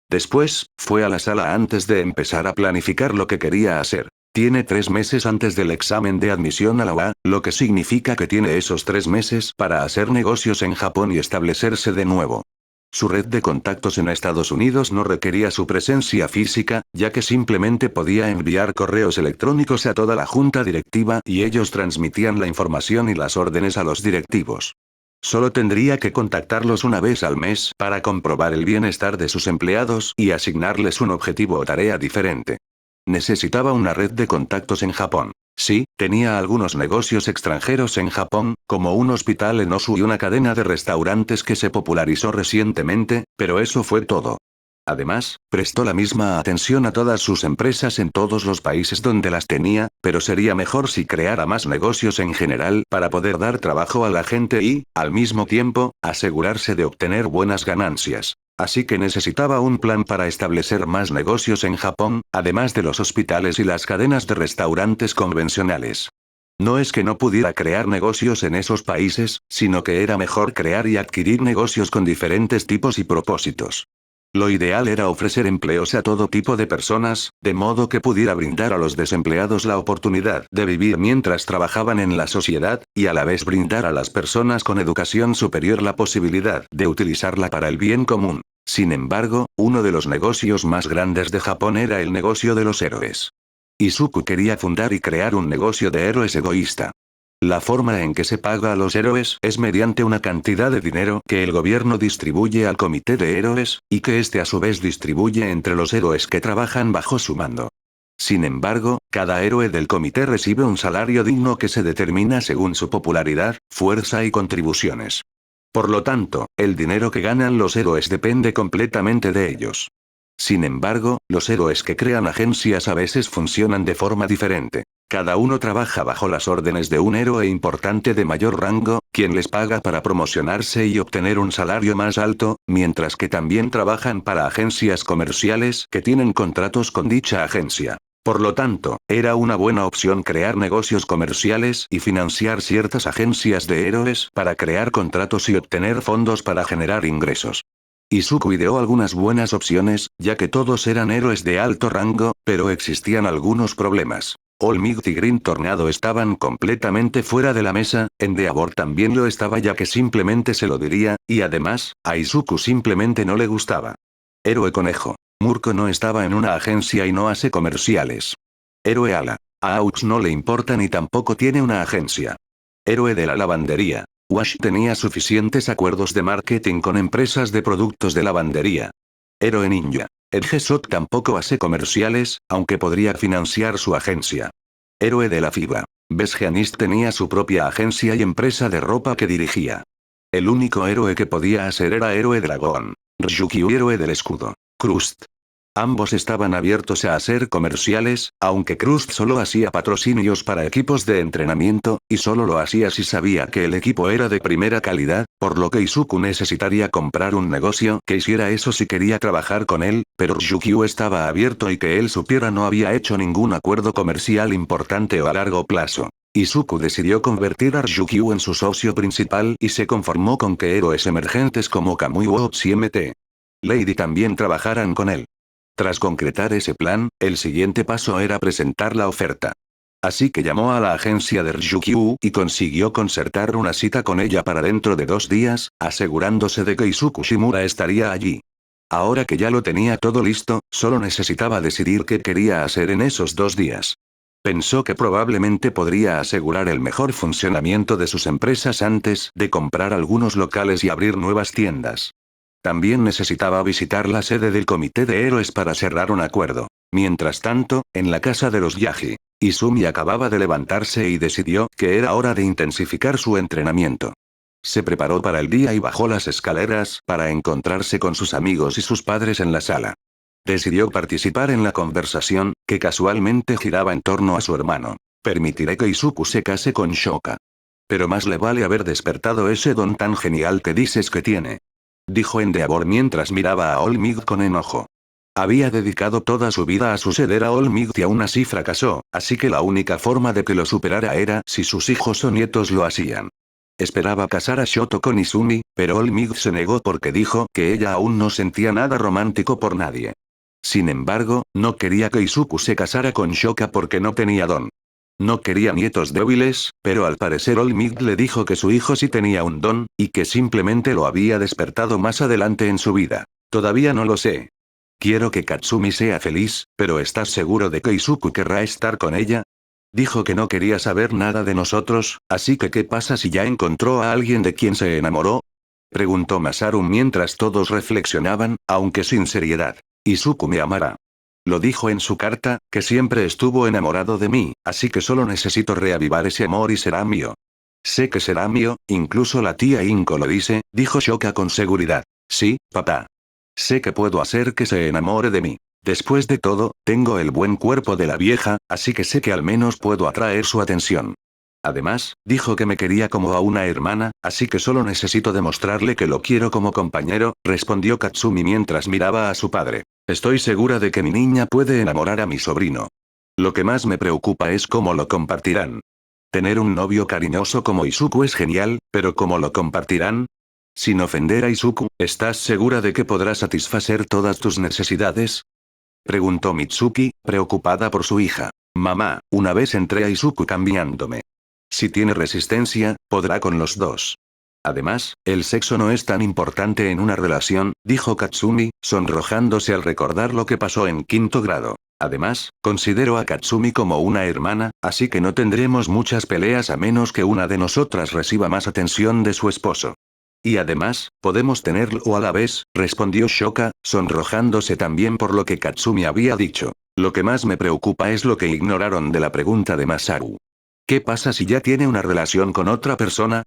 Después, fue a la sala antes de empezar a planificar lo que quería hacer. Tiene 3 meses antes del examen de admisión a la UA, lo que significa que tiene esos 3 meses para hacer negocios en Japón y establecerse de nuevo. Su red de contactos en Estados Unidos no requería su presencia física, ya que simplemente podía enviar correos electrónicos a toda la junta directiva y ellos transmitían la información y las órdenes a los directivos. Solo tendría que contactarlos una vez al mes para comprobar el bienestar de sus empleados y asignarles un objetivo o tarea diferente. Necesitaba una red de contactos en Japón. Sí, tenía algunos negocios extranjeros en Japón, como un hospital en Osu y una cadena de restaurantes que se popularizó recientemente, pero eso fue todo. Además, prestó la misma atención a todas sus empresas en todos los países donde las tenía, pero sería mejor si creara más negocios en general para poder dar trabajo a la gente y, al mismo tiempo, asegurarse de obtener buenas ganancias. Así que necesitaba un plan para establecer más negocios en Japón, además de los hospitales y las cadenas de restaurantes convencionales. No es que no pudiera crear negocios en esos países, sino que era mejor crear y adquirir negocios con diferentes tipos y propósitos. Lo ideal era ofrecer empleos a todo tipo de personas, de modo que pudiera brindar a los desempleados la oportunidad de vivir mientras trabajaban en la sociedad, y a la vez brindar a las personas con educación superior la posibilidad de utilizarla para el bien común. Sin embargo, uno de los negocios más grandes de Japón era el negocio de los héroes. Izuku quería fundar y crear un negocio de héroes egoísta. La forma en que se paga a los héroes es mediante una cantidad de dinero que el gobierno distribuye al comité de héroes, y que éste a su vez distribuye entre los héroes que trabajan bajo su mando. Sin embargo, cada héroe del comité recibe un salario digno que se determina según su popularidad, fuerza y contribuciones. Por lo tanto, el dinero que ganan los héroes depende completamente de ellos. Sin embargo, los héroes que crean agencias a veces funcionan de forma diferente. Cada uno trabaja bajo las órdenes de un héroe importante de mayor rango, quien les paga para promocionarse y obtener un salario más alto, mientras que también trabajan para agencias comerciales que tienen contratos con dicha agencia. Por lo tanto, era una buena opción crear negocios comerciales y financiar ciertas agencias de héroes para crear contratos y obtener fondos para generar ingresos. Izuku ideó algunas buenas opciones, ya que todos eran héroes de alto rango, pero existían algunos problemas. All Might y Green Tornado estaban completamente fuera de la mesa, Endeavor también lo estaba ya que simplemente se lo diría, y además, a Izuku simplemente no le gustaba. Héroe Conejo. Murko no estaba en una agencia y no hace comerciales. Héroe Ala. A Aux no le importa ni tampoco tiene una agencia. Héroe de la lavandería. Wash tenía suficientes acuerdos de marketing con empresas de productos de lavandería. Héroe Ninja. Edgesot tampoco hace comerciales, aunque podría financiar su agencia. Héroe de la FIBA. Besgeanist tenía su propia agencia y empresa de ropa que dirigía. El único héroe que podía hacer era Héroe Dragón. Ryukyu Héroe del Escudo. Krust. Ambos estaban abiertos a hacer comerciales, aunque Krust solo hacía patrocinios para equipos de entrenamiento, y solo lo hacía si sabía que el equipo era de primera calidad, por lo que Izuku necesitaría comprar un negocio que hiciera eso si quería trabajar con él, pero Ryukyu estaba abierto y que él supiera no había hecho ningún acuerdo comercial importante o a largo plazo. Izuku decidió convertir a Ryukyu en su socio principal y se conformó con que héroes emergentes como Kamui Wops y MT Lady también trabajaran con él. Tras concretar ese plan, el siguiente paso era presentar la oferta. Así que llamó a la agencia de Ryukyu y consiguió concertar una cita con ella para dentro de 2 días, asegurándose de que Izuku Shimura estaría allí. Ahora que ya lo tenía todo listo, solo necesitaba decidir qué quería hacer en esos 2 días. Pensó que probablemente podría asegurar el mejor funcionamiento de sus empresas antes de comprar algunos locales y abrir nuevas tiendas. También necesitaba visitar la sede del Comité de Héroes para cerrar un acuerdo. Mientras tanto, en la casa de los Yagi, Izumi acababa de levantarse y decidió que era hora de intensificar su entrenamiento. Se preparó para el día y bajó las escaleras para encontrarse con sus amigos y sus padres en la sala. Decidió participar en la conversación, que casualmente giraba en torno a su hermano. Permitiré que Izuku se case con Shoka. Pero más le vale haber despertado ese don tan genial que dices que tiene. Dijo Endeavor mientras miraba a Olmig con enojo. Había dedicado toda su vida a suceder a Olmig y aún así fracasó, así que la única forma de que lo superara era si sus hijos o nietos lo hacían. Esperaba casar a Shoto con Izumi, pero Olmig se negó porque dijo que ella aún no sentía nada romántico por nadie. Sin embargo, no quería que Izuku se casara con Shoka porque no tenía don. No quería nietos débiles, pero al parecer Olmig le dijo que su hijo sí tenía un don, y que simplemente lo había despertado más adelante en su vida. Todavía no lo sé. Quiero que Katsumi sea feliz, pero ¿estás seguro de que Izuku querrá estar con ella? Dijo que no quería saber nada de nosotros, así que ¿qué pasa si ya encontró a alguien de quien se enamoró? Preguntó Masaru mientras todos reflexionaban, aunque sin seriedad. Izuku me amará. Lo dijo en su carta, que siempre estuvo enamorado de mí, así que solo necesito reavivar ese amor y será mío. Sé que será mío, incluso la tía Inko lo dice, dijo Shoka con seguridad. Sí, papá. Sé que puedo hacer que se enamore de mí. Después de todo, tengo el buen cuerpo de la vieja, así que sé que al menos puedo atraer su atención. Además, dijo que me quería como a una hermana, así que solo necesito demostrarle que lo quiero como compañero, respondió Katsumi mientras miraba a su padre. Estoy segura de que mi niña puede enamorar a mi sobrino. Lo que más me preocupa es cómo lo compartirán. Tener un novio cariñoso como Izuku es genial, pero ¿cómo lo compartirán? Sin ofender a Izuku, ¿estás segura de que podrá satisfacer todas tus necesidades? Preguntó Mitsuki, preocupada por su hija. Mamá, una vez entré a Izuku cambiándome. Si tiene resistencia, podrá con los dos. Además, el sexo no es tan importante en una relación, dijo Katsumi, sonrojándose al recordar lo que pasó en 5º grado. Además, considero a Katsumi como una hermana, así que no tendremos muchas peleas a menos que una de nosotras reciba más atención de su esposo. Y además, podemos tenerlo a la vez, respondió Shoka, sonrojándose también por lo que Katsumi había dicho. Lo que más me preocupa es lo que ignoraron de la pregunta de Masaru. ¿Qué pasa si ya tiene una relación con otra persona?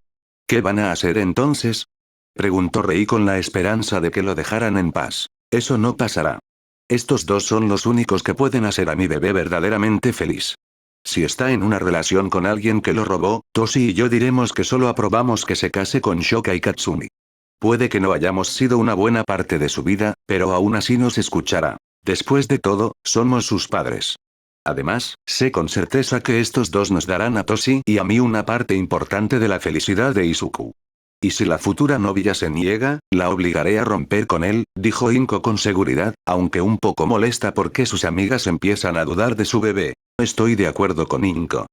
¿Qué van a hacer entonces? Preguntó Rei con la esperanza de que lo dejaran en paz. Eso no pasará. Estos dos son los únicos que pueden hacer a mi bebé verdaderamente feliz. Si está en una relación con alguien que lo robó, Toshi y yo diremos que solo aprobamos que se case con Shoka y Katsumi. Puede que no hayamos sido una buena parte de su vida, pero aún así nos escuchará. Después de todo, somos sus padres. Además, sé con certeza que estos dos nos darán a Toshi y a mí una parte importante de la felicidad de Izuku. Y si la futura novia se niega, la obligaré a romper con él, dijo Inko con seguridad, aunque un poco molesta porque sus amigas empiezan a dudar de su bebé. Estoy de acuerdo con Inko.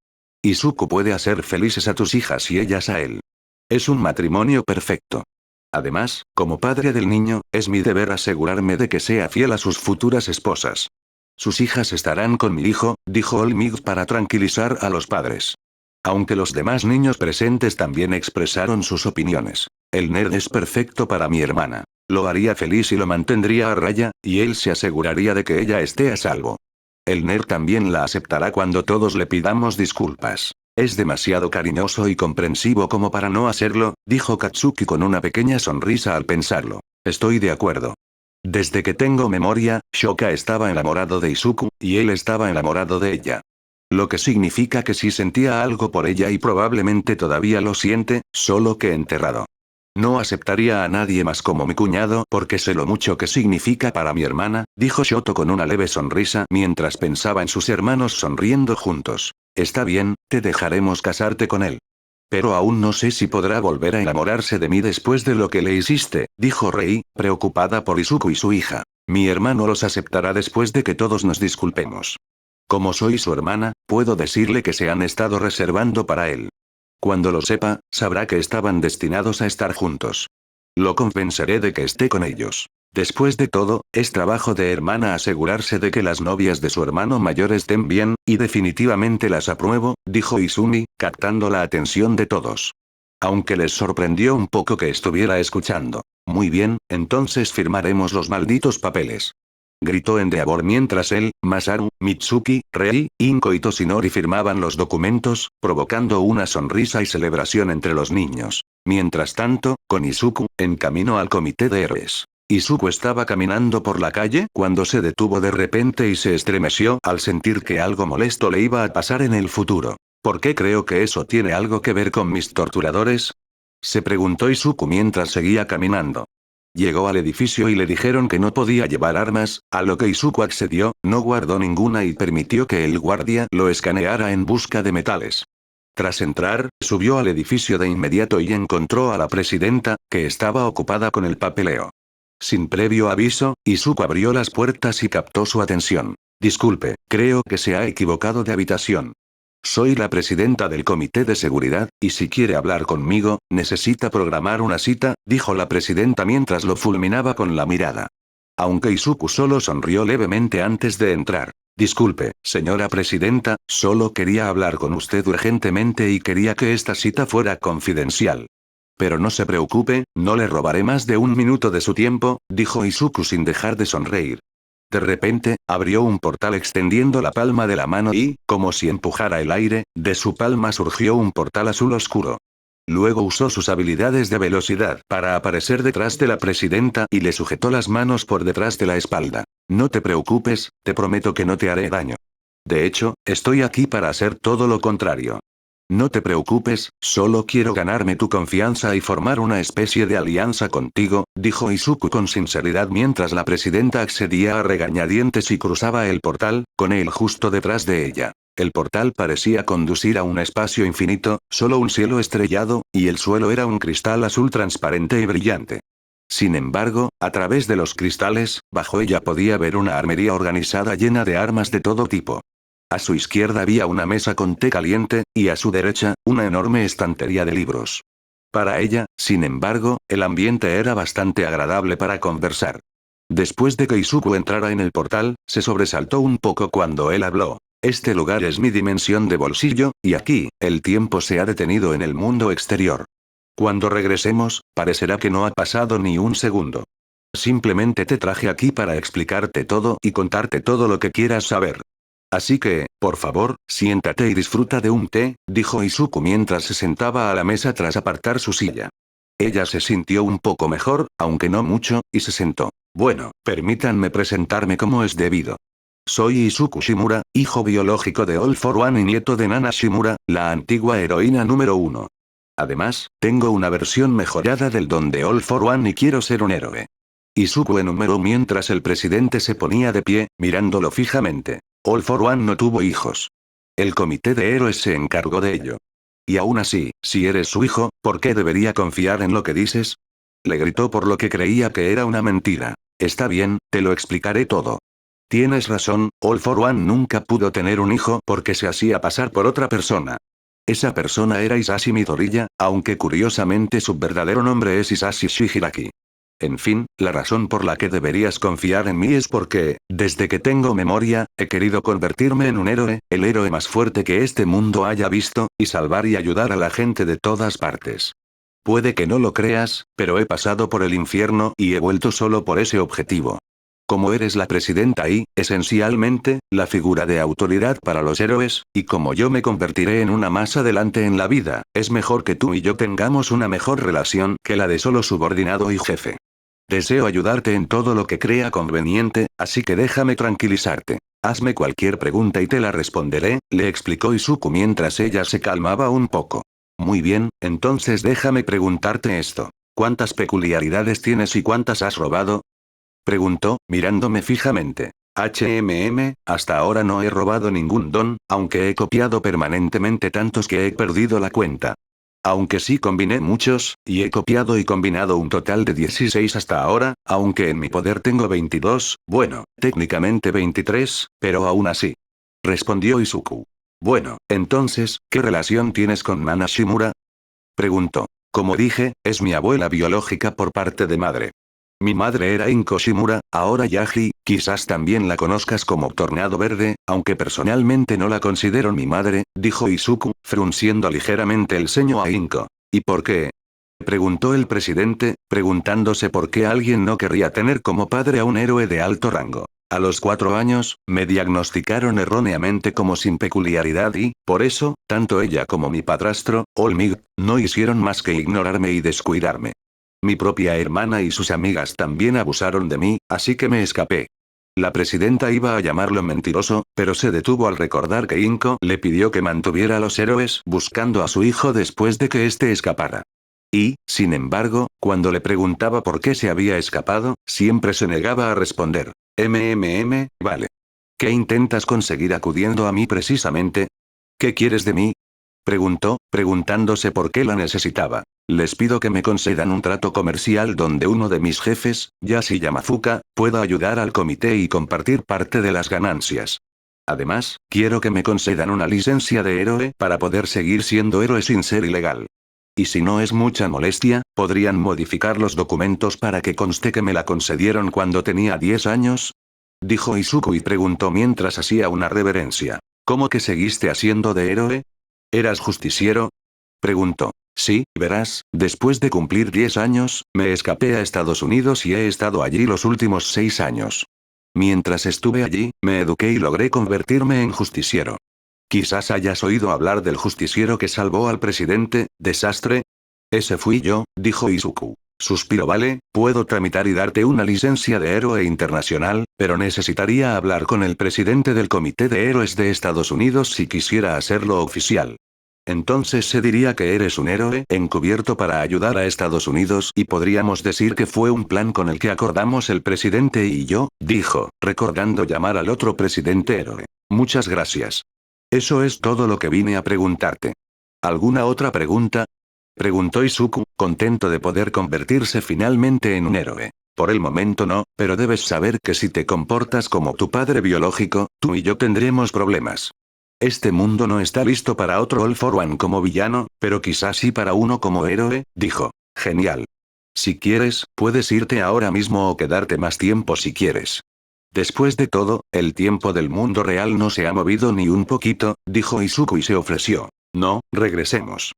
Izuku puede hacer felices a tus hijas y ellas a él. Es un matrimonio perfecto. Además, como padre del niño, es mi deber asegurarme de que sea fiel a sus futuras esposas. Sus hijas estarán con mi hijo, dijo Olmig para tranquilizar a los padres. Aunque los demás niños presentes también expresaron sus opiniones. El nerd es perfecto para mi hermana. Lo haría feliz y lo mantendría a raya, y él se aseguraría de que ella esté a salvo. El nerd también la aceptará cuando todos le pidamos disculpas. Es demasiado cariñoso y comprensivo como para no hacerlo, dijo Katsuki con una pequeña sonrisa al pensarlo. Estoy de acuerdo. Desde que tengo memoria, Shoka estaba enamorado de Izuku, y él estaba enamorado de ella. Lo que significa que sí sentía algo por ella y probablemente todavía lo siente, solo que enterrado. No aceptaría a nadie más como mi cuñado porque sé lo mucho que significa para mi hermana, dijo Shoto con una leve sonrisa mientras pensaba en sus hermanos sonriendo juntos. Está bien, te dejaremos casarte con él. Pero aún no sé si podrá volver a enamorarse de mí después de lo que le hiciste, dijo Rei, preocupada por Izuku y su hija. Mi hermano los aceptará después de que todos nos disculpemos. Como soy su hermana, puedo decirle que se han estado reservando para él. Cuando lo sepa, sabrá que estaban destinados a estar juntos. Lo convenceré de que esté con ellos. Después de todo, es trabajo de hermana asegurarse de que las novias de su hermano mayor estén bien, y definitivamente las apruebo, dijo Izumi, captando la atención de todos. Aunque les sorprendió un poco que estuviera escuchando. Muy bien, entonces firmaremos los malditos papeles. Gritó Endeavor mientras él, Masaru, Mitsuki, Rei, Inko y Toshinori firmaban los documentos, provocando una sonrisa y celebración entre los niños. Mientras tanto, con Izuku, en camino al comité de héroes. Izuku estaba caminando por la calle cuando se detuvo de repente y se estremeció al sentir que algo molesto le iba a pasar en el futuro. ¿Por qué creo que eso tiene algo que ver con mis torturadores? Se preguntó Izuku mientras seguía caminando. Llegó al edificio y le dijeron que no podía llevar armas, a lo que Izuku accedió, no guardó ninguna y permitió que el guardia lo escaneara en busca de metales. Tras entrar, subió al edificio de inmediato y encontró a la presidenta, que estaba ocupada con el papeleo. Sin previo aviso, Izuku abrió las puertas y captó su atención. Disculpe, creo que se ha equivocado de habitación. Soy la presidenta del comité de seguridad, y si quiere hablar conmigo, necesita programar una cita, dijo la presidenta mientras lo fulminaba con la mirada. Aunque Izuku solo sonrió levemente antes de entrar. Disculpe, señora presidenta, solo quería hablar con usted urgentemente y quería que esta cita fuera confidencial. Pero no se preocupe, no le robaré más de un minuto de su tiempo, dijo Izuku sin dejar de sonreír. De repente, abrió un portal extendiendo la palma de la mano y, como si empujara el aire, de su palma surgió un portal azul oscuro. Luego usó sus habilidades de velocidad para aparecer detrás de la presidenta y le sujetó las manos por detrás de la espalda. No te preocupes, te prometo que no te haré daño. De hecho, estoy aquí para hacer todo lo contrario. No te preocupes, solo quiero ganarme tu confianza y formar una especie de alianza contigo, dijo Izuku con sinceridad mientras la presidenta accedía a regañadientes y cruzaba el portal, con él justo detrás de ella. El portal parecía conducir a un espacio infinito, solo un cielo estrellado, y el suelo era un cristal azul transparente y brillante. Sin embargo, a través de los cristales, bajo ella podía ver una armería organizada llena de armas de todo tipo. A su izquierda había una mesa con té caliente, y a su derecha, una enorme estantería de libros. Para ella, sin embargo, el ambiente era bastante agradable para conversar. Después de que Izuku entrara en el portal, se sobresaltó un poco cuando él habló. Este lugar es mi dimensión de bolsillo, y aquí, el tiempo se ha detenido en el mundo exterior. Cuando regresemos, parecerá que no ha pasado ni un segundo. Simplemente te traje aquí para explicarte todo y contarte todo lo que quieras saber. Así que, por favor, siéntate y disfruta de un té, dijo Izuku mientras se sentaba a la mesa tras apartar su silla. Ella se sintió un poco mejor, aunque no mucho, y se sentó. Bueno, permítanme presentarme como es debido. Soy Izuku Shimura, hijo biológico de All For One y nieto de Nana Shimura, la antigua heroína número 1. Además, tengo una versión mejorada del don de All For One y quiero ser un héroe. Izuku enumeró mientras el presidente se ponía de pie, mirándolo fijamente. All For One no tuvo hijos. El comité de héroes se encargó de ello. Y aún así, si eres su hijo, ¿por qué debería confiar en lo que dices? Le gritó por lo que creía que era una mentira. Está bien, te lo explicaré todo. Tienes razón, All For One nunca pudo tener un hijo porque se hacía pasar por otra persona. Esa persona era Hisashi Midoriya, aunque curiosamente su verdadero nombre es Hisashi Shigaraki. En fin, la razón por la que deberías confiar en mí es porque, desde que tengo memoria, he querido convertirme en un héroe, el héroe más fuerte que este mundo haya visto, y salvar y ayudar a la gente de todas partes. Puede que no lo creas, pero he pasado por el infierno y he vuelto solo por ese objetivo. Como eres la presidenta y, esencialmente, la figura de autoridad para los héroes, y como yo me convertiré en una más adelante en la vida, es mejor que tú y yo tengamos una mejor relación que la de solo subordinado y jefe. Deseo ayudarte en todo lo que crea conveniente, así que déjame tranquilizarte. Hazme cualquier pregunta y te la responderé, le explicó Izuku mientras ella se calmaba un poco. Muy bien, entonces déjame preguntarte esto. ¿Cuántas peculiaridades tienes y cuántas has robado? Preguntó, mirándome fijamente. Hasta ahora no he robado ningún don, aunque he copiado permanentemente tantos que he perdido la cuenta. Aunque sí combiné muchos, y he copiado y combinado un total de 16 hasta ahora, aunque en mi poder tengo 22, bueno, técnicamente 23, pero aún así. Respondió Izuku. Bueno, entonces, ¿qué relación tienes con Nana Shimura? Preguntó. Como dije, es mi abuela biológica por parte de madre. Mi madre era Inko Shimura, ahora Yaji, quizás también la conozcas como Tornado Verde, aunque personalmente no la considero mi madre, dijo Izuku, frunciendo ligeramente el ceño a Inko. ¿Y por qué? Preguntó el presidente, preguntándose por qué alguien no querría tener como padre a un héroe de alto rango. A los 4 años, me diagnosticaron erróneamente como sin peculiaridad y, por eso, tanto ella como mi padrastro, Olmig, no hicieron más que ignorarme y descuidarme. Mi propia hermana y sus amigas también abusaron de mí, así que me escapé. La presidenta iba a llamarlo mentiroso, pero se detuvo al recordar que Inko le pidió que mantuviera a los héroes buscando a su hijo después de que éste escapara. Y, sin embargo, cuando le preguntaba por qué se había escapado, siempre se negaba a responder. Vale. ¿Qué intentas conseguir acudiendo a mí precisamente? ¿Qué quieres de mí? Preguntó, preguntándose por qué la necesitaba. Les pido que me concedan un trato comercial donde uno de mis jefes, Yashi Yamafuka, pueda ayudar al comité y compartir parte de las ganancias. Además, quiero que me concedan una licencia de héroe para poder seguir siendo héroe sin ser ilegal. Y si no es mucha molestia, ¿podrían modificar los documentos para que conste que me la concedieron cuando tenía 10 años? Dijo Izuku y preguntó mientras hacía una reverencia. ¿Cómo que seguiste haciendo de héroe? ¿Eras justiciero? Preguntó. Sí, verás, después de cumplir 10 años, me escapé a Estados Unidos y he estado allí los últimos 6 años. Mientras estuve allí, me eduqué y logré convertirme en justiciero. Quizás hayas oído hablar del justiciero que salvó al presidente, desastre. Ese fui yo, dijo Izuku. Suspiro. Vale, puedo tramitar y darte una licencia de héroe internacional, pero necesitaría hablar con el presidente del Comité de Héroes de Estados Unidos si quisiera hacerlo oficial. Entonces se diría que eres un héroe encubierto para ayudar a Estados Unidos y podríamos decir que fue un plan con el que acordamos el presidente y yo, dijo, recordando llamar al otro presidente héroe. Muchas gracias. Eso es todo lo que vine a preguntarte. ¿Alguna otra pregunta? Preguntó Izuku, contento de poder convertirse finalmente en un héroe. Por el momento no, pero debes saber que si te comportas como tu padre biológico, tú y yo tendremos problemas. Este mundo no está listo para otro All for One como villano, pero quizás sí para uno como héroe, dijo. Genial. Si quieres, puedes irte ahora mismo o quedarte más tiempo si quieres. Después de todo, el tiempo del mundo real no se ha movido ni un poquito, dijo Izuku y se ofreció. No, regresemos.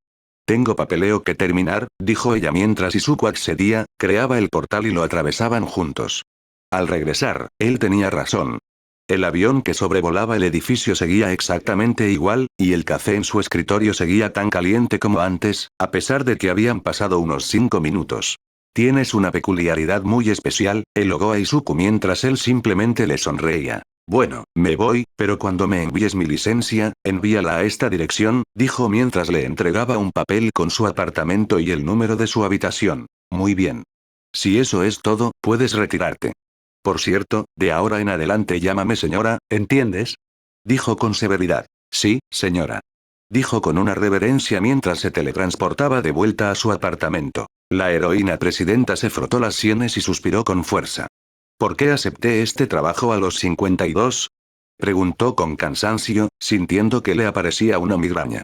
Tengo papeleo que terminar, dijo ella mientras Izuku accedía, creaba el portal y lo atravesaban juntos. Al regresar, él tenía razón. El avión que sobrevolaba el edificio seguía exactamente igual, y el café en su escritorio seguía tan caliente como antes, a pesar de que habían pasado unos 5 minutos. Tienes una peculiaridad muy especial, elogó a Izuku mientras él simplemente le sonreía. Bueno, me voy, pero cuando me envíes mi licencia, envíala a esta dirección, dijo mientras le entregaba un papel con su apartamento y el número de su habitación. Muy bien. Si eso es todo, puedes retirarte. Por cierto, de ahora en adelante llámame señora, ¿entiendes? Dijo con severidad. Sí, señora. Dijo con una reverencia mientras se teletransportaba de vuelta a su apartamento. La heroína presidenta se frotó las sienes y suspiró con fuerza. ¿Por qué acepté este trabajo a los 52? Preguntó con cansancio, sintiendo que le aparecía una migraña.